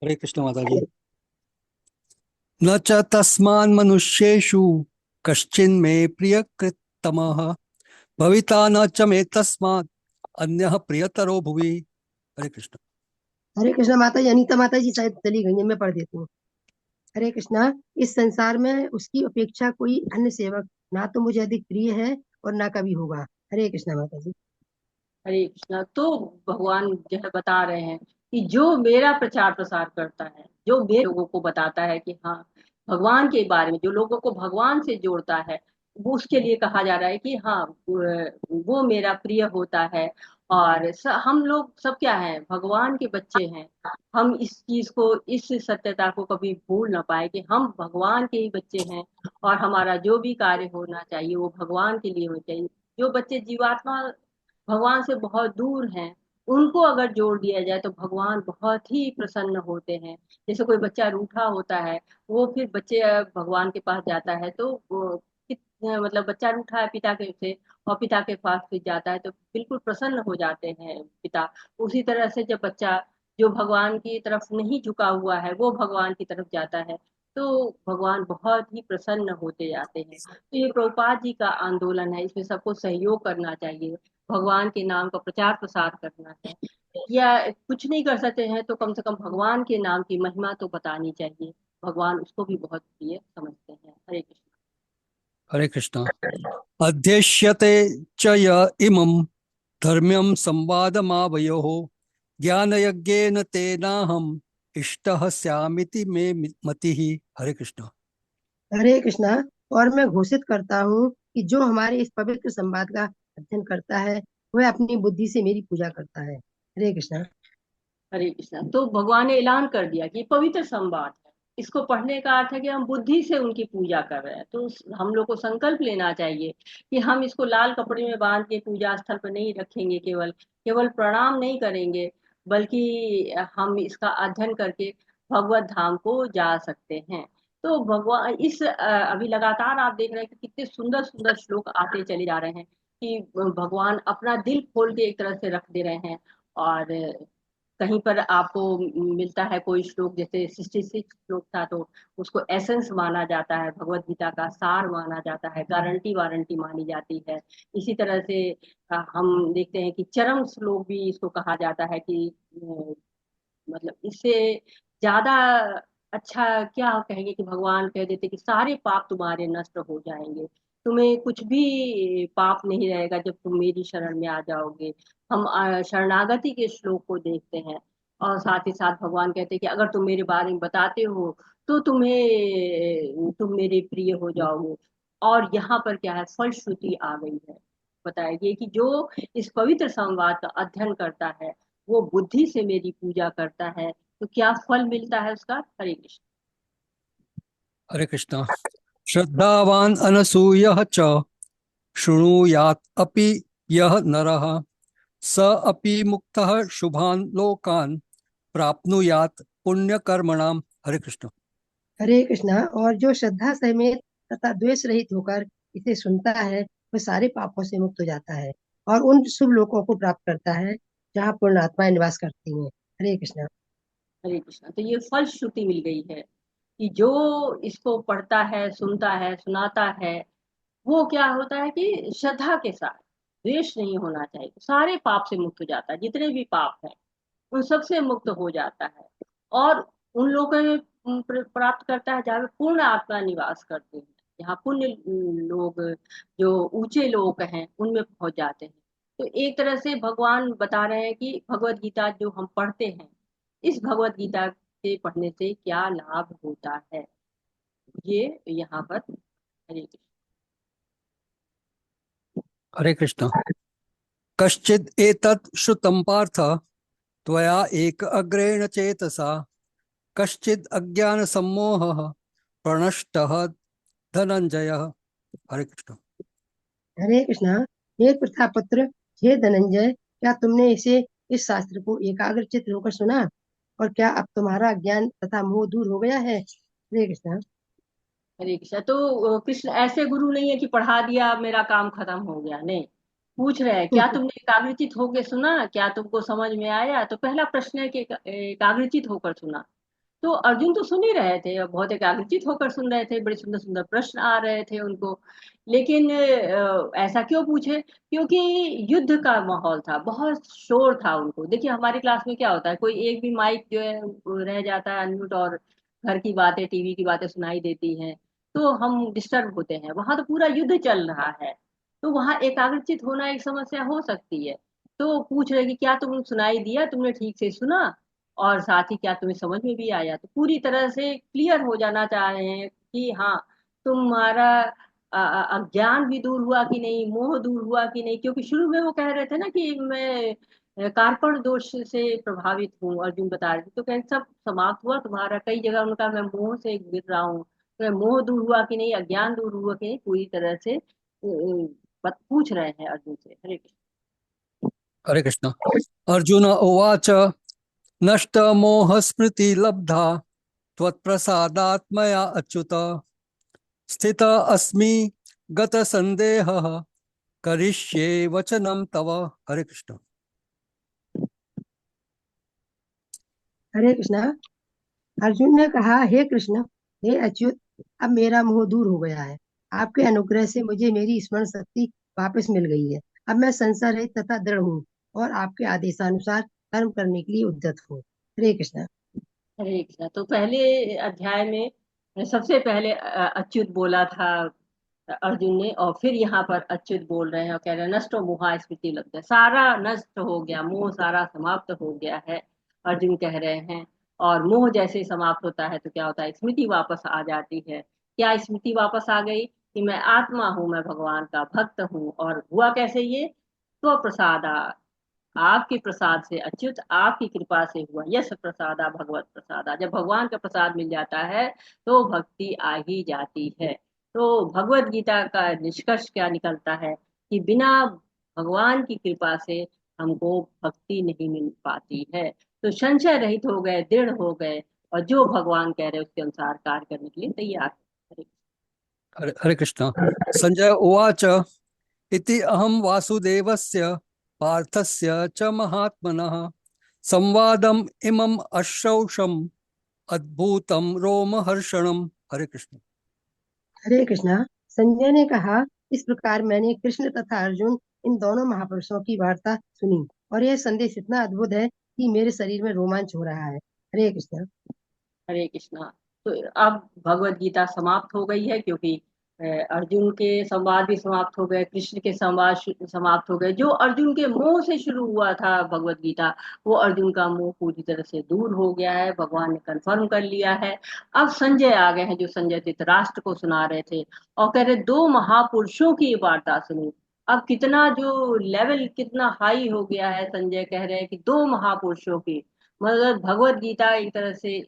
हरे कृष्ण माता जी। न च तस्मान् मनुष्येषु कश्चिन् मे प्रियकृत्तमः भविता न च मे तस्मात् अन्यः प्रियतरो भुवि। हरे कृष्ण। हरे कृष्णा माता जी। अनीता माता जी शायद चली गई है, मैं पढ़ देती हूँ। हरे कृष्णा। इस संसार में उसकी अपेक्षा कोई अन्य सेवक ना तो मुझे अधिक प्रिय है और ना कभी होगा। हरे कृष्णा माता जी। हरे कृष्णा। तो भगवान जो है बता रहे हैं कि जो मेरा प्रचार प्रसार करता है, जो मेरे लोगों को बताता है कि हाँ भगवान के बारे में, जो लोगों को भगवान से जोड़ता है, वो उसके लिए कहा जा रहा है कि हाँ वो मेरा प्रिय होता है। और हम लोग सब क्या है, भगवान के बच्चे हैं। हम इस चीज को, इस सत्यता को कभी भूल ना पाए कि हम भगवान के ही बच्चे हैं, और हमारा जो भी कार्य होना चाहिए वो भगवान के लिए होना चाहिए। जो बच्चे जीवात्मा भगवान से बहुत दूर हैं, उनको अगर जोड़ दिया जाए तो भगवान बहुत ही प्रसन्न होते हैं। जैसे कोई बच्चा रूठा होता है, वो फिर बच्चे भगवान के पास जाता है तो वो मतलब बच्चा रूठा है पिता के से, और पिता के पास फिर जाता है तो बिल्कुल प्रसन्न हो जाते हैं पिता। उसी तरह से जब बच्चा जो भगवान की तरफ नहीं झुका हुआ है वो भगवान की तरफ जाता है, तो भगवान बहुत ही प्रसन्न होते जाते हैं। तो ये प्रभुपाद जी का आंदोलन है, इसमें सबको सहयोग करना चाहिए, भगवान के नाम का प्रचार प्रसार करना है। या कुछ नहीं कर सकते हैं तो कम से कम भगवान के नाम की महिमा तो बतानी चाहिए, भगवान उसको भी बहुत प्रिय समझते हैं। हरे कृष्ण। हरे कृष्ण। अध्यक्ष्यते च य इमं धर्म्यं संवादमावयोः ज्ञानयज्ञेन तेनाहम् इष्टः स्यामिति मे मतिः। हरे कृष्ण। हरे कृष्णा। और मैं घोषित करता हूँ कि जो हमारे इस पवित्र संवाद का अध्ययन करता है वह अपनी बुद्धि से मेरी पूजा करता है। हरे कृष्णा। हरे कृष्णा। तो भगवान ने ऐलान कर दिया कि पवित्र संवाद है, इसको पढ़ने का अर्थ है कि हम बुद्धि से उनकी पूजा कर रहे हैं। तो हम लोग को संकल्प लेना चाहिए कि हम इसको लाल कपड़े में बांध के पूजा स्थल पर नहीं रखेंगे, केवल केवल प्रणाम नहीं करेंगे, बल्कि हम इसका अध्ययन करके भगवत धाम को जा सकते हैं। तो भगवान इस अभी लगातार आप देख रहे हैं कि कितने सुंदर सुंदर श्लोक आते चले जा रहे हैं कि भगवान अपना दिल खोल के एक तरह से रख दे रहे हैं। और कहीं पर आपको मिलता है कोई श्लोक, जैसे 66 श्लोक था तो उसको एसेंस माना जाता है, भगवत गीता का सार माना जाता है, गारंटी वारंटी मानी जाती है। इसी तरह से हम देखते हैं कि चरम श्लोक भी इसको कहा जाता है कि मतलब इससे ज्यादा अच्छा क्या कहेंगे कि भगवान कह देते कि सारे पाप तुम्हारे नष्ट हो जाएंगे, तुम्हें कुछ भी पाप नहीं रहेगा जब तुम मेरी शरण में आ जाओगे। हम शरणागति के श्लोक को देखते हैं, और साथ ही साथ भगवान कहते हैं कि अगर तुम मेरे बारे में बताते हो तो तुम मेरे प्रिय हो जाओगे। और यहाँ पर क्या है, फलश्रुति आ गई है, बताएगी कि जो इस पवित्र संवाद का अध्ययन करता है वो बुद्धि से मेरी पूजा करता है, तो क्या फल मिलता है उसका। हरे कृष्ण। हरे कृष्ण। श्रद्धावान अनसूयः च शृणुयात् अपि यः नरः स अपि मुक्तः शुभान् लोकान् प्राप्नुयात् पुण्यकर्मणाम्। हरे कृष्ण। हरे कृष्णा। और जो श्रद्धा समेत तथा द्वेष रहित होकर इसे सुनता है वह सारे पापों से मुक्त हो जाता है और उन शुभ लोकों को प्राप्त करता है जहाँ पूर्ण आत्माएं निवास करती हैं। हरे कृष्णा। हरे कृष्ण। तो ये फल श्रुति मिल गई है कि जो इसको पढ़ता है, सुनता है, सुनाता है, वो क्या होता है कि श्रद्धा के साथ, द्वेष नहीं होना चाहिए, सारे पाप से मुक्त हो जाता है, जितने भी पाप हैं उन सब से मुक्त हो जाता है, और उन लोगों में प्राप्त करता है जहाँ पे पूर्ण आत्मा निवास करते हैं, जहाँ पुण्य लोग, जो ऊंचे लोग हैं उनमें पहुंच जाते हैं। तो एक तरह से भगवान बता रहे हैं कि भगवत गीता जो हम पढ़ते हैं, इस भगवत गीता के पढ़ने से क्या लाभ होता है, ये यहाँ पर। हरे कृष्ण। हरे कृष्ण। कश्चिद् एतत् श्रुतं पार्थ त्वया एक अग्रेण चेतसा कश्चिद् अज्ञान सम्मोहः प्रणष्टः धनंजय। हरे कृष्ण। हरे कृष्णा। हे प्रथापुत्र, हे धनंजय, क्या तुमने इस शास्त्र को एकाग्रचित्त होकर सुना, और क्या अब तुम्हारा अज्ञान तथा मोह दूर हो गया है? हरे कृष्णा। हरे कृष्णा। तो कृष्ण ऐसे गुरु नहीं है कि पढ़ा दिया मेरा काम खत्म हो गया, नहीं। पूछ रहे हैं क्या तुमने एकाग्रचित होकर सुना, क्या तुमको समझ में आया। तो पहला प्रश्न है कि एकाग्रचित होकर सुना। तो अर्जुन तो सुन ही रहे थे और बहुत एकाग्रचित होकर सुन रहे थे, बड़े सुंदर सुंदर प्रश्न आ रहे थे उनको। लेकिन ऐसा क्यों पूछे, क्योंकि युद्ध का माहौल था, बहुत शोर था उनको। देखिए हमारी क्लास में क्या होता है, कोई एक भी माइक जो है वो रह जाता है अनम्यूट, और घर की बातें, टीवी की बातें सुनाई देती हैं, तो हम डिस्टर्ब होते हैं। वहां तो पूरा युद्ध चल रहा है, तो वहां एकाग्रचित होना एक समस्या हो सकती है। तो पूछ रहे कि क्या तुम सुनाई दिया, तुमने ठीक से सुना, और साथ ही क्या तुम्हें समझ में भी आया। तो पूरी तरह से क्लियर हो जाना चाह रहे हैं कि हाँ, तुम्हारा अज्ञान भी दूर हुआ कि नहीं, मोह दूर हुआ कि नहीं। क्योंकि शुरू में वो कह रहे थे ना कि मैं कार्पण दोष से प्रभावित हूँ, अर्जुन बता रहे थे। तो कह सब समाप्त हुआ तुम्हारा, कई जगह उनका मैं मोह से गिर रहा हूँ, तो मोह दूर हुआ कि नहीं, अज्ञान दूर हुआ कि नहीं, पूरी तरह से पूछ रहे हैं अर्जुन से। हरे कृष्ण। हरे कृष्ण। अर्जुन उवाच नष्ट मोह स्मृति लब्धा त्वत्प्रसादात् मया अच्युत स्थित अस्मि गत संदेहः करिष्ये वचनम तव। हरे कृष्ण। हरे कृष्णा। अर्जुन ने कहा, हे कृष्ण, हे अच्युत, अब मेरा मोह दूर हो गया है। आपके अनुग्रह से मुझे मेरी स्मरण शक्ति वापस मिल गई है। अब मैं संशय रहित तथा दृढ़ हूँ, और आपके आदेशानुसार कर्म करने के लिए उद्यत हूँ। हरे कृष्णा। हरे कृष्णा। तो पहले अध्याय में सबसे पहले अच्युत बोला था अर्जुन ने, और फिर यहाँ पर अच्युत बोल रहे हैं और कह रहे हैं नष्टो मोहा स्मृति लब्ध, सारा नष्ट हो गया, मोह सारा समाप्त हो गया है, अर्जुन कह रहे हैं। और मोह जैसे समाप्त होता है तो क्या होता है, स्मृति वापस आ जाती है। क्या स्मृति वापस आ गई कि मैं आत्मा हूँ, मैं भगवान का भक्त हूँ। और हुआ कैसे ये, तो प्रसादा, आपके प्रसाद से अच्युत, आपकी कृपा से हुआ। यश प्रसादा भगवत प्रसादा, जब भगवान का प्रसाद मिल जाता है तो भक्ति आ ही जाती है। तो भगवत गीता का निष्कर्ष क्या निकलता है कि बिना भगवान की कृपा से हमको भक्ति नहीं मिल पाती है। तो संशय रहित हो गए, दृढ़ हो गए, और जो भगवान कह रहे हैं उसके अनुसार कार्य करने के लिए तैयार है। हरे कृष्ण। संजय उवाच इति अहं वासुदेवस्य पार्थस्य च महात्मनः संवादम इमम अश्रौषम अद्भुतम रोमहर्षणम। हरे कृष्ण। हरे कृष्णा। संजय ने कहा, इस प्रकार मैंने कृष्ण तथा अर्जुन इन दोनों महापुरुषों की वार्ता सुनी, और यह संदेश इतना अद्भुत है कि मेरे शरीर में रोमांच हो रहा है। हरे कृष्णा। हरे कृष्णा। तो अब भगवत गीता समाप्त हो गई है, क्योंकि अर्जुन के संवाद भी समाप्त हो गए, कृष्ण के संवाद समाप्त हो गए। जो अर्जुन के मोह से शुरू हुआ था भगवत गीता, वो अर्जुन का मोह पूरी तरह से दूर हो गया है, भगवान ने कन्फर्म कर लिया है। अब संजय आ गए हैं, जो संजय धृतराष्ट्र को सुना रहे थे और कह रहे दो महापुरुषों की ये वार्ता सुनी। अब कितना जो लेवल कितना हाई हो गया है, संजय कह रहे हैं कि दो महापुरुषों की, मतलब भगवत गीता एक तरह से,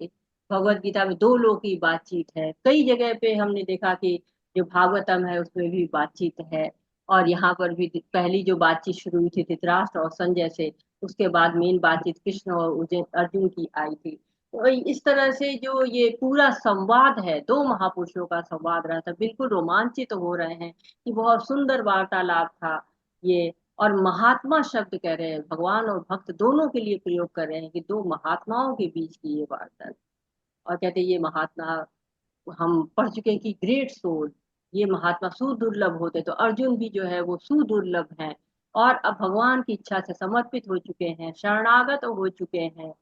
भगवत गीता में दो लोगों की बातचीत है। कई जगह पे हमने देखा कि जो भागवतम है उसमें भी बातचीत है, और यहाँ पर भी पहली जो बातचीत शुरू हुई थी धृतराष्ट्र और संजय से, उसके बाद मेन बातचीत कृष्ण और अर्जुन की आई थी। तो इस तरह से जो ये पूरा संवाद है, दो महापुरुषों का संवाद रहा था, बिल्कुल रोमांचित हो रहे हैं कि बहुत सुंदर वार्तालाप था ये। और महात्मा शब्द कह रहे हैं, भगवान और भक्त दोनों के लिए प्रयोग कर रहे हैं कि दो महात्माओं के बीच की ये वार्ता। और कहते हैं ये महात्मा, हम पढ़ चुके हैं कि ग्रेट सोल, ये महात्मा सुदुर्लभ होते, तो अर्जुन भी जो है वो सुदुर्लभ हैं। और अब भगवान की इच्छा से समर्पित हो चुके हैं, शरणागत हो चुके हैं।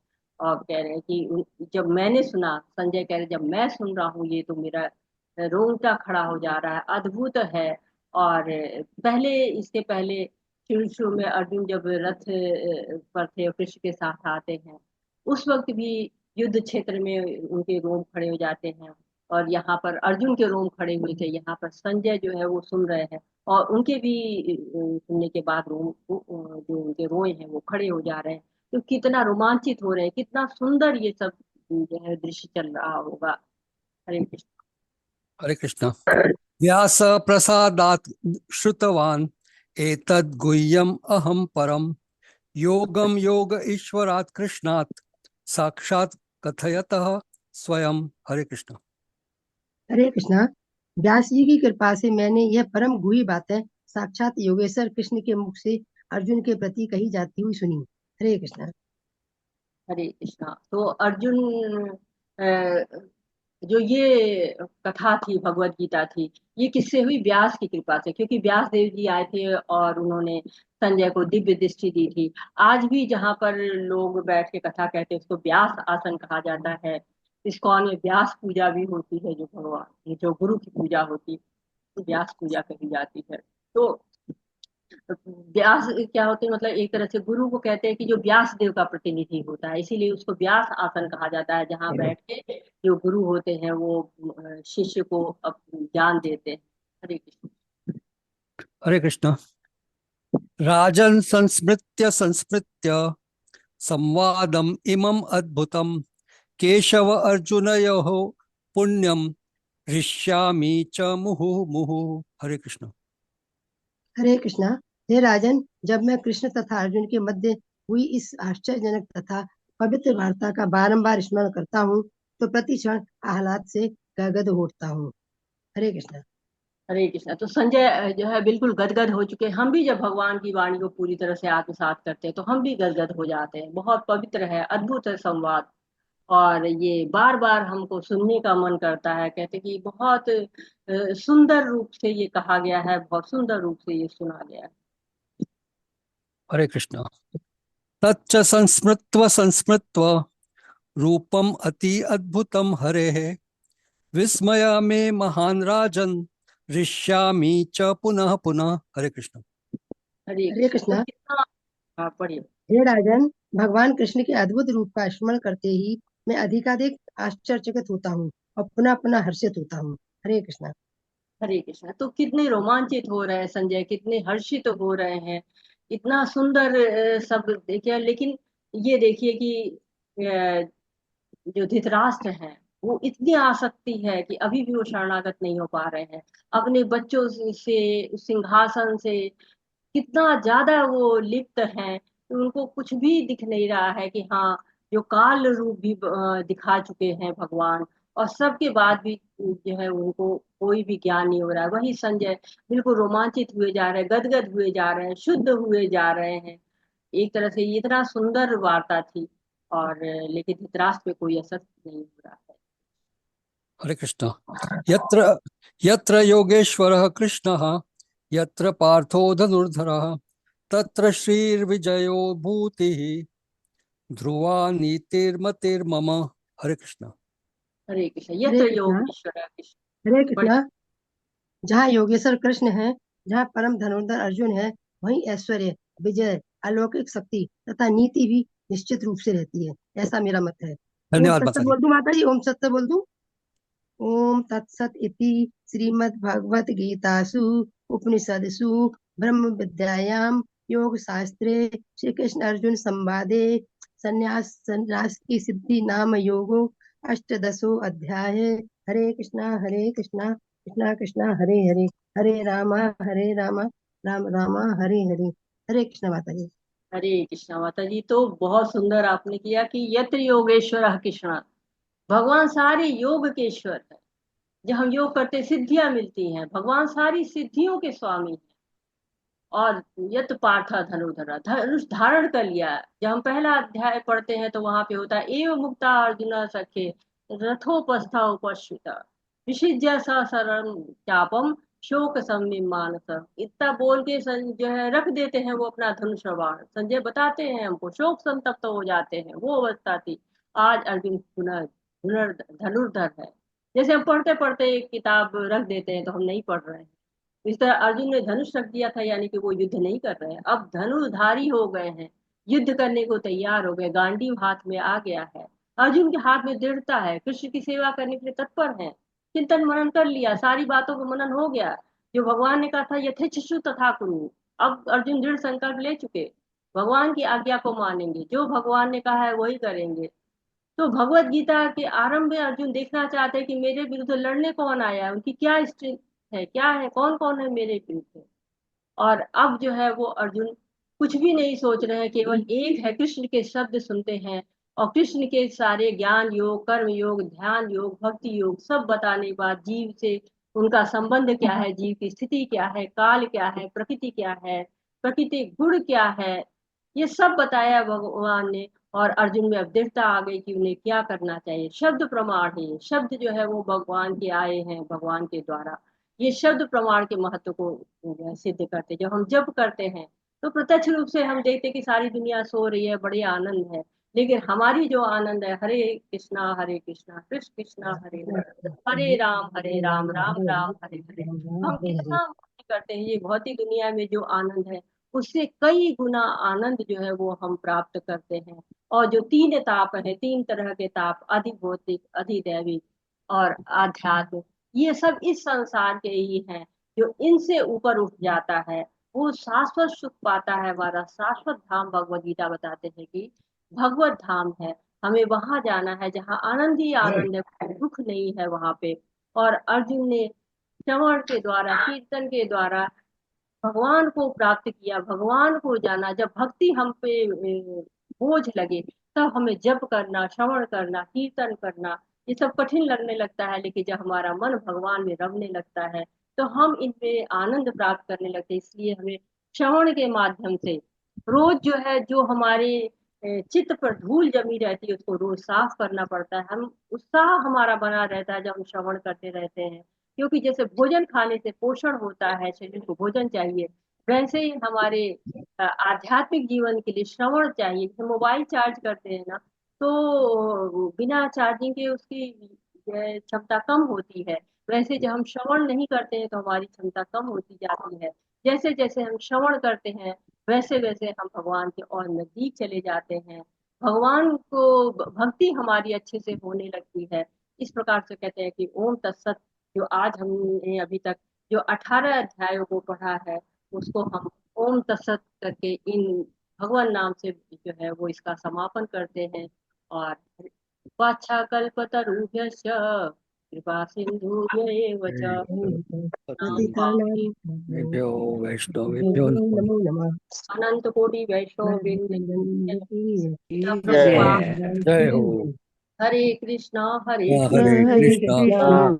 और कह रहे हैं कि जब मैंने सुना, संजय कह रहे जब मैं सुन रहा हूँ ये तो मेरा रोंगटा खड़ा हो जा रहा है, अद्भुत है। और पहले, इसके पहले शुरू शुरू में अर्जुन जब रथ पर थे और कृष्ण के साथ आते हैं, उस वक्त भी युद्ध क्षेत्र में उनके रोम खड़े हो जाते हैं। और यहाँ पर अर्जुन के रोम खड़े हुए थे, यहाँ पर संजय जो है वो सुन रहे हैं, और उनके भी सुनने के बाद रोम जो उनके रोए हैं वो खड़े हो जा रहे हैं। तो कितना रोमांचित हो रहे हैं, कितना सुंदर ये सब जो है दृश्य चल रहा होगा। हरे कृष्ण। हरे कृष्ण। व्यास प्रसादात् श्रुतवान् एतद् गुह्यम् अहं परम योगम योग ईश्वरात् कृष्णात् साक्षात् कथयतः स्वयं। हरे कृष्ण। हरे कृष्णा। व्यास जी की कृपा से मैंने यह परम गुही बातें साक्षात योगेश्वर कृष्ण के मुख से अर्जुन के प्रति कही जाती हुई सुनी। हरे कृष्णा। हरे कृष्णा। तो अर्जुन जो ये कथा थी, भगवत गीता थी, ये किससे हुई? व्यास की कृपा से, क्योंकि व्यास देव जी आए थे और उन्होंने संजय को दिव्य दृष्टि दी थी। आज भी जहाँ पर लोग बैठ के कथा कहते हैं उसको व्यास आसन कहा जाता है। इस्कॉन में व्यास पूजा भी होती है, जो भगवान, जो गुरु की पूजा होती है, व्यास पूजा कही जाती है। तो व्यास क्या होते हैं, मतलब एक तरह से गुरु को कहते हैं कि जो व्यास देव का प्रतिनिधि होता है, इसीलिए उसको व्यास आसन कहा जाता है, जहाँ बैठ के जो गुरु होते हैं वो शिष्य को ज्ञान देते हैं। हरे कृष्ण। हरे कृष्ण। राजन् संस्मृत्य संस्मृत्य संवादम् इमम् अद्भुतम् केशव अर्जुनयोः पुण्यम हृष्यामि च मुहुः मुहुः। हरे कृष्ण। हरे कृष्णा। हे राजन, जब मैं कृष्ण तथा अर्जुन के मध्य हुई इस आश्चर्यजनक तथा पवित्र वार्ता का बारंबार स्मरण करता हूँ तो प्रति क्षण आह्लाद से गदगद उठता हूँ। हरे कृष्णा। हरे कृष्ण। तो संजय जो है बिल्कुल गदगद हो चुके हैं। हम भी जब भगवान की वाणी को पूरी तरह से आत्मसात करते हैं तो हम भी गदगद हो जाते हैं। बहुत पवित्र है, अद्भुत है संवाद, और ये बार बार हमको सुनने का मन करता है। कहते कि बहुत सुंदर रूप से ये कहा गया है, बहुत सुंदर रूप से ये सुना गया है। हरे कृष्ण। तच्च संस्मृत्व संस्मृत्व रूपम अति अद्भुतम हरेः विस्मयामि महान् राजन् हृष्यामि च पुनः पुनः। हरे कृष्ण। हरे हरे कृष्ण। तो कृष्णा। कितना, हाँ पढ़िए। हे राजन, भगवान कृष्ण के अद्भुत रूप का स्मरण करते ही मैं अधिकाधिक आश्चर्यचकित होता हूँ और पुनः पुनः हर्षित होता हूँ। हरे कृष्णा। हरे कृष्ण। तो कितने रोमांचित हो रहे हैं संजय, कितने हर्षित हो रहे हैं, इतना सुंदर सब देखिए। लेकिन ये देखिए कि जो धृतराष्ट्र हैं वो इतनी आसक्ति है कि अभी भी वो शरणागत नहीं हो पा रहे हैं अपने बच्चों से, उस सिंहासन से। कितना ज्यादा वो लिप्त हैं कि उनको कुछ भी दिख नहीं रहा है कि हाँ, जो काल रूप भी दिखा चुके हैं भगवान, और सबके बाद भी जो है उनको कोई भी ज्ञान नहीं हो रहा है। वही संजय बिल्कुल रोमांचित हुए जा रहे हैं, गदगद हुए जा रहे हैं, शुद्ध हुए जा रहे हैं। एक तरह से ये इतना सुंदर वार्ता थी, और लेकिन धृतराष्ट्र पे कोई असर नहीं हो रहा है। हरे कृष्ण। यत्र यत्र योगेश्वरः कृष्णः यत्र पार्थो धनुर्धरः तत्र श्रीर्विजयो भूतिः ध्रुवा नीतिर्मतिर्मम। हरे कृष्ण। हरे कृष्ण। हरे यत्र कृष्णा। योगेश्वर कृष्ण। हरे बड़े। कृष्णा। जहाँ योगेश्वर कृष्ण है, जहाँ परम धनुर्धर अर्जुन है, वहीं ऐश्वर्य, विजय, अलौकिक शक्ति तथा नीति भी निश्चित रूप से रहती है। ऐसा मेरा मत है। ओम धन्यवाद सत्य माता जी। बोल दूं माता जी? ओम सत्य बोल दूं? ओम तत्सत इति श्रीमद्भगवत गीतासु उपनिषदसु ब्रह्म विद्यायां योग शास्त्रे श्री कृष्ण अर्जुन संवादे संन्यास की सिद्धि नाम योगो अष्टदशो अध्याय। हरे कृष्णा कृष्णा कृष्णा हरे हरे, हरे रामा राम रामा हरे हरे। हरे कृष्णा माता जी। हरे कृष्णा माता जी। तो बहुत सुंदर आपने किया कि यत्र योगेश्वर कृष्ण, भगवान सारे योग के ईश्वर है। जब हम योग करते सिद्धियां मिलती हैं, भगवान सारी सिद्धियों के स्वामी हैं। और यत पार्थ धनुर्धर, धनुष धारण कर लिया। जब हम पहला अध्याय पढ़ते हैं तो वहां पे होता है एवं मुक्ता अर्जुन सखे रथोपस्था उपस्थित विशिज्य सरम चापम शोक संविम मानस। इतना बोल के जो है रख देते हैं वो अपना धनुष बाण। संजय बताते हैं हमको शोक संतप्त हो जाते हैं, वो अवस्था थी। आज अर्जुन पुनः धनुर्धर है। जैसे हम पढ़ते पढ़ते एक किताब रख देते हैं तो हम नहीं पढ़ रहे हैं, इस तरह अर्जुन ने धनुष रख दिया था, यानी कि वो युद्ध नहीं कर रहे हैं। अब धनुर्धारी हो गए हैं, युद्ध करने को तैयार हो गए, गांडीव हाथ में आ गया है। अर्जुन के हाथ में दृढ़ता है, कृष्ण की सेवा करने के लिए तत्पर है। चिंतन मनन कर लिया, सारी बातों को मनन हो गया। जो भगवान ने कहा था यथेच्छसु तथा कुरु, अब अर्जुन दृढ़ संकल्प ले चुके। भगवान की आज्ञा को मानेंगे, जो भगवान ने कहा है वही करेंगे। तो भगवत गीता के आरंभ में अर्जुन देखना चाहते हैं कि मेरे विरुद्ध लड़ने कौन आया है, उनकी क्या स्ट्रेंथ है, क्या है, कौन कौन है मेरे विरुद्ध। और अब जो है वो अर्जुन कुछ भी नहीं सोच रहे हैं, केवल एक है, कृष्ण के शब्द सुनते हैं और कृष्ण के सारे ज्ञान योग, कर्म योग, ध्यान योग, भक्ति योग सब बताने के बाद जीव से उनका संबंध क्या है, जीव की स्थिति क्या है, काल क्या है, प्रकृति क्या है, प्रकृति गुण क्या है, ये सब बताया भगवान ने। और अर्जुन में अब दृढ़ता आ गई कि उन्हें क्या करना चाहिए। शब्द प्रमाण है, ये शब्द जो है वो भगवान के आए हैं, भगवान के द्वारा। ये शब्द प्रमाण के महत्व को सिद्ध करते। जब हम जप करते हैं तो प्रत्यक्ष रूप से हम देखते कि सारी दुनिया सो रही है, बड़े आनंद है, लेकिन हमारी जो आनंद है, हरे कृष्णा कृष्ण कृष्णा हरे राम राम राम हरे हरे, हम कितना करते हैं, ये भौतिक दुनिया में जो आनंद है उससे कई गुना आनंद जो है वो हम प्राप्त करते हैं। और जो तीन ताप है, तीन तरह के ताप, अधिभौतिक, अधिदैविक और आध्यात्म, ये सब इस संसार के ही हैं। जो इनसे ऊपर उठ जाता है वो शाश्वत सुख पाता है। हमारा शाश्वत धाम भगवद गीता बताते हैं कि भगवत धाम है, हमें वहां जाना है जहाँ आनंद ही आनंद है, कोई दुख नहीं है वहां पे। और अर्जुन ने श्रवण के द्वारा, कीर्तन के द्वारा भगवान को प्राप्त किया, भगवान को जाना। जब भक्ति हम पे बोझ लगे तब हमें जप करना, श्रवण करना, कीर्तन करना ये सब कठिन लगने लगता है, लेकिन जब हमारा मन भगवान में रमने लगता है तो हम इनमें आनंद प्राप्त करने लगते हैं। इसलिए हमें श्रवण के माध्यम से रोज जो है, जो हमारे चित्त पर धूल जमी रहती है उसको रोज साफ करना पड़ता है। हम उत्साह हमारा बना रहता है जब हम श्रवण करते रहते हैं, क्योंकि जैसे भोजन खाने से पोषण होता है, शरीर को भोजन चाहिए, वैसे ही हमारे आध्यात्मिक जीवन के लिए श्रवण चाहिए। जैसे मोबाइल चार्ज करते हैं ना, तो बिना चार्जिंग के उसकी क्षमता कम होती है, वैसे जब हम श्रवण नहीं करते हैं तो हमारी क्षमता कम होती जाती है। जैसे जैसे हम श्रवण करते हैं वैसे वैसे हम भगवान के और नजदीक चले जाते हैं, भगवान को भक्ति हमारी अच्छे से होने लगती है। इस प्रकार से कहते हैं कि ओम तत्सत। जो आज हमने अभी तक जो 18 अध्यायों को पढ़ा है उसको हम ओम तत्सत करके इन भगवान नाम से जो है वो इसका समापन करते हैं। और वाछाकल्पतरुभ्यश्च कृपा सिन्धुभ्यैव च वेभ्यो वैष्णवेभ्यो नमः। नमो नमः। अनंत कोटि वैष्णव वृंद जय हो। हरे कृष्णा हरे हरे कृष्णा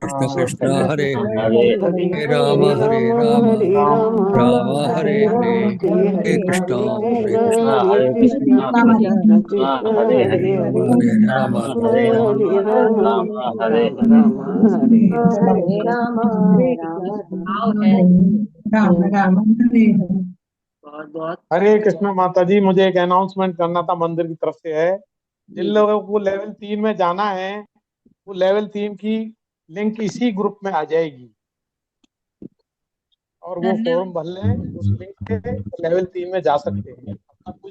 कृष्ण कृष्ण हरे हरे हरे राम राम राम हरे हरे हरे कृष्णा हरे कृष्ण हरे राम हरे राम भाव है। बहुत बहुत हरे कृष्ण माता जी, मुझे एक अनाउंसमेंट करना था मंदिर की तरफ से है। जिन लोगों को लेवल 3 में जाना है वो लेवल 3 की लिंक इसी ग्रुप में आ जाएगी और वो फॉर्म भर लें, उस लिंक से लेवल 3 में जा सकते हैं।